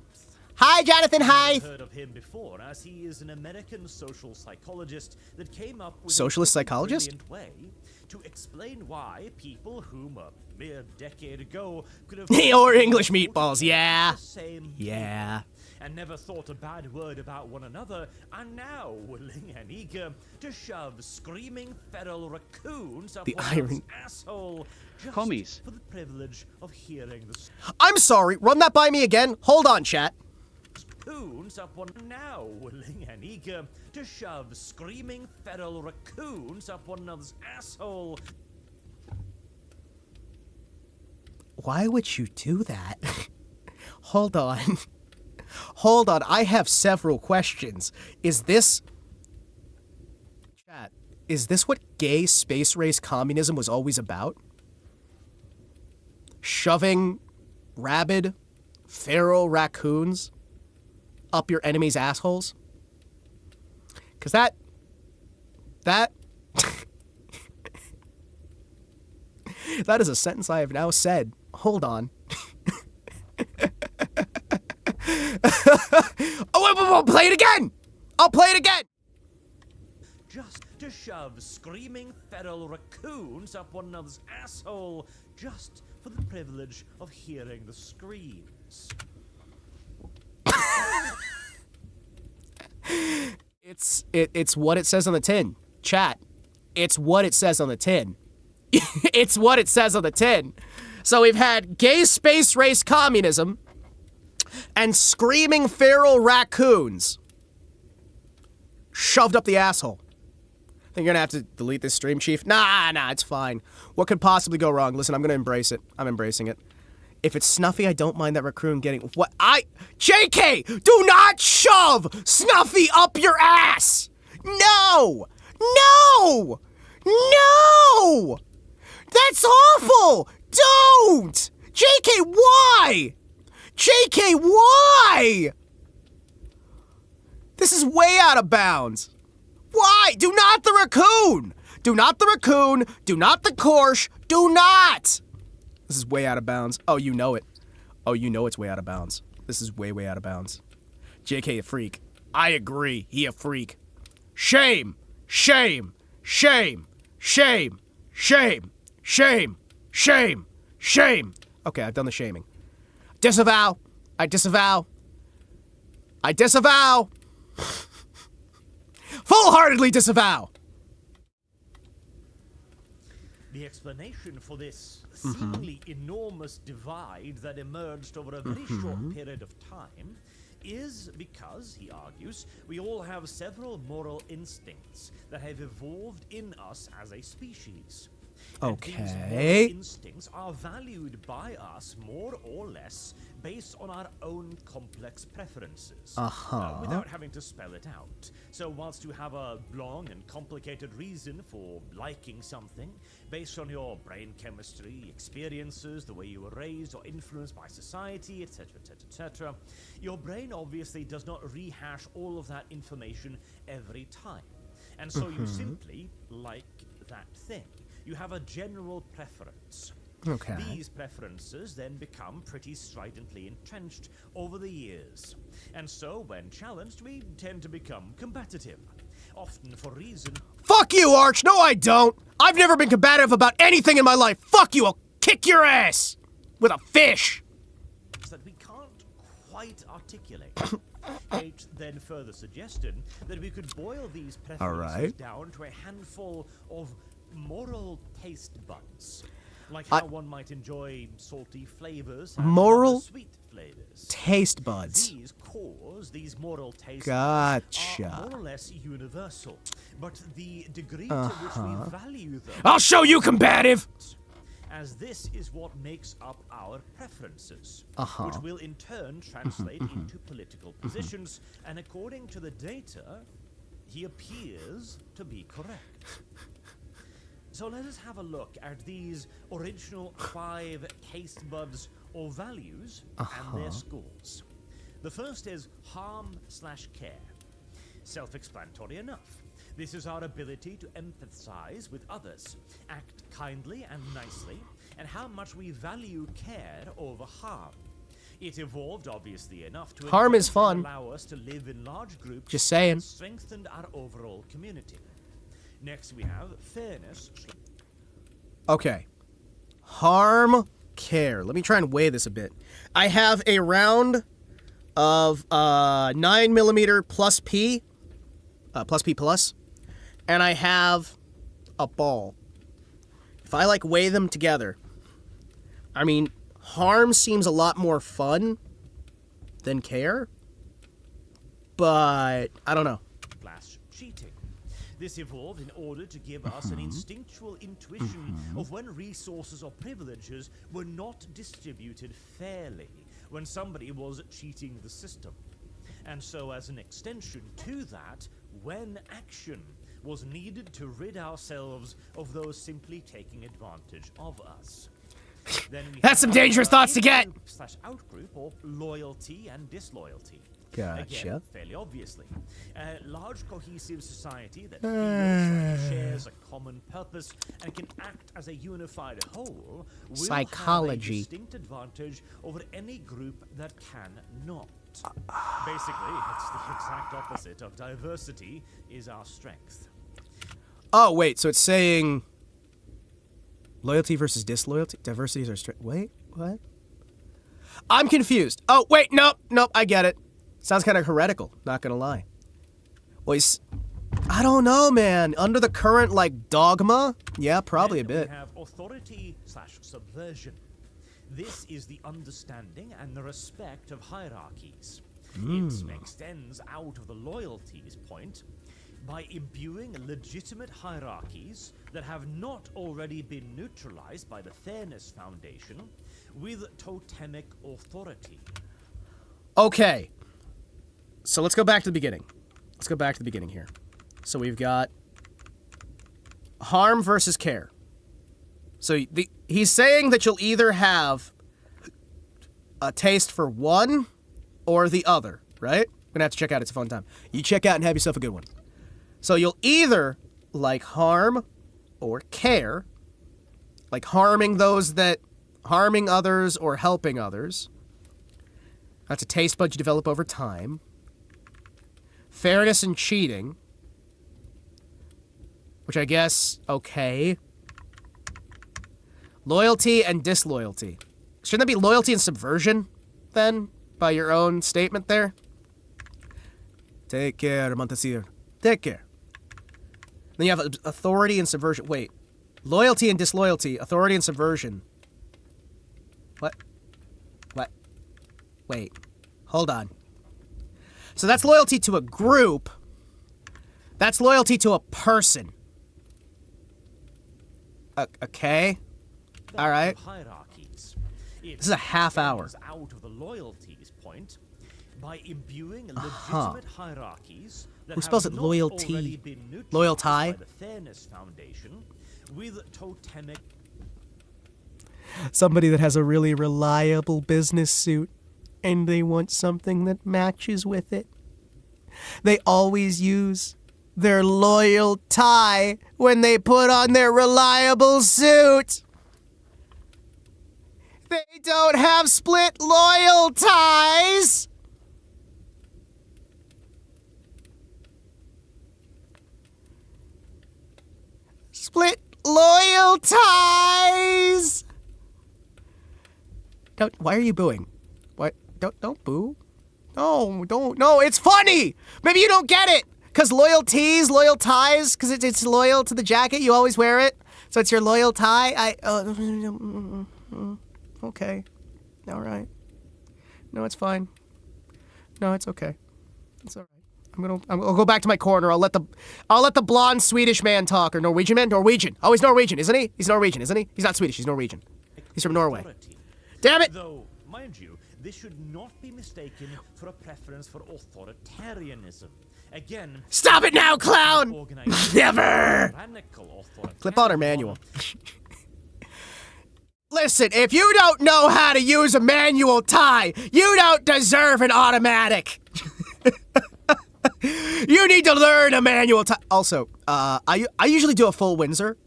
Hi, Jonathan Haidt. I've heard of him before, as he is an American social psychologist that came up with Socialist a psychologist? brilliant way to explain why people whom a mere decade ago could have Or English meatballs, yeah. the same Yeah. and never thought a bad word about one another, are now willing and eager to shove screaming feral raccoons up The one irony. another's asshole just Commies. for the privilege of hearing the I'm sorry, run that by me again. Hold on, chat. raccoons up one now willing and eager to shove screaming feral raccoons up one another's asshole. Why would you do that? Hold on. Hold on, I have several questions. Is this... Chat, is this what gay space race communism was always about? Shoving rabid, feral raccoons up your enemy's assholes? Because that... that is a sentence I have now said. Hold on. Oh, play it again! I'll play it again! Just to shove screaming feral raccoons up one another's asshole just for the privilege of hearing the screams. It's what it says on the tin. Chat. It's what it says on the tin. It's what it says on the tin. So we've had gay space race communism and screaming feral raccoons shoved up the asshole. Think you're gonna have to delete this stream, Chief? Nah, it's fine. What could possibly go wrong? Listen, I'm gonna embrace it. I'm embracing it. If it's Snuffy, I don't mind that raccoon getting... What? JK! Do not shove Snuffy up your ass! No! No! No! That's awful! Don't! JK, why? JK, why? This is way out of bounds. Why? Do not the raccoon! Do not the raccoon! Do not the Korsh! Do not! This is way out of bounds. Oh, you know it. Oh, you know it's way out of bounds. This is way, way out of bounds. JK a freak. I agree. He a freak. Shame! Shame! Shame! Shame! Shame! Shame! Shame! Shame! Okay, I've done the shaming. Disavow! I disavow! I disavow! Full-heartedly disavow! The explanation for this seemingly enormous divide that emerged over a very short period of time is because, he argues, we all have several moral instincts that have evolved in us as a species. And these moral instincts are valued by us more or less based on our own complex preferences, without having to spell it out. So whilst you have a long and complicated reason for liking something, based on your brain chemistry, experiences, the way you were raised or influenced by society, etc., etc., etc., your brain obviously does not rehash all of that information every time. And so you simply like that thing. You have a general preference. Okay. These preferences then become pretty stridently entrenched over the years. And so, when challenged, we tend to become combative. Often for reason... Fuck you, Arch! No, I don't! I've never been combative about anything in my life! Fuck you! I'll kick your ass! With a fish! ...that we can't quite articulate. Kate then further suggested that we could boil these preferences down to a handful of moral taste buds, like how one might enjoy salty flavors and moral sweet flavors. Taste buds. These moral taste Gotcha. buds are more or less universal, but the degree to which we value them. I'll show you combative. As this is what makes up our preferences, which will in turn translate into political positions, and according to the data, he appears to be correct. So let us have a look at these original 5 taste buds or values and their scores. The first is harm/care. Self-explanatory enough. This is our ability to empathize with others, act kindly and nicely, and how much we value care over harm. It evolved, obviously enough, to harm is fun. Allow us to live in large groups. Just saying. And strengthened our overall community. Next, we have fairness. Okay. Harm, care. Let me try and weigh this a bit. I have a round of 9mm plus P, plus, and I have a ball. If I weigh them together, I mean, harm seems a lot more fun than care, but I don't know. Cheating. This evolved in order to give us an instinctual intuition of when resources or privileges were not distributed fairly, when somebody was cheating the system. And so as an extension to that, when action was needed to rid ourselves of those simply taking advantage of us. Then we That's some dangerous thoughts to get! /outgroup, or loyalty and disloyalty. Gotcha. Again, fairly obviously. A large cohesive society that feels like it shares a common purpose and can act as a unified whole will Psychology. have a distinct advantage over any group that can not. Basically, it's the exact opposite of diversity is our strength. Oh, wait, so it's saying loyalty versus disloyalty? Diversity is our strength. Wait, what? I'm confused. Oh, wait, nope, I get it. Sounds kind of heretical, not gonna lie. Well, I don't know, man. Under the current, dogma? Yeah, probably a bit. We have authority/subversion. This is the understanding and the respect of hierarchies. It extends out of the loyalties point by imbuing legitimate hierarchies that have not already been neutralized by the Fairness Foundation with totemic authority. Okay. So let's go back to the beginning. Here. So we've got harm versus care. So he's saying that you'll either have a taste for one or the other, right? We're gonna have to check out. It's a fun time. You check out and have yourself a good one. So you'll either like harm or care, like harming others or helping others. That's a taste bud you develop over time. Fairness and cheating, which I guess, okay. Loyalty and disloyalty. Shouldn't that be loyalty and subversion, then, by your own statement there? Take care, Montesir. Take care. Then you have authority and subversion. Wait. Loyalty and disloyalty. Authority and subversion. What? What? Wait. Hold on. So that's loyalty to a group. That's loyalty to a person. Okay. All right. Hierarchies. This is a half hour. Out of the loyalties point by imbuing legitimate hierarchies that Who spells have it not loyalty? already been neutralized Loyalty? by the Fairness Foundation with totemic. Somebody that has a really reliable business suit and they want something that matches with it. They always use their loyal tie when they put on their reliable suit. They don't have split loyal ties. Split loyal ties. Don't. Why are you booing? What? Don't boo. No, don't. No, it's funny. Maybe you don't get it. Cause loyal ties. Cause it's loyal to the jacket. You always wear it, so it's your loyal tie. Okay. All right. No, it's fine. No, it's okay. It's all right. I'll go back to my corner. I'll let the blonde Swedish man talk, or Norwegian man. Norwegian. Oh, he's Norwegian, isn't he? He's Norwegian, isn't he? He's not Swedish. He's Norwegian. He's from Norway. Damn it! Though, mind you, this should not be mistaken for a preference for authoritarianism. Again, Stop it now, clown! Never! Clip on or manual? Listen, if you don't know how to use a manual tie, you don't deserve an automatic. You need to learn a manual tie. Also, I usually do a full Windsor.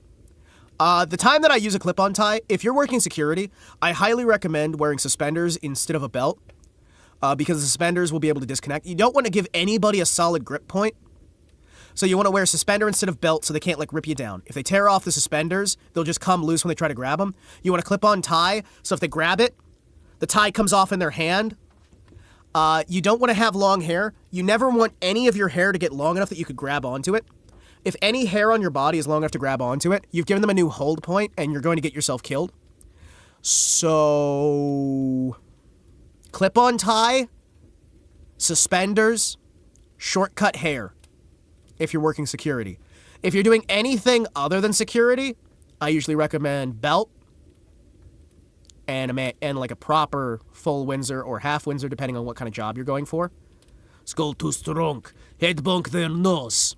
The time that I use a clip-on tie, if you're working security, I highly recommend wearing suspenders instead of a belt. Because the suspenders will be able to disconnect. You don't want to give anybody a solid grip point. So you want to wear a suspender instead of belt so they can't, like, rip you down. If they tear off the suspenders, they'll just come loose when they try to grab them. You want a clip-on tie, so if they grab it, the tie comes off in their hand. You don't want to have long hair. You never want any of your hair to get long enough that you could grab onto it. If any hair on your body is long enough to grab onto it, you've given them a new hold point, and you're going to get yourself killed. So... clip-on tie, suspenders, shortcut hair, if you're working security. If you're doing anything other than security, I usually recommend belt and like a proper full Windsor or half Windsor, depending on what kind of job you're going for. Skull too strong, head bunk their nose.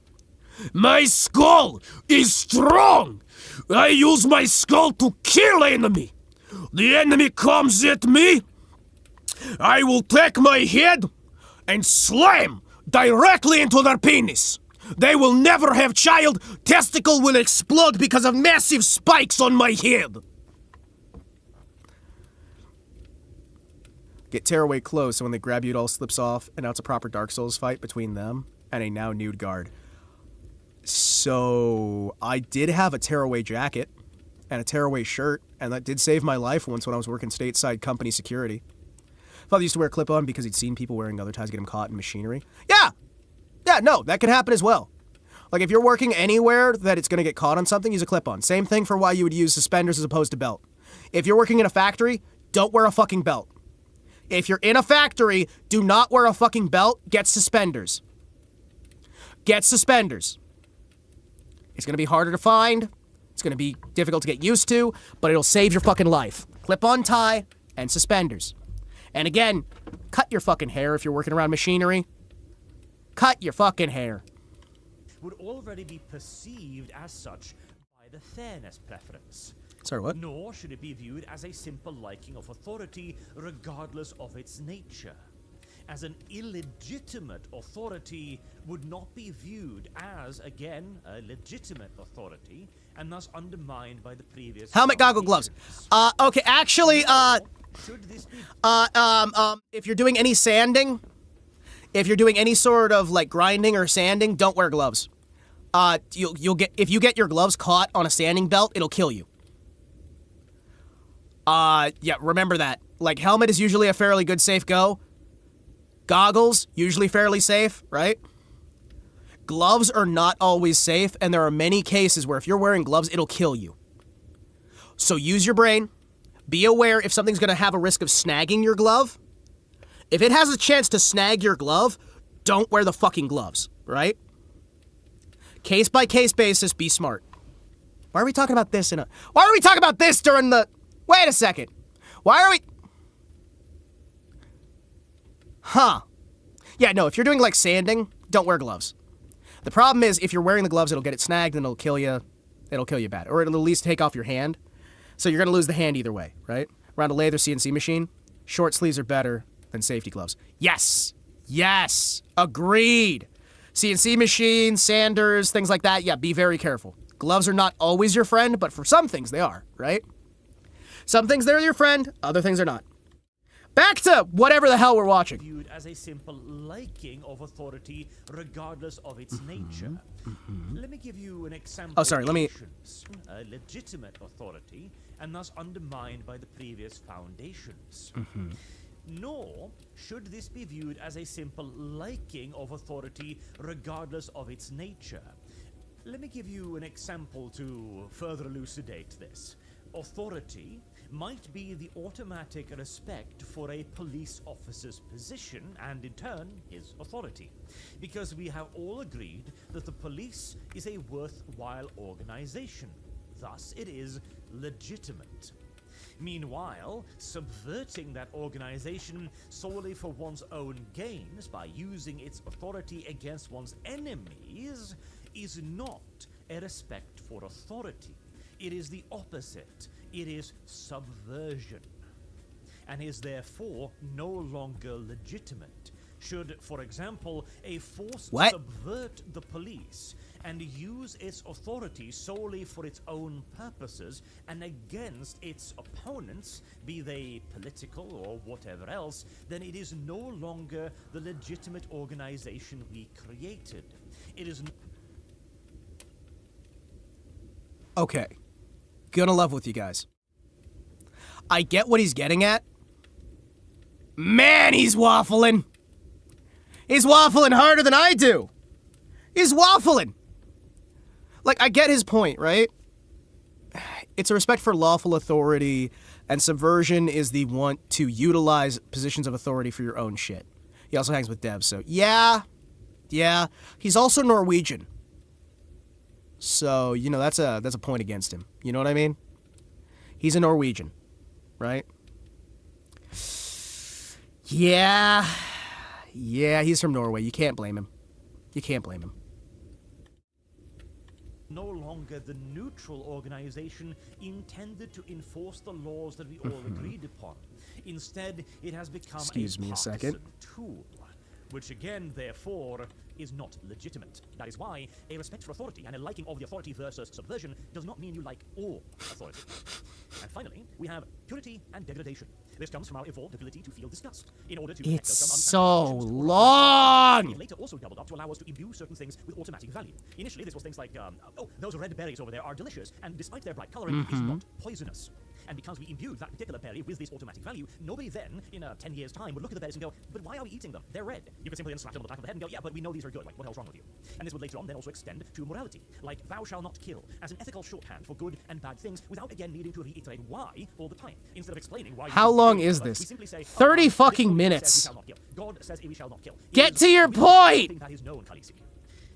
My skull is strong! I use my skull to kill enemy! The enemy comes at me, I will take my head and slam directly into their penis. They will never have child. Testicle will explode because of massive spikes on my head. Get tearaway clothes so when they grab you it all slips off, and now it's a proper Dark Souls fight between them and a now nude guard. So I did have a tearaway jacket and a tearaway shirt, and that did save my life once when I was working stateside company security. Father used to wear a clip-on because he'd seen people wearing other ties get him caught in machinery. Yeah! Yeah, no, that could happen as well. Like, if you're working anywhere that it's going to get caught on something, use a clip-on. Same thing for why you would use suspenders as opposed to belt. If you're working in a factory, don't wear a fucking belt. If you're in a factory, do not wear a fucking belt. Get suspenders. Get suspenders. It's going to be harder to find. It's going to be difficult to get used to, but it'll save your fucking life. Clip-on tie and suspenders. And again, cut your fucking hair if you're working around machinery. Cut your fucking hair. Would already be perceived as such by the fairness preference. Sorry, what? Nor should it be viewed as a simple liking of authority regardless of its nature. as an illegitimate authority would not be viewed as, again, a legitimate authority, and thus undermined by the previous... Helmet, goggle, gloves. Okay, actually, Should this be... if you're doing any sanding, if you're doing any sort of, like, grinding or sanding, don't wear gloves. You'll get... If you get your gloves caught on a sanding belt, it'll kill you. Yeah, remember that. Like, helmet is usually a fairly good safe go. Goggles, usually fairly safe, right? Gloves are not always safe, and there are many cases where if you're wearing gloves, it'll kill you. So use your brain. Be aware if something's going to have a risk of snagging your glove. If it has a chance to snag your glove, don't wear the fucking gloves, right? Case by case basis, be smart. Why are we talking about this Why are we talking about this during the... Wait a second. Why are we... Huh. Yeah, no, if you're doing, like, sanding, don't wear gloves. The problem is, if you're wearing the gloves, it'll get it snagged and it'll kill you. It'll kill you bad. Or it'll at least take off your hand. So you're going to lose the hand either way, right? Around a lathe or CNC machine, short sleeves are better than safety gloves. Yes! Yes! Agreed! CNC machines, sanders, things like that, yeah, be very careful. Gloves are not always your friend, but for some things they are, right? Some things they're your friend, other things are not. Back to whatever the hell we're watching. Viewed as a simple liking of authority, regardless of its nature. Let me give you an example. Oh, sorry, let me... A legitimate authority, and thus undermined by the previous foundations. Nor should this be viewed as a simple liking of authority, regardless of its nature. Let me give you an example to further elucidate this. Authority might be the automatic respect for a police officer's position and, in turn, his authority. Because we have all agreed that the police is a worthwhile organization. Thus, it is legitimate. Meanwhile, subverting that organization solely for one's own gains by using its authority against one's enemies is not a respect for authority. It is the opposite. It is subversion, and is therefore no longer legitimate. Should, for example, a force subvert the police and use its authority solely for its own purposes and against its opponents, be they political or whatever else, then it is no longer the legitimate organization we created. It is... Okay. Gonna love with you guys. I get what he's getting at. Man, he's waffling. He's waffling harder than I do. He's waffling. Like, I get his point, right? It's a respect for lawful authority, and subversion is the want to utilize positions of authority for your own shit. He also hangs with devs, so yeah. He's also Norwegian. So, you know, that's a point against him. You know what I mean? He's a Norwegian, right? Yeah, he's from Norway. You can't blame him. No longer the neutral organization intended to enforce the laws that we all agreed upon. Instead, it has become Excuse me a second. tool, which again, therefore, is not legitimate. That is why a respect for authority and a liking of the authority versus subversion does not mean you like all authority. And finally, we have purity and degradation. This comes from our evolved ability to feel disgust in order to... It's so long! It later also doubled up to allow us to imbue certain things with automatic value. Initially, this was things like, oh, those red berries over there are delicious, and despite their bright coloring, is not poisonous. And because we imbued that particular berry with this automatic value, nobody then, in 10 years' time, would look at the berries and go, but why are we eating them? They're red. You could simply then slap them on the back of the head and go, yeah, but we know these are good. Like, what the hell's wrong with you? And this would later on then also extend to morality, like thou shalt not kill, as an ethical shorthand for good and bad things, without again needing to reiterate why all the time. Instead of explaining why... How long is this? 30 fucking minutes. God says we shall not kill. Get to your point! That is known, Khaleesi.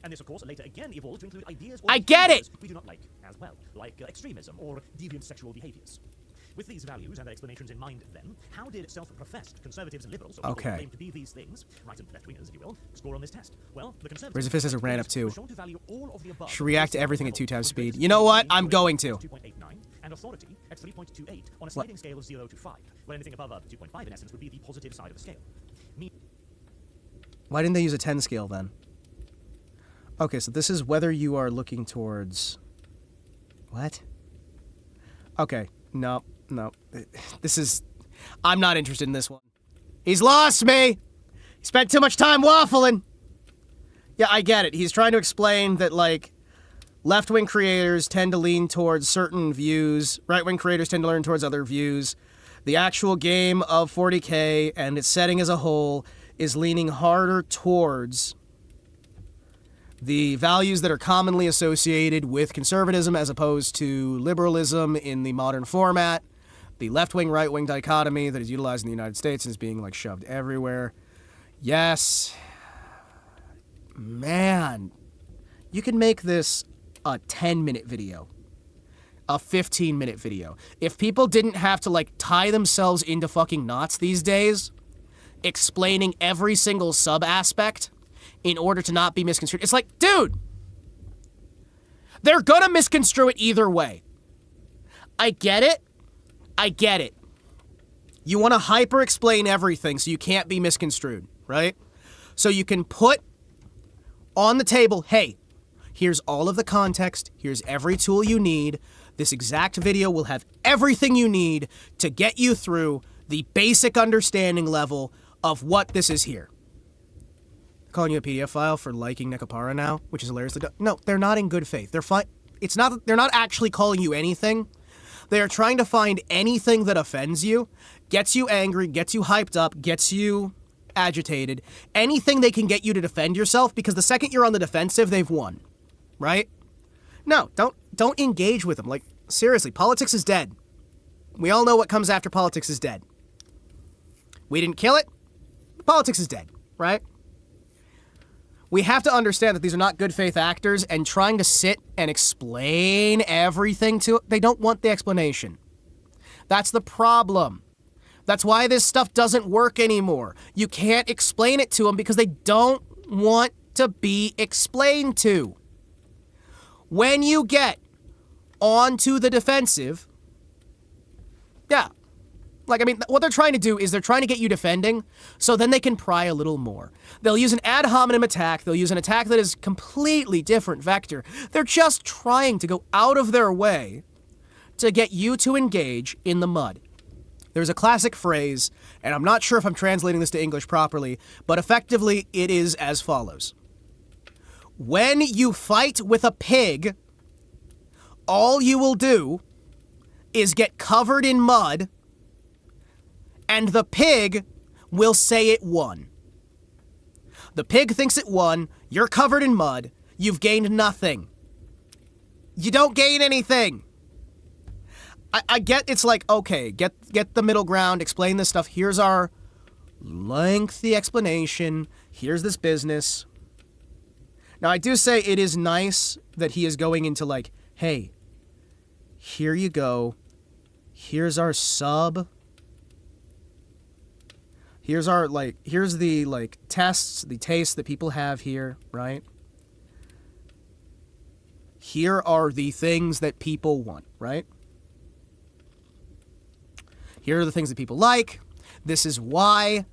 And this, of course, later again evolved to include ideas or I get it! we do not like as well, like extremism or deviant sexual behaviors. With these values and their explanations in mind, then, how did self-professed conservatives and liberals, so people who claim to be these things, right and left-wingers, if you will, score on this test? Well, the conservatives... Razor Fist has a ran up too. shown to value all of the above. Should react to everything at 2 times speed. You know what? I'm going to. 2.89 and authority at 3.28 on a sliding scale of 0 to 5, where anything above 2.5 in essence would be the positive side of the scale. Why didn't they use a 10 scale then? Okay, so this is whether you are looking towards... What? Okay, no. This is... I'm not interested in this one. He's lost me! He spent too much time waffling! Yeah, I get it. He's trying to explain that, like, left-wing creators tend to lean towards certain views, right-wing creators tend to lean towards other views. The actual game of 40K and its setting as a whole is leaning harder towards the values that are commonly associated with conservatism as opposed to liberalism in the modern format. The left-wing, right-wing dichotomy that is utilized in the United States and is being, like, shoved everywhere. Yes. Man. You can make this a 10-minute video. A 15-minute video. If people didn't have to, like, tie themselves into fucking knots these days, explaining every single sub-aspect in order to not be misconstrued. It's like, dude! They're gonna misconstrue it either way. I get it. You want to hyper-explain everything so you can't be misconstrued, right? So you can put on the table, hey, here's all of the context, here's every tool you need, this exact video will have everything you need to get you through the basic understanding level of what this is here. They're calling you a PDF file for liking Nekapara now, which is hilarious. No, they're not in good faith. They're fine. They're not actually calling you anything. They are trying to find anything that offends you, gets you angry, gets you hyped up, gets you agitated, anything they can get you to defend yourself, because the second you're on the defensive, they've won, right? No, don't engage with them. Like, seriously, politics is dead. We all know what comes after politics is dead. We didn't kill it. Politics is dead, right? We have to understand that these are not good faith actors, and trying to sit and explain everything to it, they don't want the explanation. That's the problem. That's why this stuff doesn't work anymore. You can't explain it to them because they don't want to be explained to. When you get onto the defensive, yeah. Like, I mean, what they're trying to do is they're trying to get you defending, so then they can pry a little more. They'll use an ad hominem attack. They'll use an attack that is completely different vector. They're just trying to go out of their way to get you to engage in the mud. There's a classic phrase, and I'm not sure if I'm translating this to English properly, but effectively it is as follows. When you fight with a pig, all you will do is get covered in mud, and the pig will say it won. The pig thinks it won, you're covered in mud, you've gained nothing. You don't gain anything. I get it's like, okay, get the middle ground, explain this stuff, here's our lengthy explanation, here's this business. Now, I do say it is nice that he is going into like, hey, here you go, here's our sub, here's our, like, here's the, like, tests, the tastes that people have here, right? Here are the things that people want, right? Here are the things that people like. This is why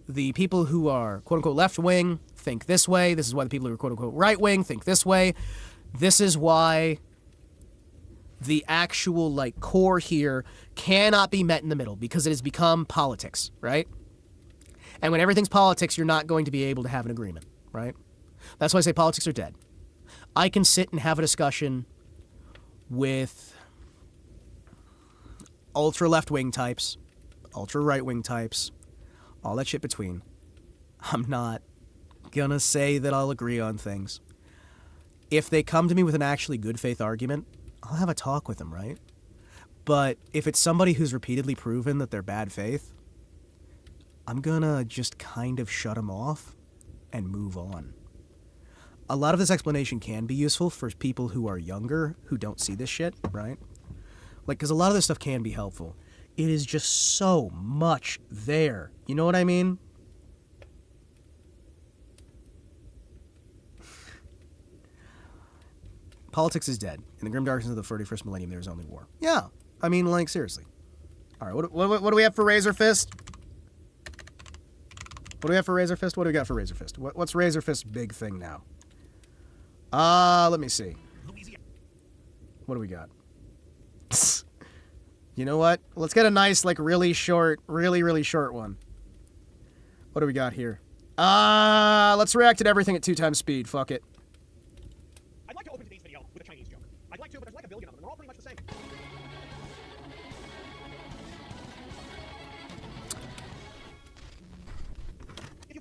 the people who are quote-unquote left-wing think this way. This is why the people who are quote-unquote right-wing think this way. This is why the actual, like, core here cannot be met in the middle because it has become politics, right? And when everything's politics, you're not going to be able to have an agreement, right? That's why I say politics are dead. I can sit and have a discussion with ultra left-wing types, ultra right-wing types, all that shit between. I'm not gonna say that I'll agree on things. If they come to me with an actually good faith argument, I'll have a talk with them, right? But if it's somebody who's repeatedly proven that they're bad faith, I'm gonna just kind of shut them off and move on. A lot of this explanation can be useful for people who are younger, who don't see this shit, right? Like, because a lot of this stuff can be helpful. It is just so much there. You know what I mean? Politics is dead. In the grim darkness of the 31st millennium, there is only war. Yeah. I mean, like, seriously. All right, what do we have for Razor Fist? What do we have for Razor Fist? What do we got for Razor Fist? What's Razor Fist's big thing now? Let me see. What do we got? You know what? Let's get a nice, like, really short one. What do we got here? Let's react to everything at 2 times speed. Fuck it. I'd like to open today's video with a Chinese joke. I'd like to, but there's like a billion of them. They're all pretty much the same.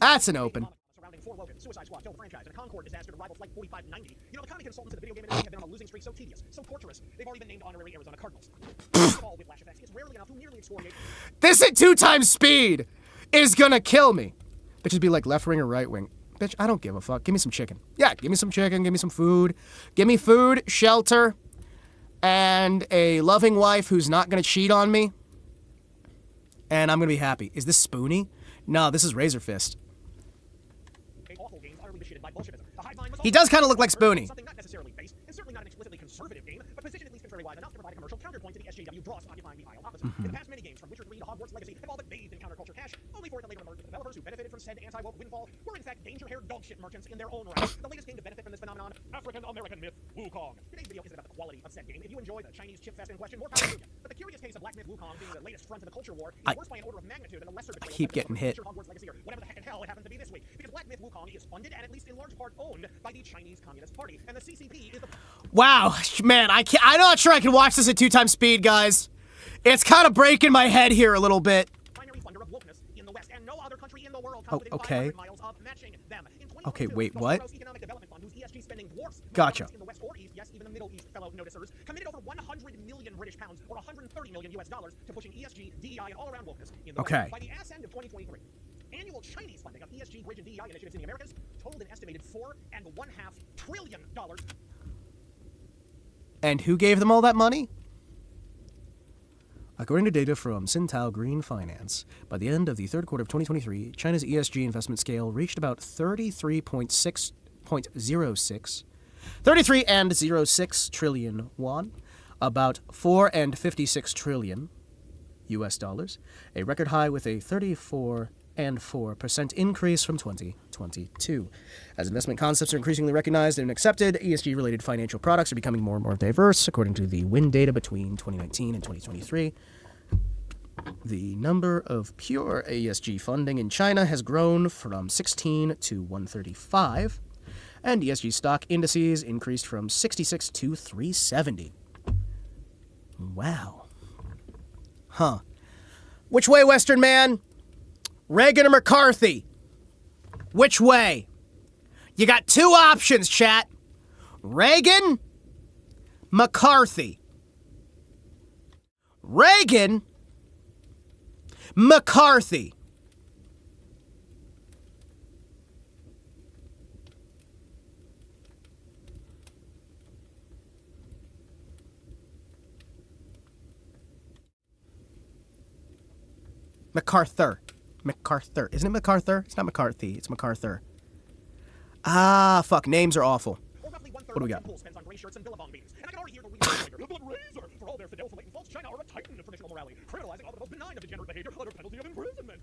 That's an open. Surrounding 4 Logan, Suicide Squad, Dope franchise, and a Concorde disaster to rival Flight 4590. You know, the comic consultants in the video game industry have been on a losing streak so tedious, so torturous, they've already been named honorary Arizona Cardinals. All with flash effects, it's rarely enough to nearly excoriate. This at 2 times speed is gonna kill me. Bitches be like left wing or right wing. Bitch, I don't give a fuck. Give me some chicken. Yeah, give me some chicken. Give me some food. Give me food, shelter, and a loving wife who's not gonna cheat on me. And I'm gonna be happy. Is this Spoony? No, this is Razor Fist. He does kind of look like Spoony. Something not necessarily based, and certainly not an explicitly conservative game, but positioned at least contrary-wise enough to provide a commercial counterpoint to the SJW dross occupying the aisle opposite. In the past, many games from Witcher 3 to Hogwarts Legacy have all but bathed in counterculture cash, only for it to later emerge that developers who benefited from said anti-woke windfall were in fact danger-haired dogshit merchants in their own right. The latest game to benefit from this phenomenon, African-American myth, Wukong. Today's video isn't about the quality of said game. If you enjoy the Chinese chip fest in question, more power to you. But the curious case of Black Myth Wukong being the latest front of the culture war is worse by an order of magnitude than the lesser betrayal. I keep getting hit. Hogwarts Legacy or whatever the heck in hell it happens to be this week. Because Black Myth Wukong is funded and at least in large part owned by the Chinese Communist Party, and the CCP is the... Wow, man, I'm not sure I can watch this at 2 times speed, guys. It's kind of breaking my head here a little bit. primary funder of wokeness in the West, and no other country in the world Oh, comes within okay. 500 miles of matching them. In 2022, Okay, wait, the what? Gross Economic Development Fund, whose ESG spending dwarfs Gotcha. in the West or East, yes, even the Middle East, fellow noticers, committed over 100 million British pounds or 130 million US dollars to pushing ESG, DEI, and all-around wokeness in the Okay. West. By the ass end of 2023, annual Chinese funding of ESG, bridge, and DEI initiatives in the Americas totaled an estimated $4.5 trillion. And who gave them all that money? According to data from Sthall Green Finance, by the end of the third quarter of 2023, China's ESG investment scale reached about 33.06 trillion won, about 4.56 trillion US dollars, a record high with a 34.4% increase from 2022. As investment concepts are increasingly recognized and accepted, ESG-related financial products are becoming more and more diverse. According to the WIN data between 2019 and 2023, the number of pure ESG funding in China has grown from 16 to 135, and ESG stock indices increased from 66 to 370. Wow. Huh. Which way, Western man? Reagan or McCarthy? Which way? You got 2 options, chat. Reagan, McCarthy. Reagan, McCarthy. MacArthur. MacArthur. Isn't it MacArthur? It's not McCarthy. It's MacArthur. Ah, fuck. Names are awful. What do we got? For all their Fidel false China are a titan of traditional morality, criminalizing all the most benign of degenerate behavior under penalty of imprisonment.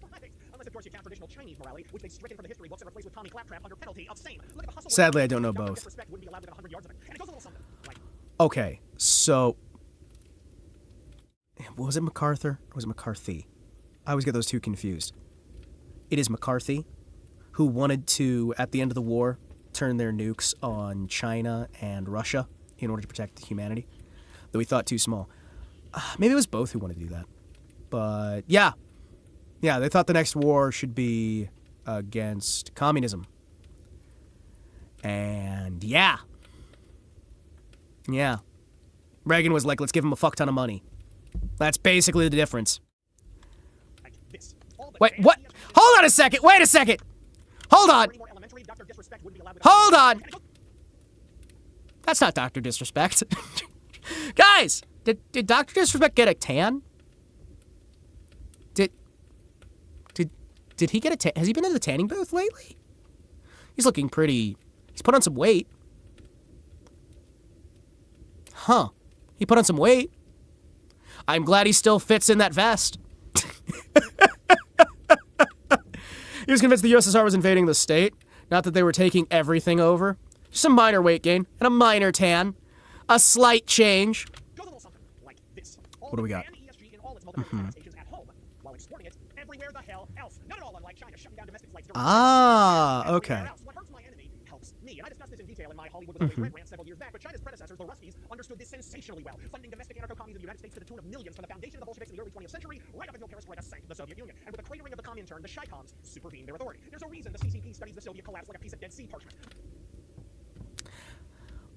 Unless, of course, you count traditional Chinese morality, which they've stricken from the history books and replaced with Tommy Claptrap under penalty of same. Look at the hustle. Sadly, I don't know both. Wouldn't be allowed within 100 yards of it. And it goes a little something like... Okay, so... Was it MacArthur or was it McCarthy? I always get those two confused. It is McCarthy, who wanted to, at the end of the war, turn their nukes on China and Russia in order to protect humanity, though he thought too small. Maybe it was both who wanted to do that. But, yeah. Yeah, they thought the next war should be against communism. And, yeah. Yeah. Reagan was like, let's give him a fuck ton of money. That's basically the difference. Wait, what? Hold on a second. Wait a second. Hold on. Hold on. That's not Dr. Disrespect. Guys, did Dr. Disrespect get a tan? Did he get a tan? Has he been in the tanning booth lately? He's looking pretty... He's put on some weight. Huh. He put on some weight. I'm glad he still fits in that vest. He was convinced the USSR was invading the state, not that they were taking everything over. Just a minor weight gain and a minor tan. A slight change. Goes a little something like this. What do we got? ESG in all its multiple manifestations at home, while exporting it everywhere the hell else. Not at all unlike China shutting down domestic flights. Ah, okay. Everywhere else. What hurts my enemy helps me. And I discussed this in detail in my Hollywood with a rant several years back, but China's predecessors, the Ruskies, understood this sensationally well, funding domestic anarcho-commies in the United States to the tune of millions from the foundation of the Bolsheviks in the early 20th century, right up until Perestroika sank the Soviet Union. And with the cratering of the Comintern, the Chi-Coms supervened their authority. There's a reason the CCP studies the Soviet collapse like a piece of Dead Sea parchment.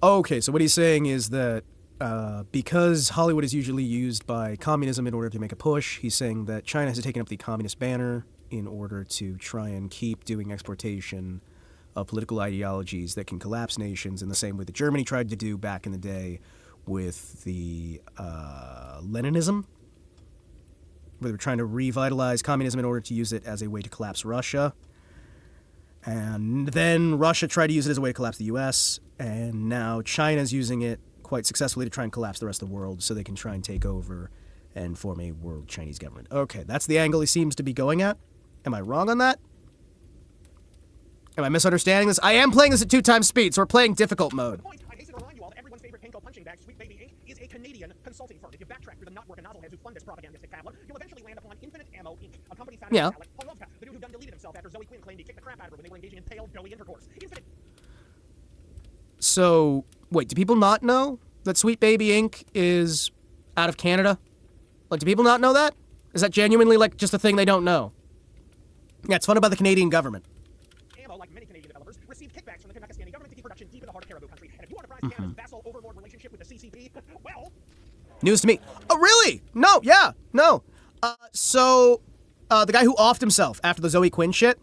Okay, so what he's saying is that because Hollywood is usually used by communism in order to make a push, he's saying that China has taken up the communist banner in order to try and keep doing exportation of political ideologies that can collapse nations in the same way that Germany tried to do back in the day with the Leninism, where they were trying to revitalize communism in order to use it as a way to collapse Russia. And then Russia tried to use it as a way to collapse the US, and now China's using it quite successfully to try and collapse the rest of the world so they can try and take over and form a world Chinese government. Okay, that's the angle he seems to be going at. Am I wrong on that? Am I misunderstanding this? I am playing this at 2x speed, so we're playing difficult mode. I hasten to remind you all that everyone's favorite pinko punching bag, Sweet Baby Inc., is a Canadian consulting firm. If you backtrack through the nutwork and nozzleheads who fund this propagandistic paddler, you'll eventually land upon Infinite Ammo Inc., a company founded by Alec Holovka, the dude who done deleted himself after Zoe Quinn claimed he kicked the crap out of her when they were engaging in pale, doughy intercourse. Infinite. So, wait, do people not know that Sweet Baby Inc. is out of Canada? Like, do people not know that? Is that genuinely, like, just a thing they don't know? Yeah, it's funded by the Canadian government. Ammo, like many Canadian developers, received kickbacks from the Kazakhstani government to keep production deep in the heart of Caribou country. And if you want to prize Canada's vassal overlord relationship with the CCP, well... News to me. Oh, really? No, yeah, no. So, the guy who offed himself after the Zoe Quinn shit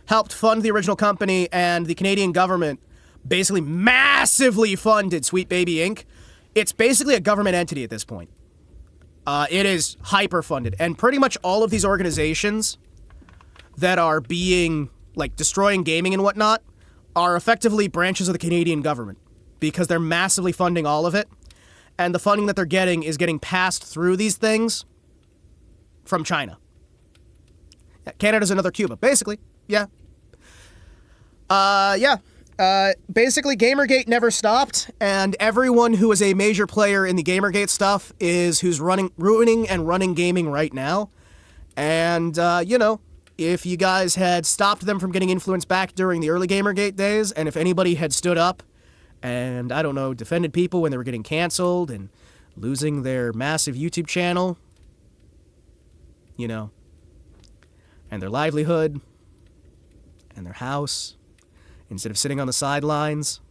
helped fund the original company, and the Canadian government basically massively funded Sweet Baby Inc. It's basically a government entity at this point. It is hyper-funded, and pretty much all of these organizations that are being, like, destroying gaming and whatnot are effectively branches of the Canadian government because they're massively funding all of it, and the funding that they're getting is getting passed through these things from China. Yeah, Canada's another Cuba, basically. Yeah. Basically, Gamergate never stopped, and everyone who is a major player in the Gamergate stuff is who's ruining and running gaming right now. And, you know, if you guys had stopped them from getting influence back during the early Gamergate days, and if anybody had stood up and, I don't know, defended people when they were getting canceled and losing their massive YouTube channel, you know, and their livelihood and their house, instead of sitting on the sidelines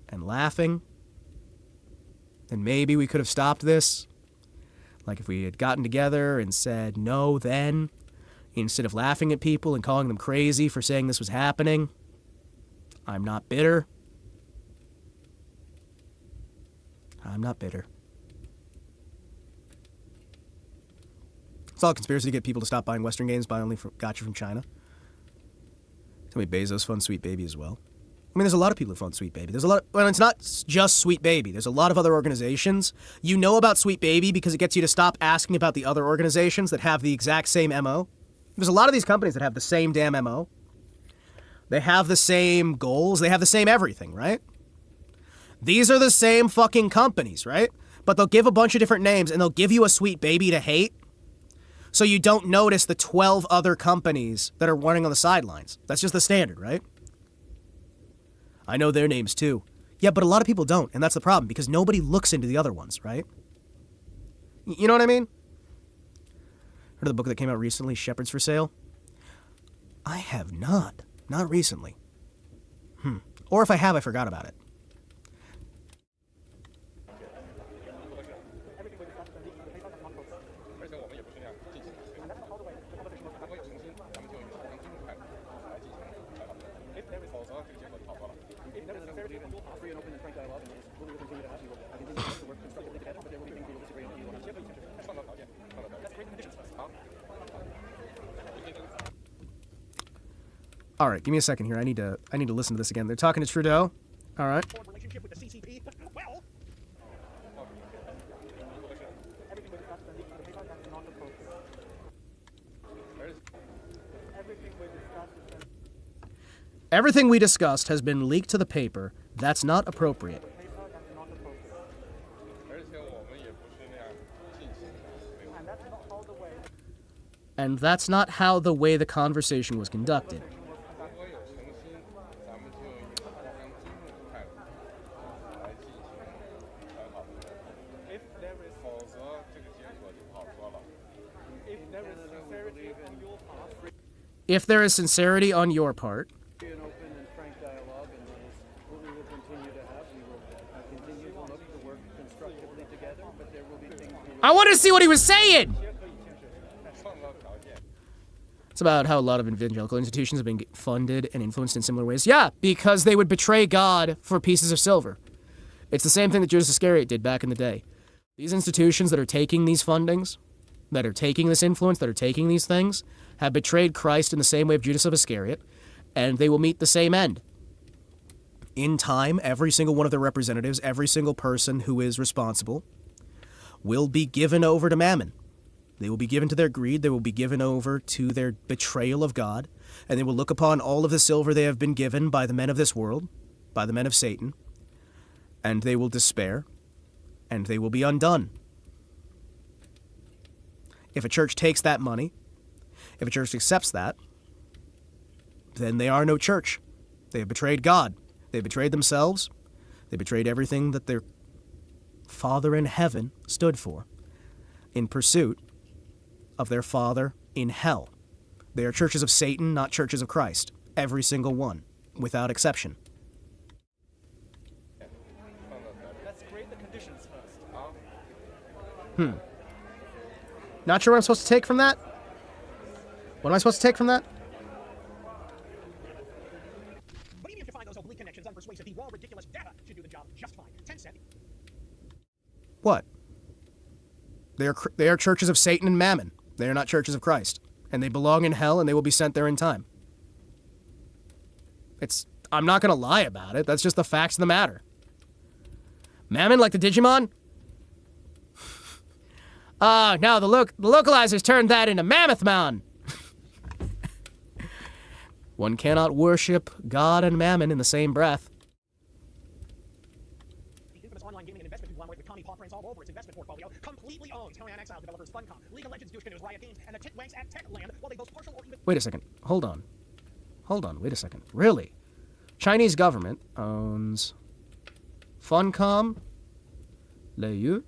and laughing, then maybe we could have stopped this. Like if we had gotten together and said no then, instead of laughing at people and calling them crazy for saying this was happening. I'm not bitter. I'm not bitter. It's all a conspiracy to get people to stop buying Western games by only gotcha from China. Tell me Bezos funds Sweet Baby as well. I mean, there's a lot of people who fund Sweet Baby. There's a lot well, it's not just Sweet Baby. There's a lot of other organizations. You know about Sweet Baby because it gets you to stop asking about the other organizations that have the exact same MO. There's a lot of these companies that have the same damn MO. They have the same goals. They have the same everything, right? These are the same fucking companies, right? But they'll give a bunch of different names and they'll give you a Sweet Baby to hate so you don't notice the 12 other companies that are running on the sidelines. That's just the standard, right? I know their names too. Yeah, but a lot of people don't, and that's the problem, because nobody looks into the other ones, right? You know what I mean? Heard of the book that came out recently, Shepherds for Sale? I have not. Not recently. Or if I have, I forgot about it. All right, give me a second here. I need to listen to this again. They're talking to Trudeau. All right. Relationship with the CCP. Well, everything we discussed Everything we discussed has been leaked to the paper. That's not appropriate. And that's not how the way the conversation was conducted. If there is sincerity on your part, I want to see what he was saying! It's about how a lot of evangelical institutions have been funded and influenced in similar ways. Yeah, because they would betray God for pieces of silver. It's the same thing that Judas Iscariot did back in the day. These institutions that are taking these fundings, that are taking this influence, that are taking these things, have betrayed Christ in the same way of Judas of Iscariot, and they will meet the same end. In time, every single one of their representatives, every single person who is responsible, will be given over to mammon. They will be given to their greed, they will be given over to their betrayal of God, and they will look upon all of the silver they have been given by the men of this world, by the men of Satan, and they will despair, and they will be undone. If a church takes that money, if a church accepts that, then they are no church. They have betrayed God. They betrayed themselves. They betrayed everything that their Father in heaven stood for in pursuit of their Father in hell. They are churches of Satan, not churches of Christ. Every single one, without exception. Let's grade the conditions first. Not sure what I'm supposed to take from that? What am I supposed to take from that? But even if you find those oblique connections unpersuasive, the raw, ridiculous data should do the job just fine. 10 cents. What? They are churches of Satan and Mammon. They are not churches of Christ. And they belong in hell, and they will be sent there in time. I'm not going to lie about it. That's just the facts of the matter. Mammon, like the Digimon? No, the localizers turned that into Mammothmon. One cannot worship God and Mammon in the same breath. The infamous online gaming and investment conglomerate with commie paw prints all over its investment portfolio completely owns Toei Exile developers Funcom, League of Legends, Douche Canoes, Riot Games, and the Titwanks at Techland, while they boast partial or even... Wait a second. Hold on, wait a second. Really? Chinese government owns Funcom, Leiyu,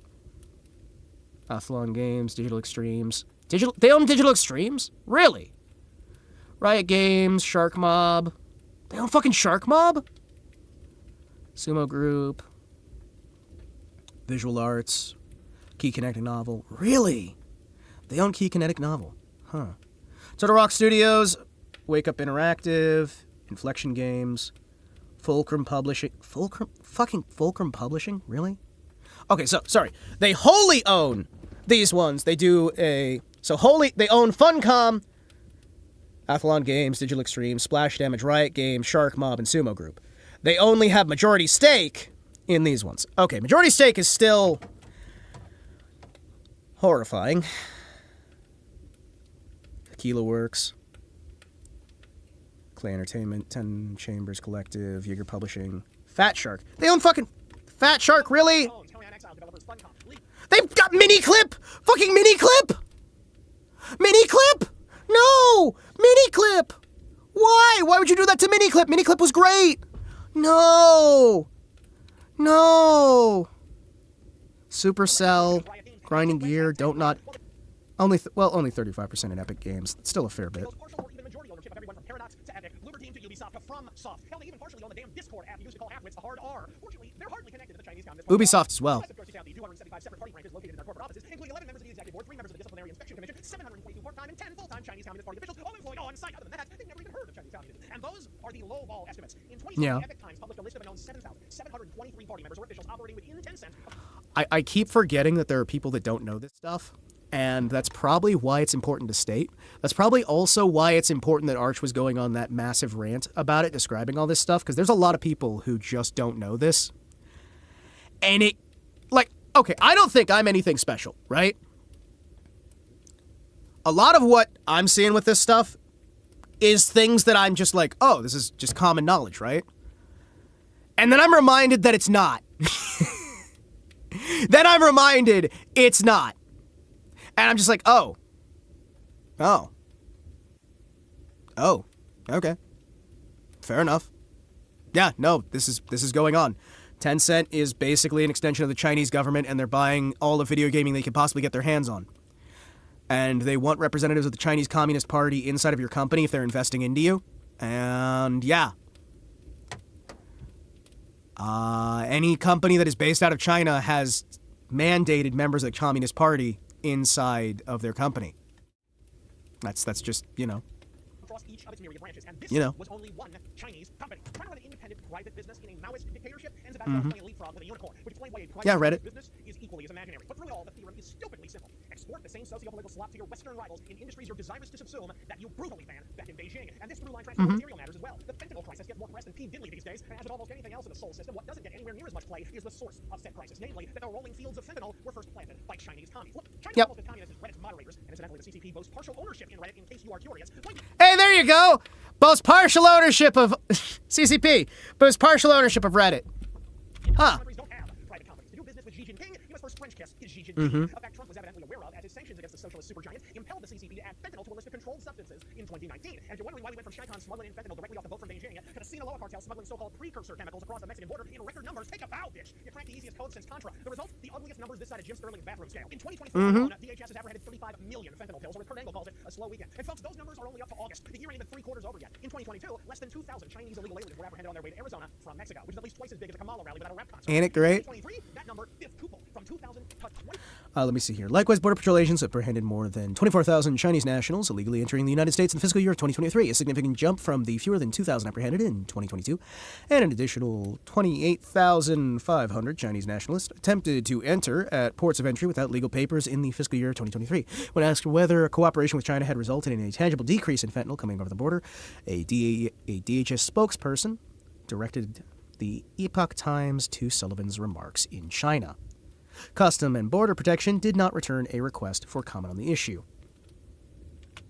Athlon Games, Digital Extremes. They own Digital Extremes? Really? Riot Games, Shark Mob. They own fucking Shark Mob? Sumo Group. Visual Arts. Key Kinetic Novel. Really? They own Key Kinetic Novel. Huh. Turtle Rock Studios. Wake Up Interactive. Inflection Games. Fulcrum Publishing. Fulcrum Publishing? Really? Okay, so, sorry. They wholly own these ones. They do they own Funcom, Athlon Games, Digital Extreme, Splash Damage, Riot Games, Shark Mob, and Sumo Group. They only have majority stake in these ones. Okay, majority stake is still horrifying. Aquila Works, Clay Entertainment, 10 Chambers Collective, Yeager Publishing, Fat Shark. They own fucking Fat Shark, really? They've got Miniclip! Fucking Miniclip! Miniclip! No! Miniclip! Why? Why would you do that to Miniclip? Miniclip was great! No! No! Supercell, Grinding Gear, only 35% in Epic Games. It's still a fair bit. Ubisoft as well. And those are the low-ball estimates. In 2020, Yeah. Epic Times published a list of a known 7,723 party members or officials operating within Tencent. I keep forgetting that there are people that don't know this stuff, and that's probably why it's important to state. That's probably also why it's important that Arch was going on that massive rant about it, describing all this stuff, because there's a lot of people who just don't know this. And okay, I don't think I'm anything special, right? A lot of what I'm seeing with this stuff is things that I'm just like, oh, this is just common knowledge, right? And then I'm reminded that it's not. Then I'm reminded it's not. And I'm just like, oh, okay. Fair enough. Yeah, no, this is going on. Tencent is basically an extension of the Chinese government, and they're buying all the video gaming they can possibly get their hands on. And they want representatives of the Chinese Communist Party inside of your company if they're investing into you. And yeah. Any company that is based out of China has mandated members of the Communist Party inside of their company. That's just, Across each of its myriad branches, and this You know. was only one Chinese company. Trying to run an independent private business in a Maoist dictatorship ends about playing leapfrog with a unicorn, which explains why a private Reddit. business is equally as imaginary. But through it all, the theorem is stupidly simple. Export the same socio-political slop to your Western rivals in industries you're desirous to subsume that you brutally ban back in Beijing. And this through line transfers material matters as well. The fentanyl crisis gets more press than P. Diddley these days, and as with almost anything else in the Seoul system, what doesn't get anywhere near as much play is the source of said crisis, namely that the rolling fields of fentanyl were first planted by Chinese commies. Look, China's almost as communist as Reddit's moderators, and incidentally, the CCP boasts partial ownership in Reddit in case you are curious. Hey, there you go! Boasts partial ownership of CCP. Boasts partial ownership of Reddit. Huh. Countries don't have private companies. To do business with Xi Jinping, you must first French kiss his Xi Jinping. A fact Trump was evidently aware of, as his sanctions against the socialist supergiant impelled the CCP to add fentanyl to a list of controlled substances in 2019. And if you're wondering why we went from Shaitan smuggling in fentanyl directly off the boat from Beijing to the Sinaloa cartel smuggling so-called precursor chemicals across the Mexican border in record numbers, take a bow, bitch. You cracked the easiest code since Contra. The result, the ugliest numbers this side of Jim Sterling's bathroom scale. In 2024 alone, DHS has apprehended 35 million fentanyl pills, or as Kurt Angle calls it, a slow weekend. And folks, those numbers are only up to August. The year ain't even 3/4 over yet. In 2022, less than 2,000 Chinese illegal aliens were apprehended on their way to Arizona from Mexico, which is at least twice as big as a Kamala rally without a rap concert. Ain't it great? In 2023, that number quadrupled from 2,000 to 20. Let me see here. Likewise, Border Patrol agents apprehended more than 24,000 Chinese nationals illegally entering the United States in the fiscal year of 2023, a significant jump from the fewer than 2,000 apprehended in 2022, and an additional 28,500 Chinese nationalists attempted to enter at ports of entry without legal papers in the fiscal year of 2023. When asked whether cooperation with China had resulted in a tangible decrease in fentanyl coming over the border, a DHS spokesperson directed the Epoch Times to Sullivan's remarks in China. Custom and Border Protection did not return a request for comment on the issue.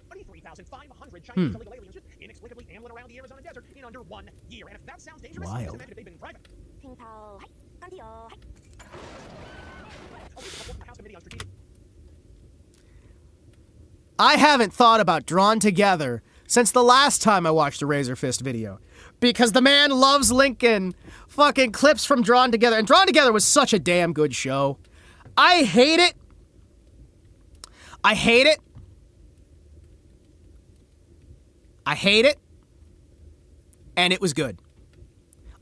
23,500 Chinese illegal aliens just inexplicably ambling around the Arizona desert in under 1 year. And if that sounds dangerous, Wild. just imagine if they've been private. A week report from the House Committee on Strategic. I haven't thought about Drawn Together since the last time I watched a Razor Fist video. Because the man loves linking fucking clips from Drawn Together. And Drawn Together was such a damn good show. I hate it. I hate it. I hate it. And it was good.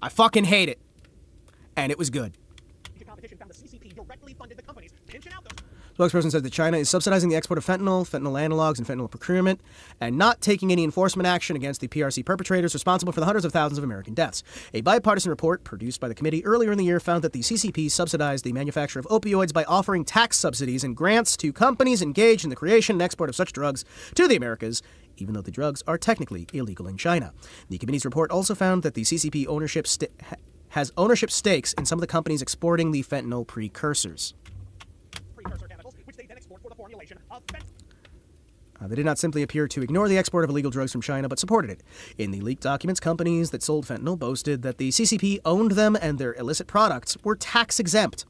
I fucking hate it. And it was good. Competition found the CCP directly funded the companies, pinching out those. Spokesperson says that China is subsidizing the export of fentanyl, fentanyl analogs, and fentanyl procurement, and not taking any enforcement action against the PRC perpetrators responsible for the hundreds of thousands of American deaths. A bipartisan report produced by the committee earlier in the year found that the CCP subsidized the manufacture of opioids by offering tax subsidies and grants to companies engaged in the creation and export of such drugs to the Americas, even though the drugs are technically illegal in China. The committee's report also found that the CCP has ownership stakes in some of the companies exporting the fentanyl precursors. Precursor chemicals, which they then export for the formulation of fentanyl. They did not simply appear to ignore the export of illegal drugs from China, but supported it. In the leaked documents, companies that sold fentanyl boasted that the CCP owned them and their illicit products were tax-exempt.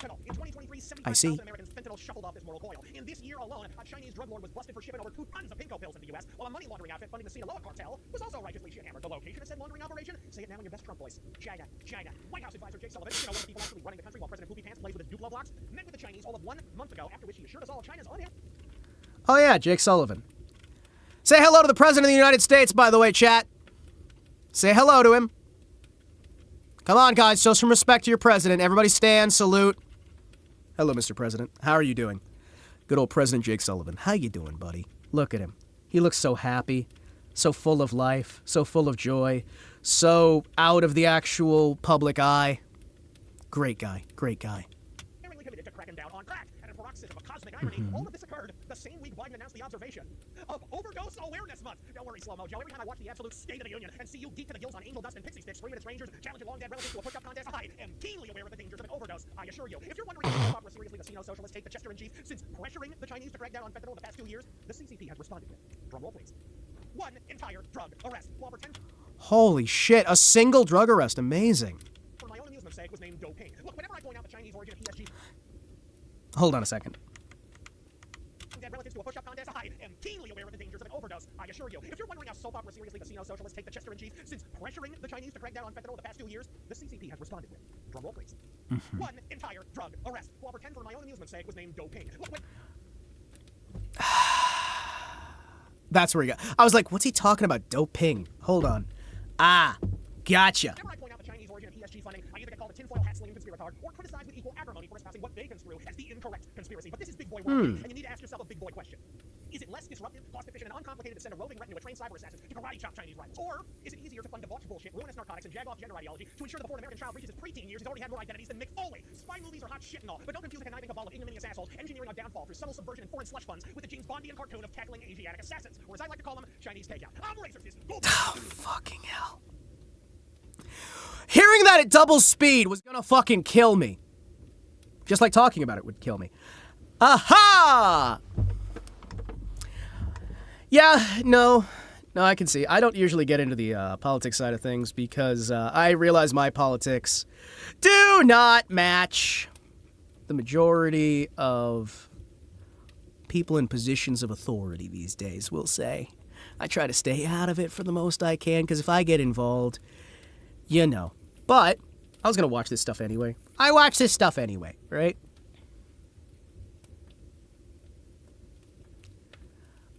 In 2023, 75,000 I see. Americans fentanyl shuffled off this moral coil. In this year alone, a Chinese drug lord was busted for shipping over 2 tons of pinko pills in the U.S., while a money laundering outfit funding the Sinaloa cartel was also righteously shit-hammered. The location of said laundering operation? Say it now in your best Trump voice. China, China. White House advisor Jake Sullivan, one of the people actually running the country while President Poopy Pants plays with his Duplo blocks, met with the Chinese all of 1 month ago, after which he assured us all China's on it. Oh yeah, Jake Sullivan. Say hello to the President of the United States, by the way, chat. Say hello to him. Come on, guys, show some respect to your president. Everybody stand, salute. Hello, Mr. President. How are you doing? Good old President Jake Sullivan. How you doing, buddy? Look at him. He looks so happy, so full of life, so full of joy, so out of the actual public eye. Great guy, great guy. Daringly committed to cracking down on crack, and in paroxysm of cosmic irony, all of this occurred the same week Biden announced the observation of Overdose Awareness Month. Don't worry, Slow-Mo Joe. Every time I watch the absolute State of the Union and see you geek to the gills on angel dust and pixie sticks, screaming at strangers, challenging long-dead relatives to a push-up contest, I am keenly aware of the dangers of an overdose, I assure you. If you're wondering how opera seriously the Sino-socialists take the Chester in chief since pressuring the Chinese to crack down on fentanyl in the past 2 years, the CCP has responded with, drumroll please, one entire drug arrest. While pretend Holy shit, a single drug arrest. Amazing. for my own amusement's sake was named doping. Look, whenever I point out the Chinese origin of PSG Hold on a second. dead relatives to a push-up contest, I am keenly aware of the dangers of an overdose. I assure you. If you're wondering how soap opera seriously casino socialists take the Chester in chief since pressuring the Chinese to crack down on fentanyl the past 2 years, the CCP has responded with, drum roll please, one entire drug arrest. While pretend for my own amusement's sake was named doping. Look, That's where he got. I was like, what's he talking about? Doping. Hold on. Ah, gotcha. whenever I point out the Chinese origin of PSG funding, I either get called a tinfoil hat-slinging conspiratard or criticized with equal acrimony for espousing what they construe as the incorrect conspiracy. But this is big boy work, and you need to ask yourself a big boy question. Is it less disruptive, cost-efficient, and uncomplicated to send a roving retinue of trained cyber assassins to karate chop Chinese rivals? Or is it easier to fund debauched bullshit, ruinous narcotics, and jag-off gender ideology to ensure the foreign American child reaches his preteen years he's already had more identities than Mick Foley? Spy movies are hot shit and all, but don't confuse the conniving cabal of ignominious assholes engineering a downfall through subtle subversion and foreign slush funds with the James Bondian cartoon of cackling Asiatic assassins, or as I like to call them, Chinese takeout. I'm Razor Fist. Oh, fucking hell. Hearing that at double speed was gonna fucking kill me. Just like talking about it would kill me. Aha! Yeah, no, I can see. I don't usually get into the politics side of things because I realize my politics do not match the majority of people in positions of authority these days, we'll say. I try to stay out of it for the most I can because if I get involved, you know. But I was going to watch this stuff anyway. I watch this stuff anyway, right?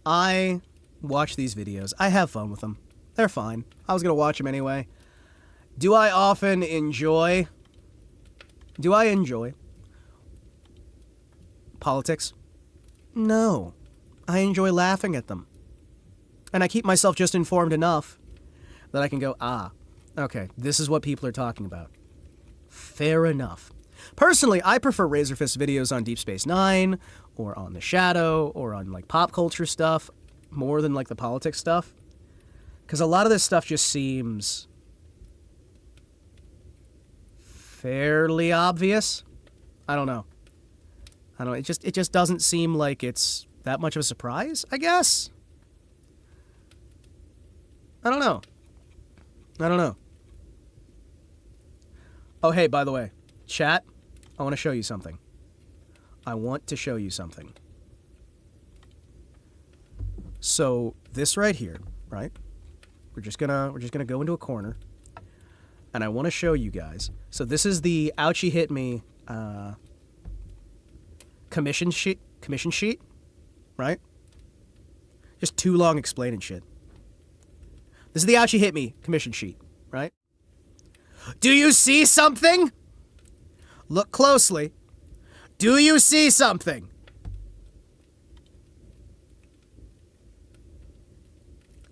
I watch these videos. I have fun with them. They're fine. I was going to watch them anyway. Do I often enjoy... Do I enjoy politics? No. I enjoy laughing at them. And I keep myself just informed enough that I can go, ah, okay, this is what people are talking about. Fair enough. Personally, I prefer Razor Fist videos on Deep Space Nine, or on The Shadow, or on, like, pop culture stuff, more than, like, the politics stuff. Because a lot of this stuff just seems fairly obvious. I don't know. It just doesn't seem like it's that much of a surprise, I guess? I don't know. Oh, hey, by the way, chat, I want to show you something. So, this right here, right? We're just gonna go into a corner, and I want to show you guys. So this is the Ouchihitme commission sheet, right? Just too long explaining shit. This is the Ouchihitme commission sheet, right? Do you see something? Look closely. Do you see something?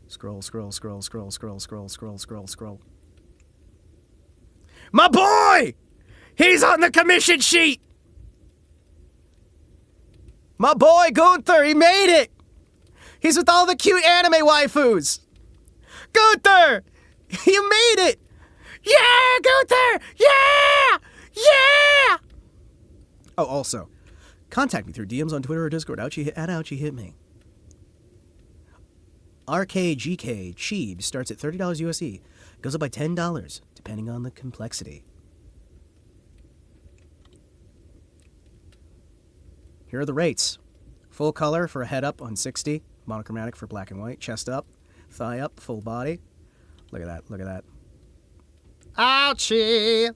Scroll. My boy! He's on the commission sheet! My boy Gunther, he made it! He's with all the cute anime waifus! Gunther! You made it! Yeah, Gunther! Yeah! Yeah! Oh, also, contact me through DMs on Twitter or Discord, Ouchihitme. RKGK Cheeb starts at $30 USD, goes up by $10, depending on the complexity. Here are the rates. Full color for a head up on 60, monochromatic for black and white, chest up, thigh up, full body. Look at that. Ouchie!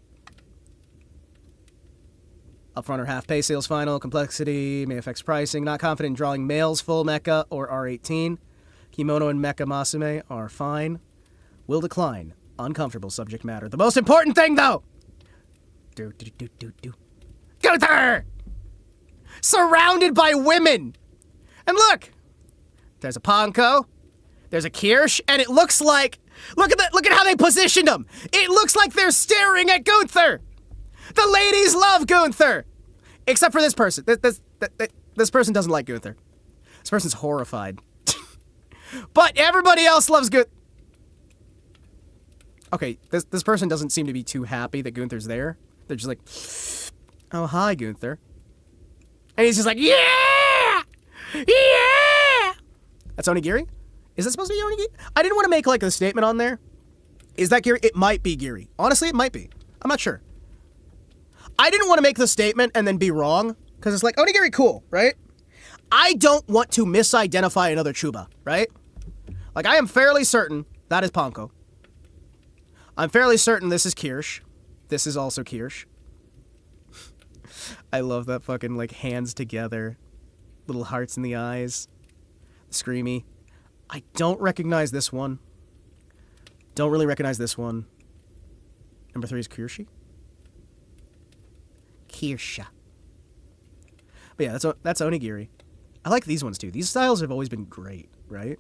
Upfront or half pay, sales final, complexity, may affect pricing. Not confident in drawing males, full mecha, or R18. Kimono and mecha masume are fine. Will decline. Uncomfortable subject matter. The most important thing, though! Gunther! Surrounded by women! And look! There's a Ponko. There's a Kirsch, and it looks like... Look at how they positioned them! It looks like they're staring at Gunther! The ladies love Gunther! Except for this person. This person doesn't like Gunther. This person's horrified. But everybody else loves Gunther. Okay, this person doesn't seem to be too happy that Gunther's there. They're just like, oh, hi, Gunther. And he's just like, yeah! Yeah! That's onigiri? Is that supposed to be Onigiri? I didn't want to make like a statement on there. Is that Giri? It might be Giri. Honestly, it might be. I'm not sure. I didn't want to make the statement and then be wrong, because it's like, Onigiri, cool, right? I don't want to misidentify another Chuba, right? Like, I am fairly certain that is Panko. I'm fairly certain this is Kirsch. This is also Kirsch. I love that fucking, like, hands together. Little hearts in the eyes. Screamy. I don't recognize this one. Don't really recognize this one. Number 3 is Kirshi. Kirsha. But yeah, that's Onigiri. I like these ones too. These styles have always been great, right?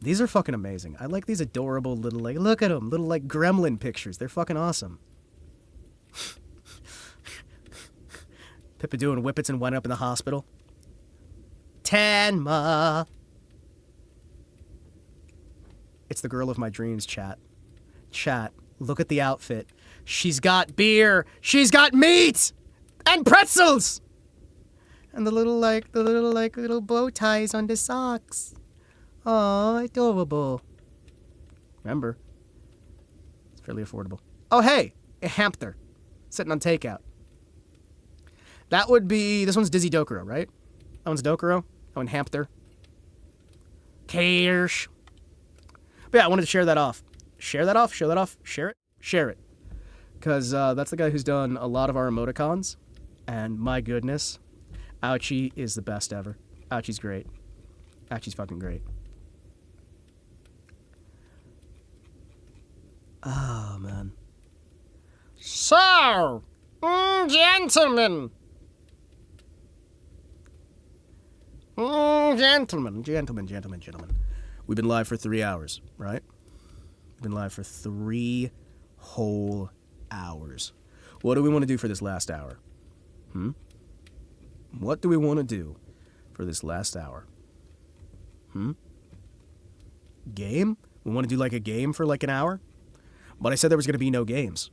These are fucking amazing. I like these adorable little, like, look at them, little, like, gremlin pictures. They're fucking awesome. Pippa doing whippets and went up in the hospital. Tenma. It's the girl of my dreams, chat. Chat, look at the outfit. She's got beer. She's got meat and pretzels. And the little bow ties on the socks. Oh, adorable. Remember, it's fairly affordable. Oh, hey, a hamster sitting on takeout. That would be, this one's Dizzy Dokuro, right? That one's Dokuro. That one hamster. Kirsch. But yeah, I wanted to share that off. Share that off? Share that off? Share it? Share it. Because that's the guy who's done a lot of our emoticons. And my goodness, Ouchie is the best ever. Ouchie's great. Ouchie's fucking great. Oh, man. So, gentlemen. Gentlemen. We've been live for 3 hours, right? We've been live for 3 whole hours. What do we want to do for this last hour? What do we want to do for this last hour? Game? We want to do like a game for like an hour? But I said there was going to be no games.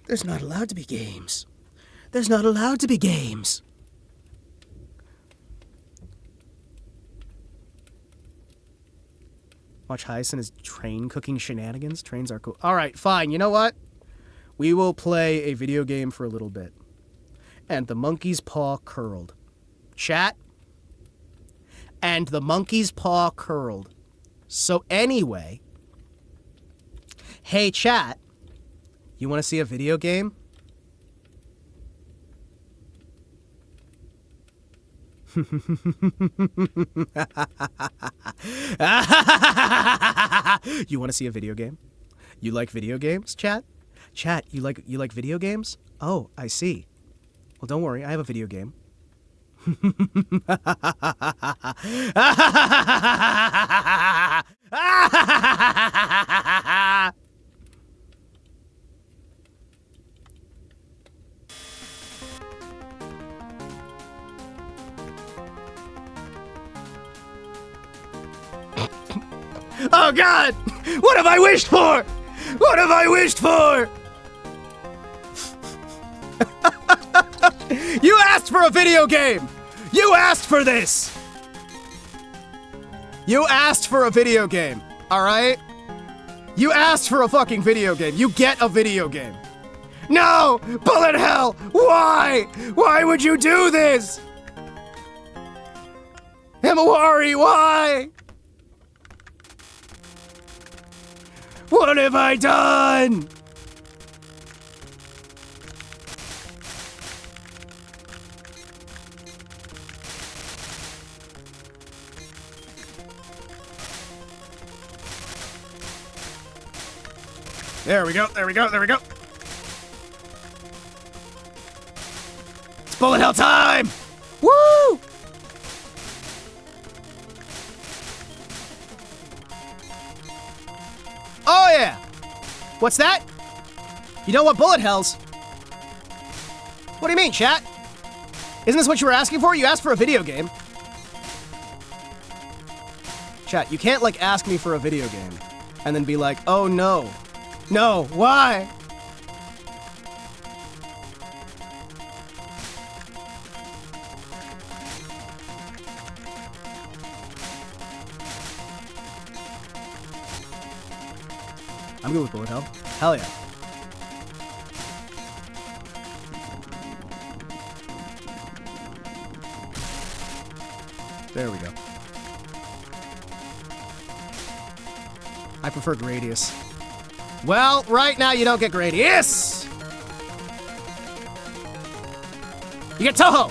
There's not allowed to be games. There's not allowed to be games. Watch Hyson as train cooking shenanigans. Trains are cool. All right, fine. You know what? We will play a video game for a little bit. And the monkey's paw curled. Chat? And the monkey's paw curled. So anyway, hey chat, you want to see a video game? You want to see a video game? You like video games, chat? Chat, you like video games? Oh, I see. Well, don't worry, I have a video game. Oh God! What have I wished for? What have I wished for? You asked for a video game! You asked for this! You asked for a video game, alright? You asked for a fucking video game. You get a video game. No! Bullet hell! Why? Why would you do this? Himawari, why? What have I done? There we go, there we go, there we go. It's bullet hell time! Woo! Oh yeah! What's that? You don't want bullet hells? What do you mean, chat? Isn't this what you were asking for? You asked for a video game. Chat, you can't, like, ask me for a video game and then be like, oh, no. No, why? I'm good with bullet hell. Hell yeah. There we go. I prefer Gradius. Well, right now you don't get Gradius! You get Toho!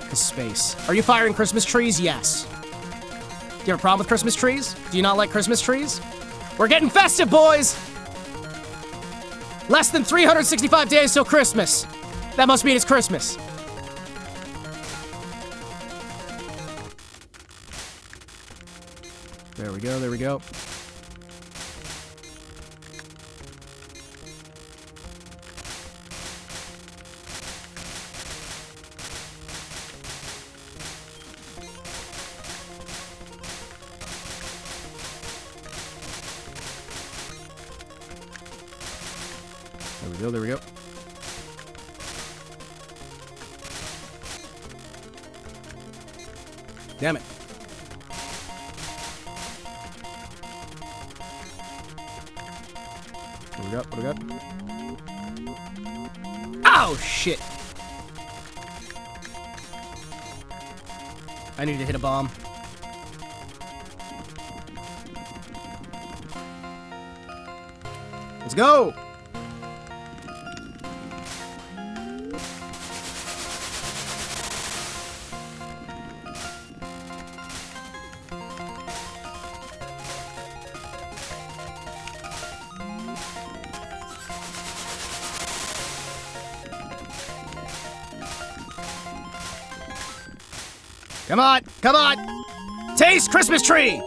Cause space. Are you firing Christmas trees? Yes. Do you have a problem with Christmas trees? Do you not like Christmas trees? We're getting festive, boys! Less than 365 days till Christmas. That must mean it's Christmas. There we go, there we go. There we go, there we go. Damn it. What do we got? What do we got? Oh, shit. I need to hit a bomb. Let's go! Come on! Come on! Taste Christmas tree!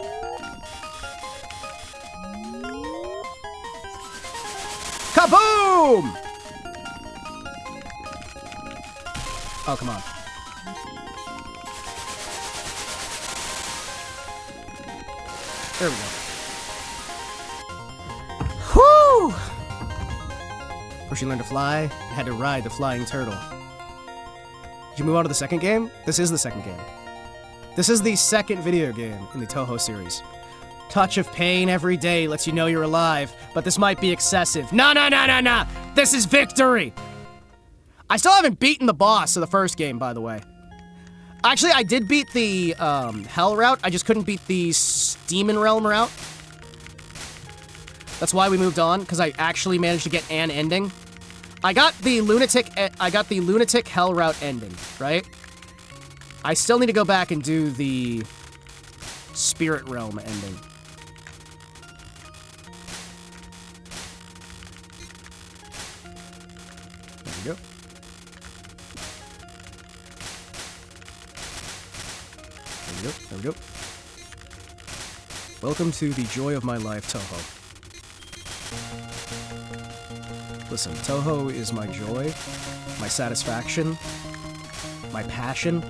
Kaboom! Oh, come on. There we go. Whew! First you learned to fly, and had to ride the flying turtle. Did you move on to the second game? This is the second game. This is the second video game in the Toho series. Touch of pain every day lets you know you're alive, but this might be excessive. No, no, no, no, no! This is victory! I still haven't beaten the boss of the first game, by the way. Actually, I did beat the Hell route, I just couldn't beat the Demon Realm route. That's why we moved on, because I actually managed to get an ending. I got the Lunatic Hell route ending, right? I still need to go back and do the Spirit Realm ending. There we go. There we go, there we go. Welcome to the joy of my life, Toho. Listen, Toho is my joy, my satisfaction, my passion.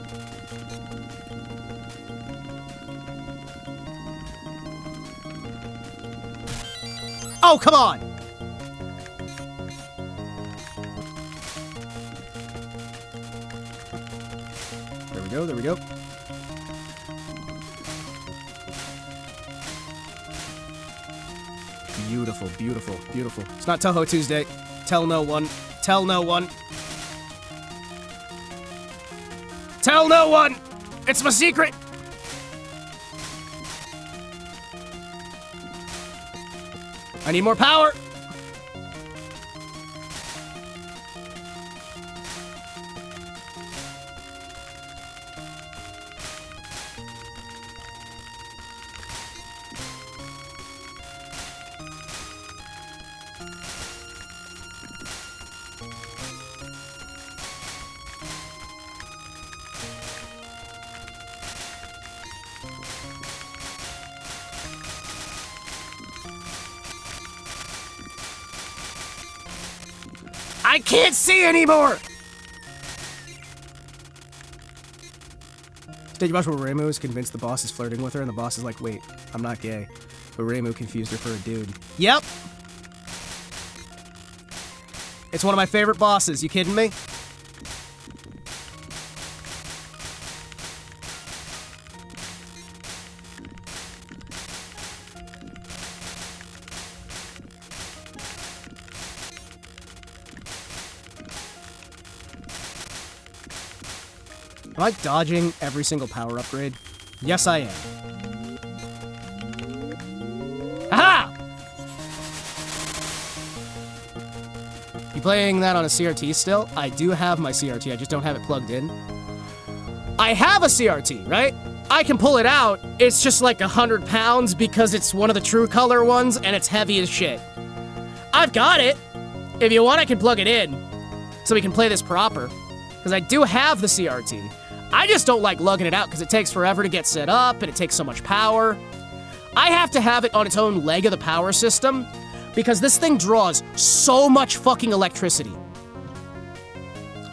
Oh, come on! There we go, there we go. Beautiful, beautiful, beautiful. It's not Toho Tuesday. Tell no one. Tell no one. Tell no one! It's my secret! I need more power! I can't see anymore! Did you watch where Reimu is convinced the boss is flirting with her and the boss is like, wait, I'm not gay. But Reimu confused her for a dude. Yep! It's one of my favorite bosses, you kidding me? Am I dodging every single power upgrade? Yes, I am. Aha! You playing that on a CRT still? I do have my CRT, I just don't have it plugged in. I have a CRT, right? I can pull it out, it's just like 100 pounds because it's one of the true color ones and it's heavy as shit. I've got it. If you want, I can plug it in so we can play this proper. Because I do have the CRT. I just don't like lugging it out because it takes forever to get set up and it takes so much power. I have to have it on its own leg of the power system because this thing draws so much fucking electricity.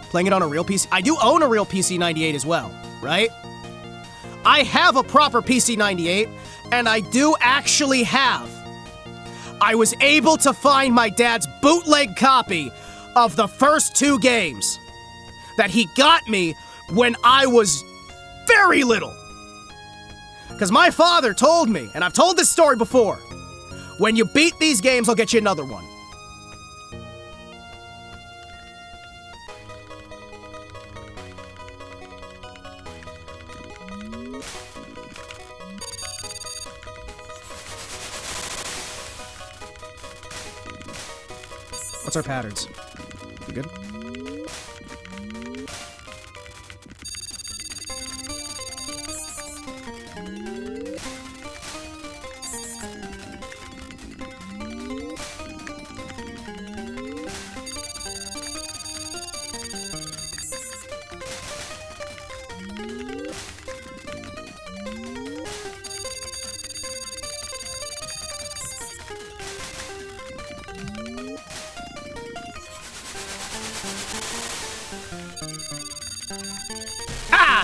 Playing it on a real PC. I do own a real PC-98 as well, right? I have a proper PC-98 and I do actually have. I was able to find my dad's bootleg copy of the first 2 games that he got me when I was very little. Because my father told me, and I've told this story before, when you beat these games, I'll get you another one. What's our patterns? You good?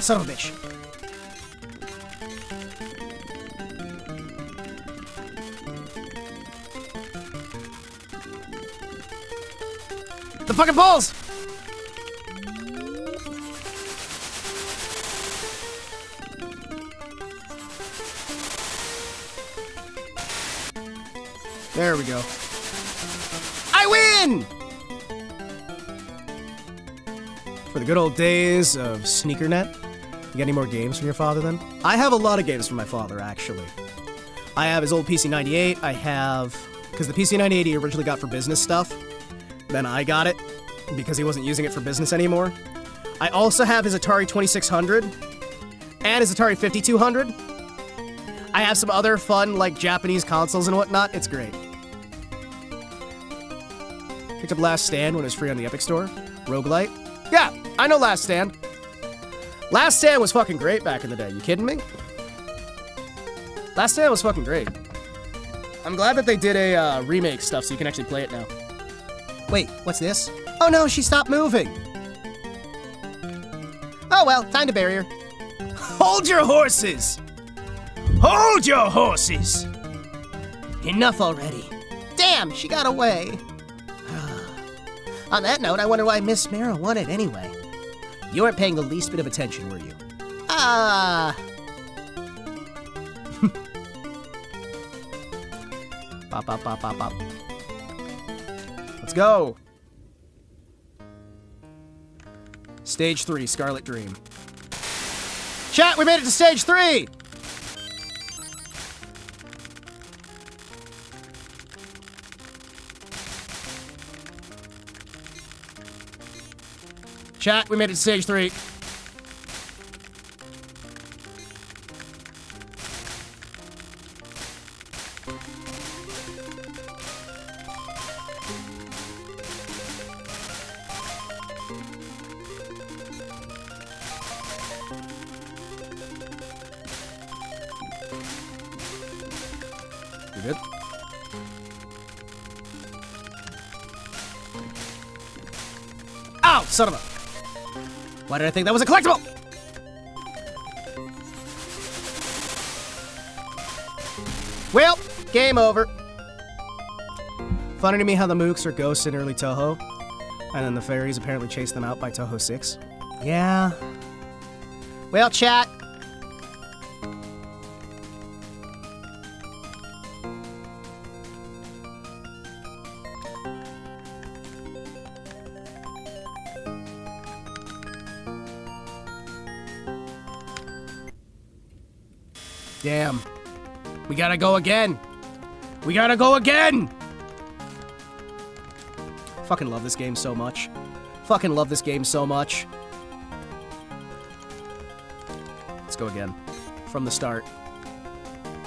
Son of a bitch. The fucking balls! There we go. I win! For the good old days of SneakerNet. You got any more games from your father, then? I have a lot of games from my father, actually. I have his old PC-98. I have... Because the PC-98 he originally got for business stuff. Then I got it because he wasn't using it for business anymore. I also have his Atari 2600 and his Atari 5200. I have some other fun, like, Japanese consoles and whatnot. It's great. Picked up Last Stand when it was free on the Epic Store. Roguelite. Yeah, I know Last Stand. Last Stand was fucking great back in the day. You kidding me? Last Stand was fucking great. I'm glad that they did a remake stuff so you can actually play it now. Wait, what's this? Oh no, she stopped moving. Oh well, time to bury her. Hold your horses! Hold your horses! Enough already. Damn, she got away. On that note, I wonder why Miss Mara won it anyway. You weren't paying the least bit of attention, were you? Bop, bop, bop, bop, bop. Let's go. Stage 3, Scarlet Dream. Chat, we made it to stage 3! Chat, we made it to stage 3. You good? Son of a... Why did I think that was a collectible? Well, game over. Funny to me how the mooks are ghosts in early Toho, and then the fairies apparently chased them out by Toho 6. Yeah. Well, chat. Damn. We gotta go again. We gotta go again! Fucking love this game so much. Fucking love this game so much. Let's go again. From the start.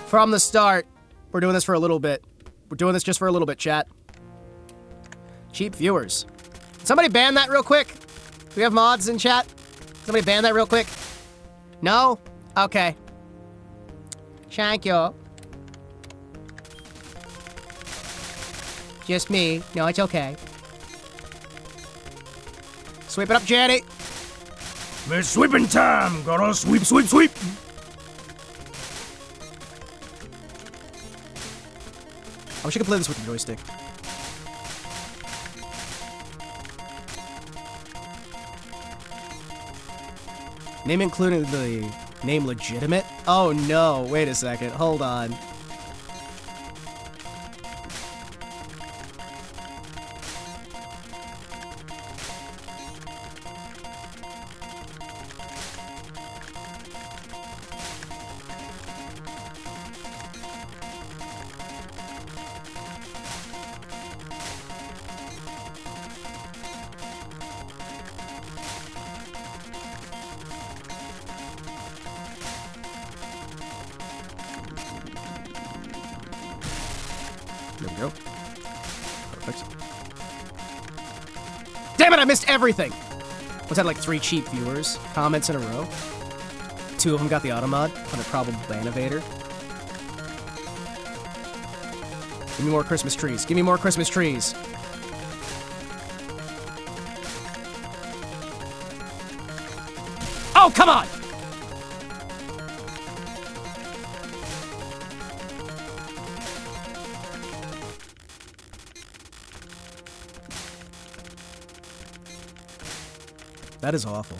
From the start. We're doing this for a little bit. We're doing this just for a little bit, chat. Cheap viewers. Somebody ban that real quick. Do we have mods in chat? Somebody ban that real quick. No? Okay. Thank you. Just me. No, it's okay. Sweep it up, Janny. It's sweeping time. Gotta sweep, sweep, sweep. I wish I could play this with the joystick. Name including the name legitimate? Oh no, wait a second, hold on. There we go. Perfect. Damn it, I missed everything! What's that, like 3 cheap viewers? Comments in a row? 2 of them got the automod on a probable Banivator. Give me more Christmas trees. Give me more Christmas trees. Oh, come on! That is awful.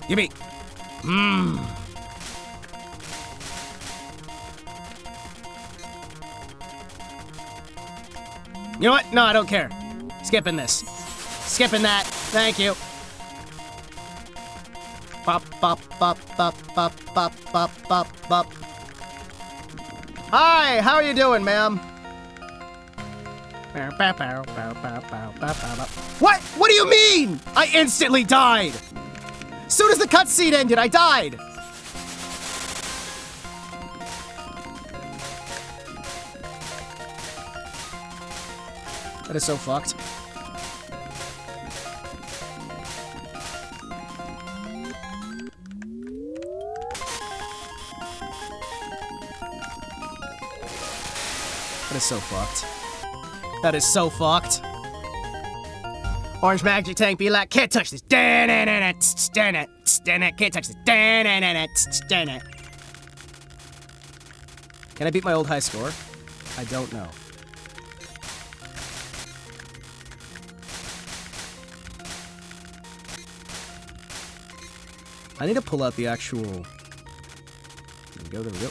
Gimme. You know what? No, I don't care. Skipping this. Skipping that. Thank you. Bop, bop, bop, bop, bop, bop, bop, bop, bop. Hi, how are you doing, ma'am? What? What do you mean? I instantly died. As soon as the cutscene ended, I died. That is so fucked. That is so fucked. That is so fucked. Orange Magic Tank be like, can't touch this. Can't touch this. Can I beat my old high score? I don't know. I need to pull out the actual... There we go, there we go.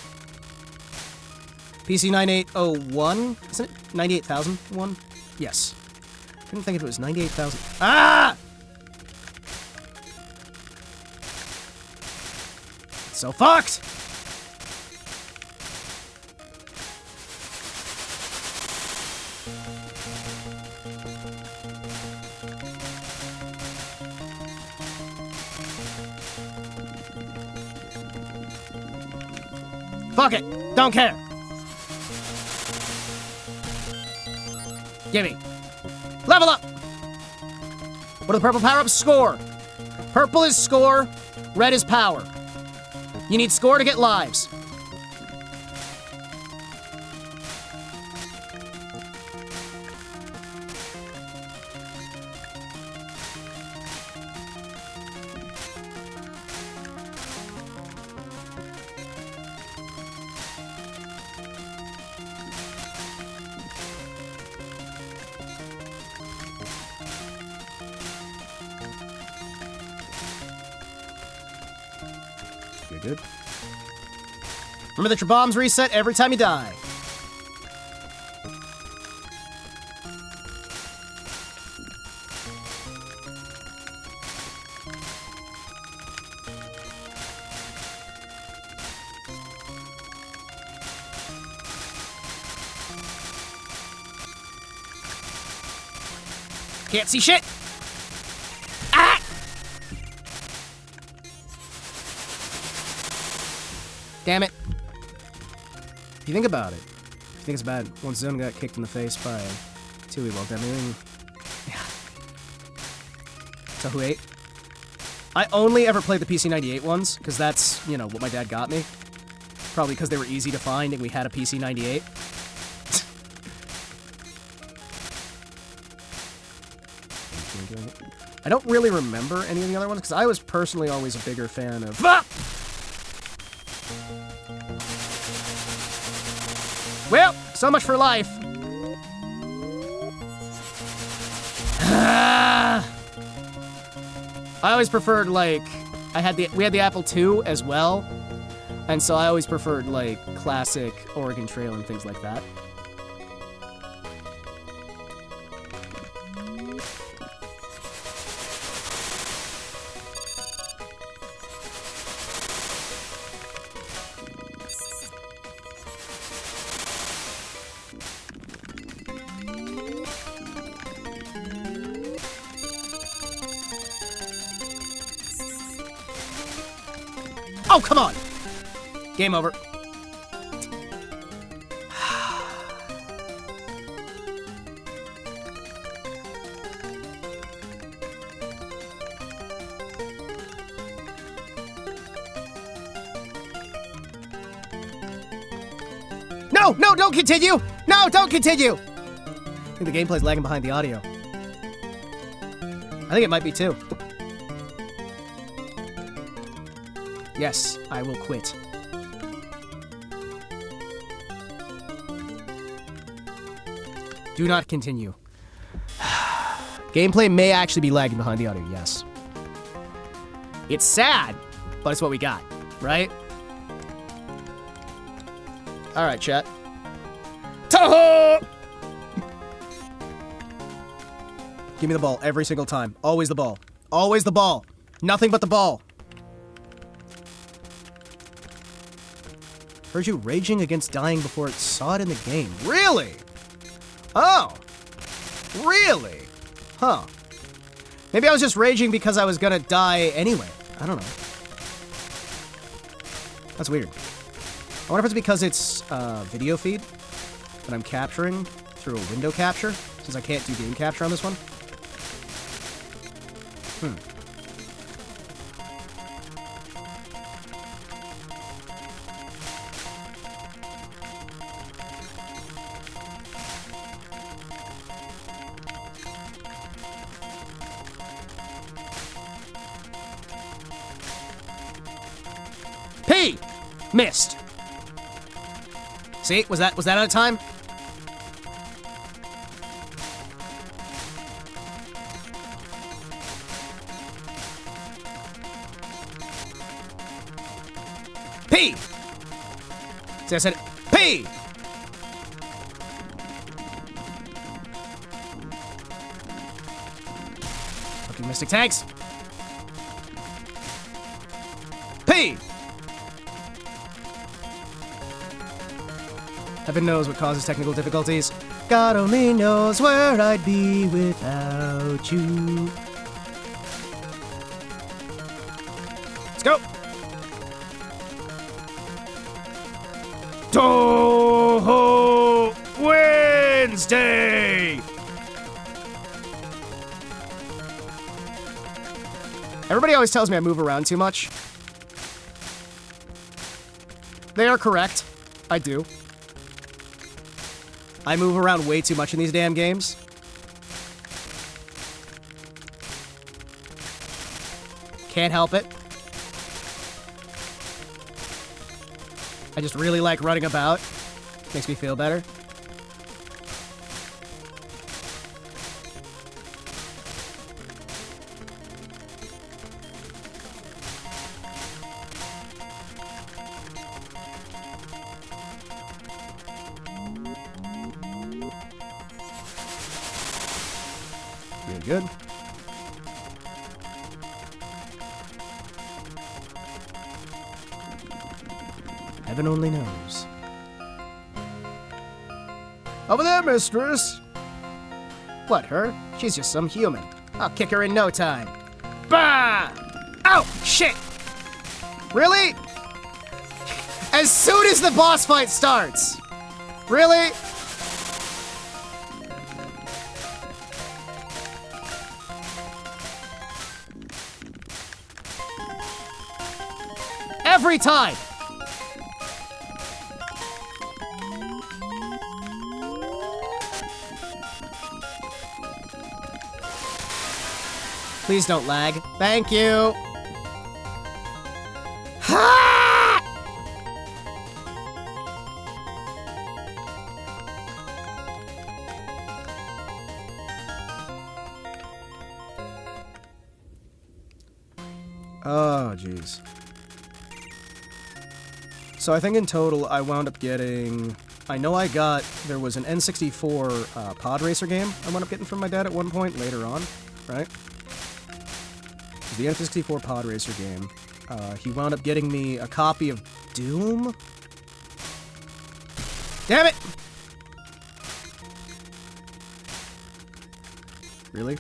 PC 9801? Isn't it 98,001? Yes. I didn't think it was 98,000. Ah! It's so fucked! Fuck it. Don't care. Gimme. Level up! What are the purple power-ups? Score. Purple is score, red is power. You need score to get lives. You're good. Remember that your bombs reset every time you die. Can't see shit. Ah! Damn it. If you think about it, if you think it's bad, once Zone got kicked in the face by 2 Ewok, I mean, yeah. So who ate? I only ever played the PC-98 ones, because that's, you know, what my dad got me. Probably because they were easy to find and we had a PC-98. I don't really remember any of the other ones, because I was personally always a bigger fan of... Ah! Well, so much for life. I always preferred, like, we had the Apple II as well, and so I always preferred, like, classic Oregon Trail and things like that. Oh, come on! Game over. No! No, don't continue! No, don't continue! I think the gameplay's lagging behind the audio. I think it might be too. Yes, I will quit. Do not continue. Gameplay may actually be lagging behind the audio, yes. It's sad, but it's what we got, right? Alright, chat. Toho! Give me the ball every single time. Always the ball. Always the ball. Nothing but the ball. Heard you raging against dying before it saw it in the game. Really? Oh. Really? Huh. Maybe I was just raging because I was gonna die anyway. I don't know. That's weird. I wonder if it's because it's video feed that I'm capturing through a window capture, since I can't do game capture on this one. P! Missed. See? Was that out of time? P! See, I said P! Fucking Mystic Tanks. P! Heaven knows what causes technical difficulties. God only knows where I'd be without you. Let's go! Toho Wednesday! Everybody always tells me I move around too much. They are correct. I do. I move around way too much in these damn games. Can't help it. I just really like running about. Makes me feel better. Really good. Heaven only knows. Over there, mistress! What, her? She's just some human. I'll kick her in no time. Bah! Ow! Shit! Really? As soon as the boss fight starts! Really? Every time! Please don't lag. Thank you. Ha! Oh, jeez. So I think in total I wound up getting... I know there was an N64 pod racer game I wound up getting from my dad at one point later on, right? The N64 pod racer game. He wound up getting me a copy of Doom? Damn it! Really?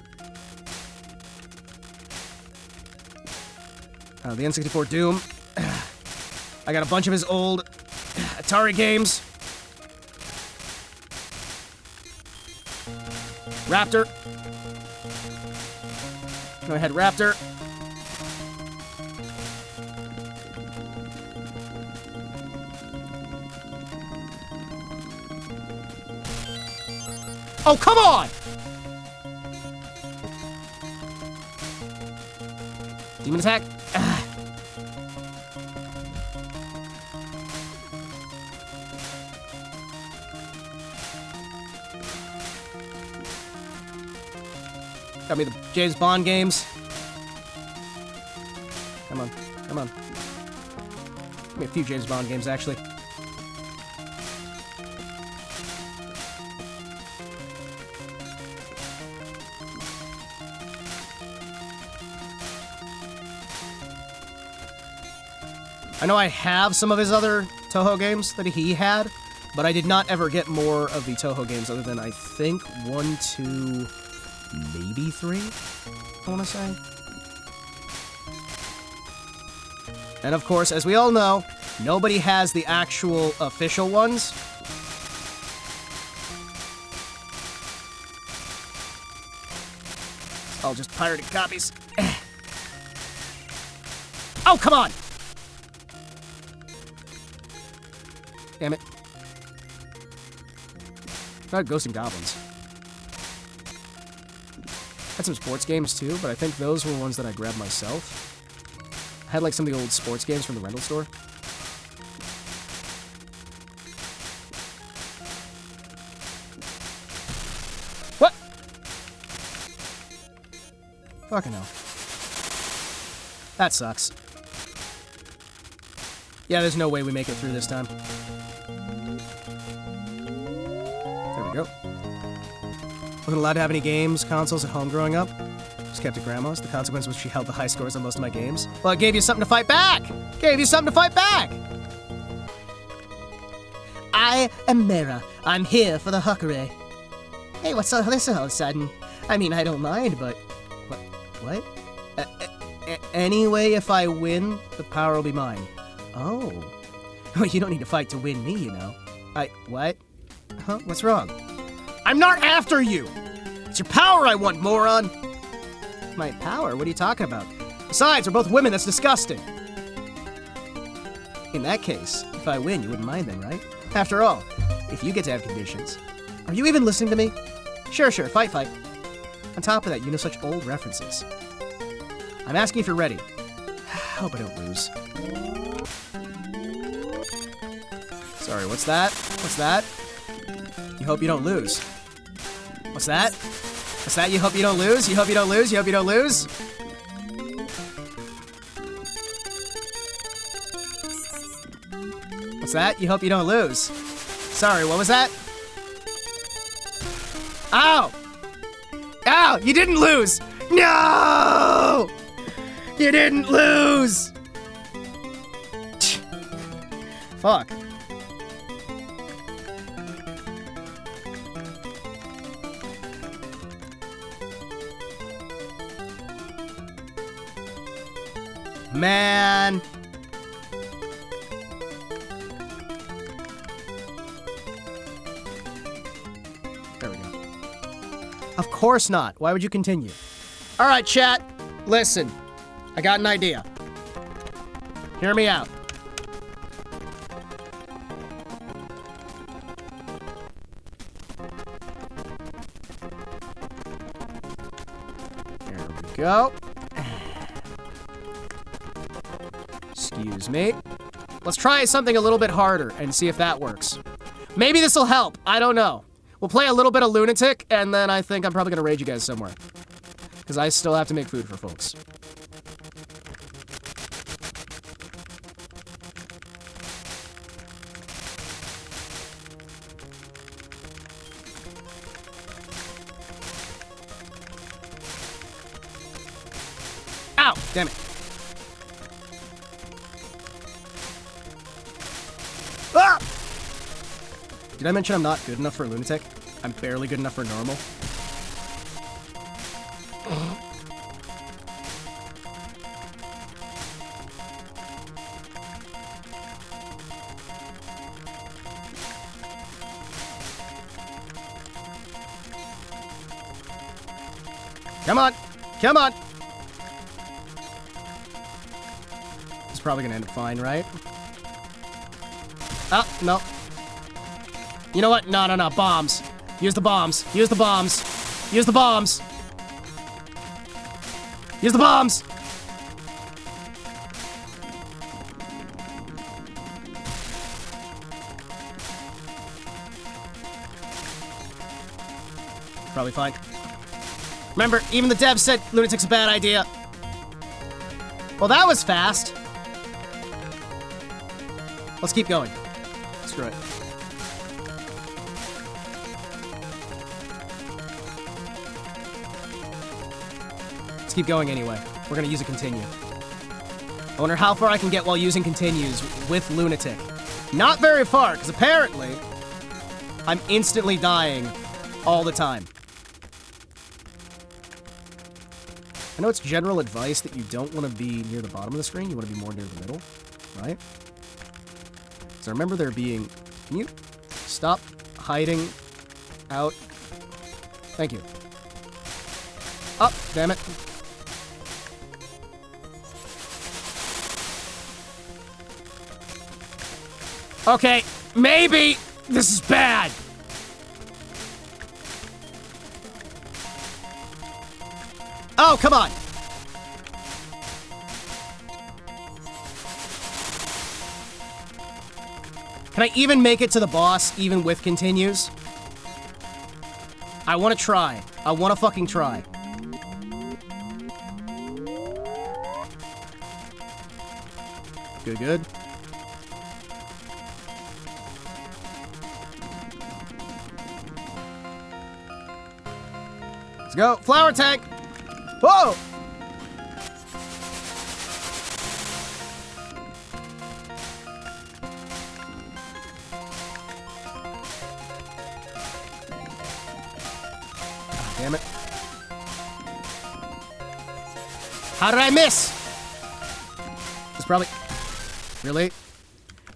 The N64 Doom. I got a bunch of his old Atari games. Raptor. Go ahead, Raptor. Oh, come on! Demon attack. Got me the James Bond games. Come on, come on. Got me a few James Bond games, actually. I know I have some of his other Toho games that he had, but I did not ever get more of the Toho games other than, I think, 1, 2, maybe 3, I want to say. And of course, as we all know, nobody has the actual official ones. It's all just pirated copies. Oh, come on! Damn it. Not Ghosts and Goblins. Had some sports games too, but I think those were ones that I grabbed myself. I had like some of the old sports games from the rental store. What? Fucking hell. That sucks. Yeah, there's no way we make it through this time. There we go. Wasn't allowed to have any games, consoles at home growing up. Just kept at grandma's. The consequence was she held the high scores on most of my games. Well, it gave you something to fight back! Gave you something to fight back! I am Mera. I'm here for the huckery. Hey, what's all this all of a sudden? I mean, I don't mind, but... What? Anyway, if I win, the power will be mine. Oh. Oh, you don't need to fight to win me, you know. What? Huh? What's wrong? I'm not after you! It's your power I want, moron! My power? What are you talking about? Besides, we're both women, that's disgusting. In that case, if I win, you wouldn't mind then, right? After all, if you get to have conditions. Are you even listening to me? Sure, fight. On top of that, you know such old references. I'm asking if you're ready. Hope I don't lose. Sorry, what's that? What's that? You hope you don't lose. What's that? What's that? You hope you don't lose? You hope you don't lose? You hope you don't lose? What's that? You hope you don't lose. Sorry, what was that? Ow! Ow! You didn't lose! No! You didn't lose! Fuck. Man. There we go. Of course not. Why would you continue? All right, chat. Listen. I got an idea. Hear me out. There we go. Excuse me. Let's try something a little bit harder and see if that works. Maybe this will help. I don't know. We'll play a little bit of Lunatic, and then I think I'm probably gonna raid you guys somewhere. Because I still have to make food for folks. Ow! Damn it. Ah! Did I mention I'm not good enough for Lunatic? I'm barely good enough for normal. Come on! Come on! It's probably gonna end up fine, right? Oh, no. You know what? No. Bombs. Use the bombs. Use the bombs. Use the bombs. Use the bombs! Probably fine. Remember, even the devs said Lunatic's a bad idea. Well, that was fast. Let's keep going. Screw it. Let's keep going anyway. We're gonna use a continue. I wonder how far I can get while using continues with Lunatic. Not very far, because apparently I'm instantly dying all the time. I know it's general advice that you don't want to be near the bottom of the screen, you want to be more near the middle, right? So I remember there being... Can you stop hiding out? Thank you. Oh, damn it. Okay, maybe this is bad. Oh, come on. Can I even make it to the boss, even with continues? I want to try. I want to fucking try. Good. Let's go. Flower tank. Whoa! Oh, damn it. How did I miss? It's probably... Really?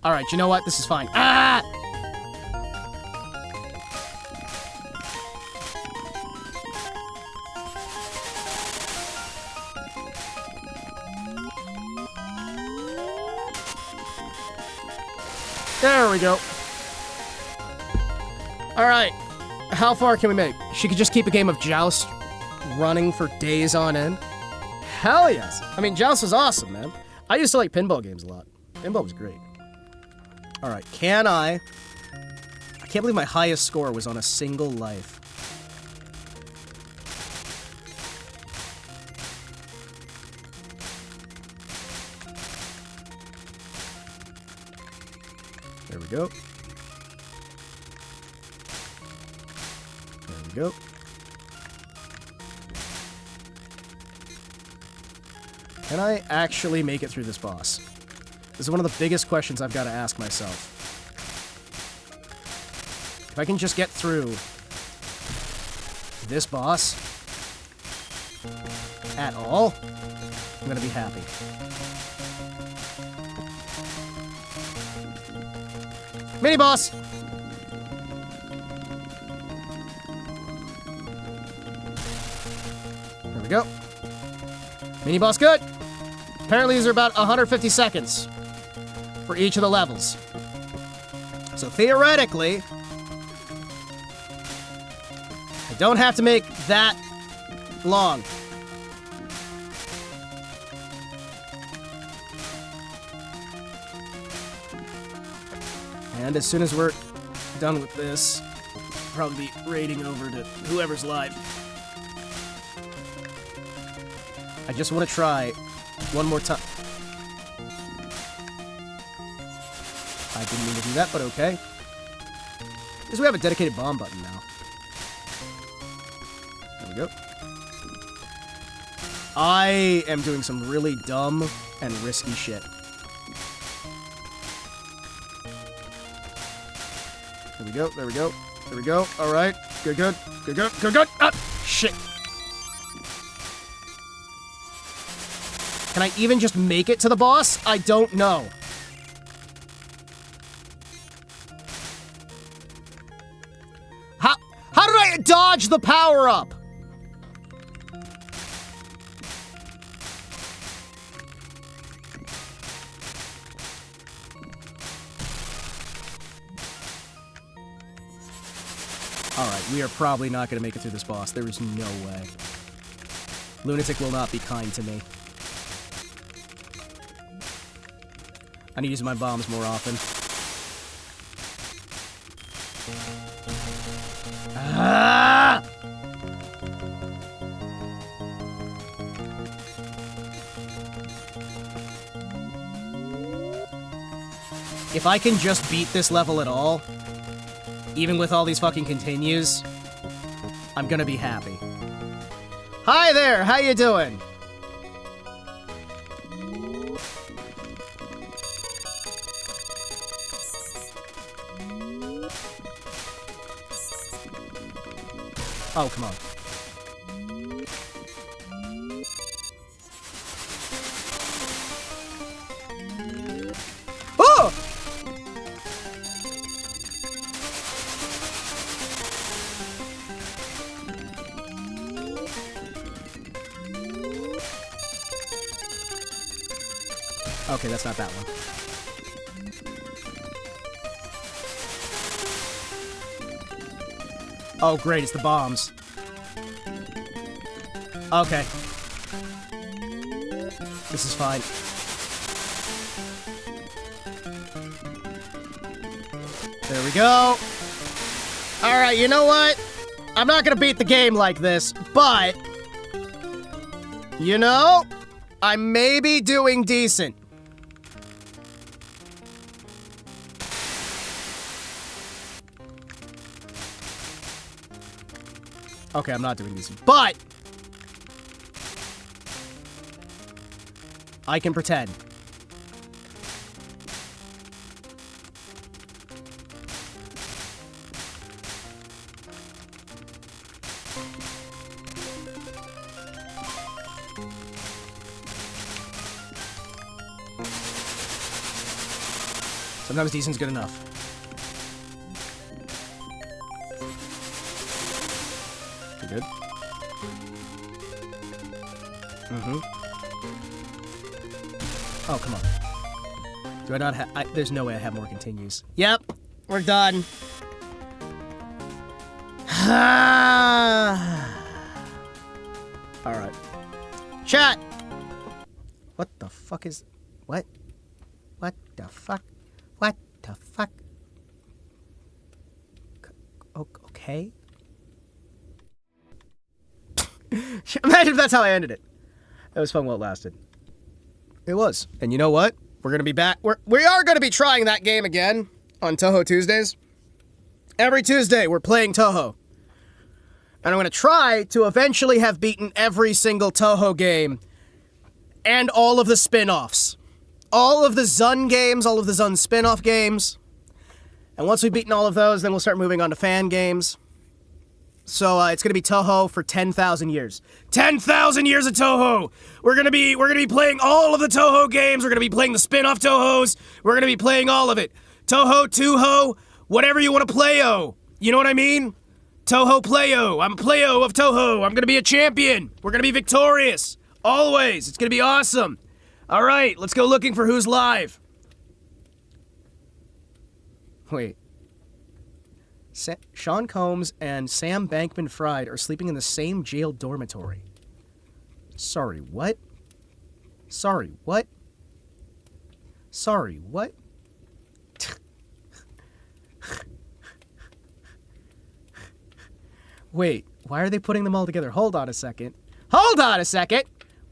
Alright, you know what? This is fine. Ah! There we go. Alright. How far can we make? She could just keep a game of Joust running for days on end. Hell yes. I mean, Joust was awesome, man. I used to like pinball games a lot. Pinball was great. Alright, can I can't believe my highest score was on a single life. There we go. There we go. Can I actually make it through this boss? This is one of the biggest questions I've got to ask myself. If I can just get through this boss at all, I'm gonna be happy. Mini boss! There we go. Mini boss good. Apparently these are about 150 seconds for each of the levels. So theoretically, I don't have to make that long. And as soon as we're done with this, I'll probably be raiding over to whoever's live. I just want to try one more time. I didn't mean to do that, but okay. Because we have a dedicated bomb button now. There we go. I am doing some really dumb and risky shit. There we go, there we go, there we go. Alright. Good, good, good, good, good, good. Ah, shit. Can I even just make it to the boss? I don't know. How did I dodge the power-up? Alright, we are probably not going to make it through this boss. There is no way. Lunatic will not be kind to me. I need to use my bombs more often. Ah! If I can just beat this level at all, even with all these fucking continues, I'm gonna be happy. Hi there, how you doing? Oh, come on. Oh! Okay, that's not that one. Oh, great, it's the bombs. Okay. This is fine. There we go. Alright, you know what? I'm not gonna beat the game like this, but... you know? I may be doing decent. Okay, I'm not doing decent, but... I can pretend. Sometimes decent's good enough. You good? Mm-hmm. Oh, come on. Do I not have... There's no way I have more continues. Yep, we're done. Alright. Chat! What the fuck is... What? What the fuck? What the fuck? Okay. Imagine if that's how I ended it. It was fun while it lasted. It was. And you know what? We're gonna be back. We are gonna be trying that game again on Toho Tuesdays. Every Tuesday, we're playing Toho. And I'm gonna try to eventually have beaten every single Toho game and all of the spin-offs. All of the Zun games, all of the Zun spin-off games. And once we've beaten all of those, then we'll start moving on to fan games. So it's gonna be Toho for 10,000 years. 10,000 years of Toho! We're gonna be playing all of the Toho games. We're gonna be playing the spin-off Tohos. We're gonna be playing all of it. Toho, Tuho, whatever you want to play-o. You know what I mean? Toho play-o. I'm play-o of Toho. I'm gonna be a champion. We're gonna be victorious. Always. It's gonna be awesome. All right, let's go looking for who's live. Wait. Sean Combs and Sam Bankman-Fried are sleeping in the same jail dormitory. Sorry, what? Sorry, what? Sorry, what? Wait, why are they putting them all together? Hold on a second. Hold on a second!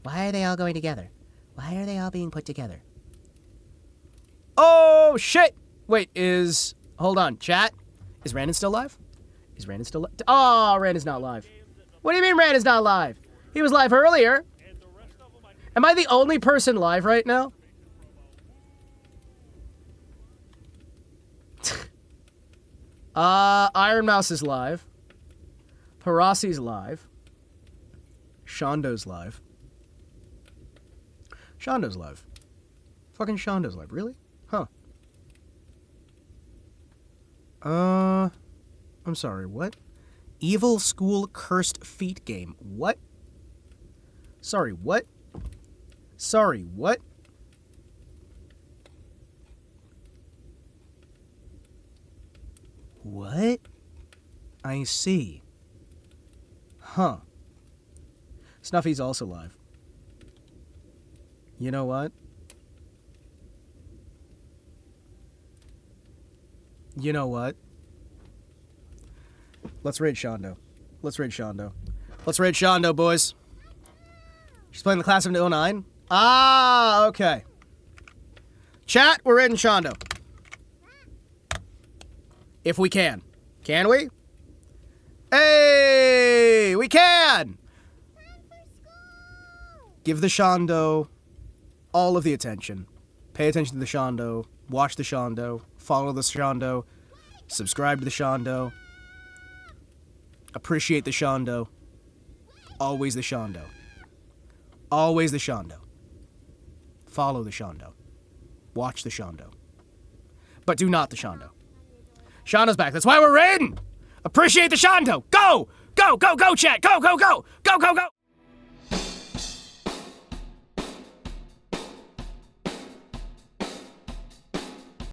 Why are they all going together? Why are they all being put together? Oh, shit! Wait, hold on, chat? Is Randon still live? Is Randon still live? Oh, Randon's not live. What do you mean Randon's not live? He was live earlier. Am I the only person live right now? Iron Mouse is live. Parasi's live. Shondo's live. Shondo's live. Fucking Shondo's live. Really? Huh. I'm sorry, what? Evil School Cursed Feet game. What? Sorry, what? Sorry, what? What? I see. Huh. Snuffy's also live. You know what? You know what? Let's raid Shondo. Let's raid Shondo. Let's raid Shondo, boys. She's playing the class of 09? Ah, okay. Chat, we're raiding Shondo. If we can. Can we? Hey! We can! Give the Shondo all of the attention. Pay attention to the Shondo. Watch the Shondo. Follow the Shondo. Subscribe to the Shondo. Appreciate the Shondo. Always the Shondo. Always the Shondo. Follow the Shondo. Watch the Shondo. But do not the Shondo. Shondo's back. That's why we're raiding! Appreciate the Shondo! Go! Go, go, go, chat! Go, go, go! Go, go, go!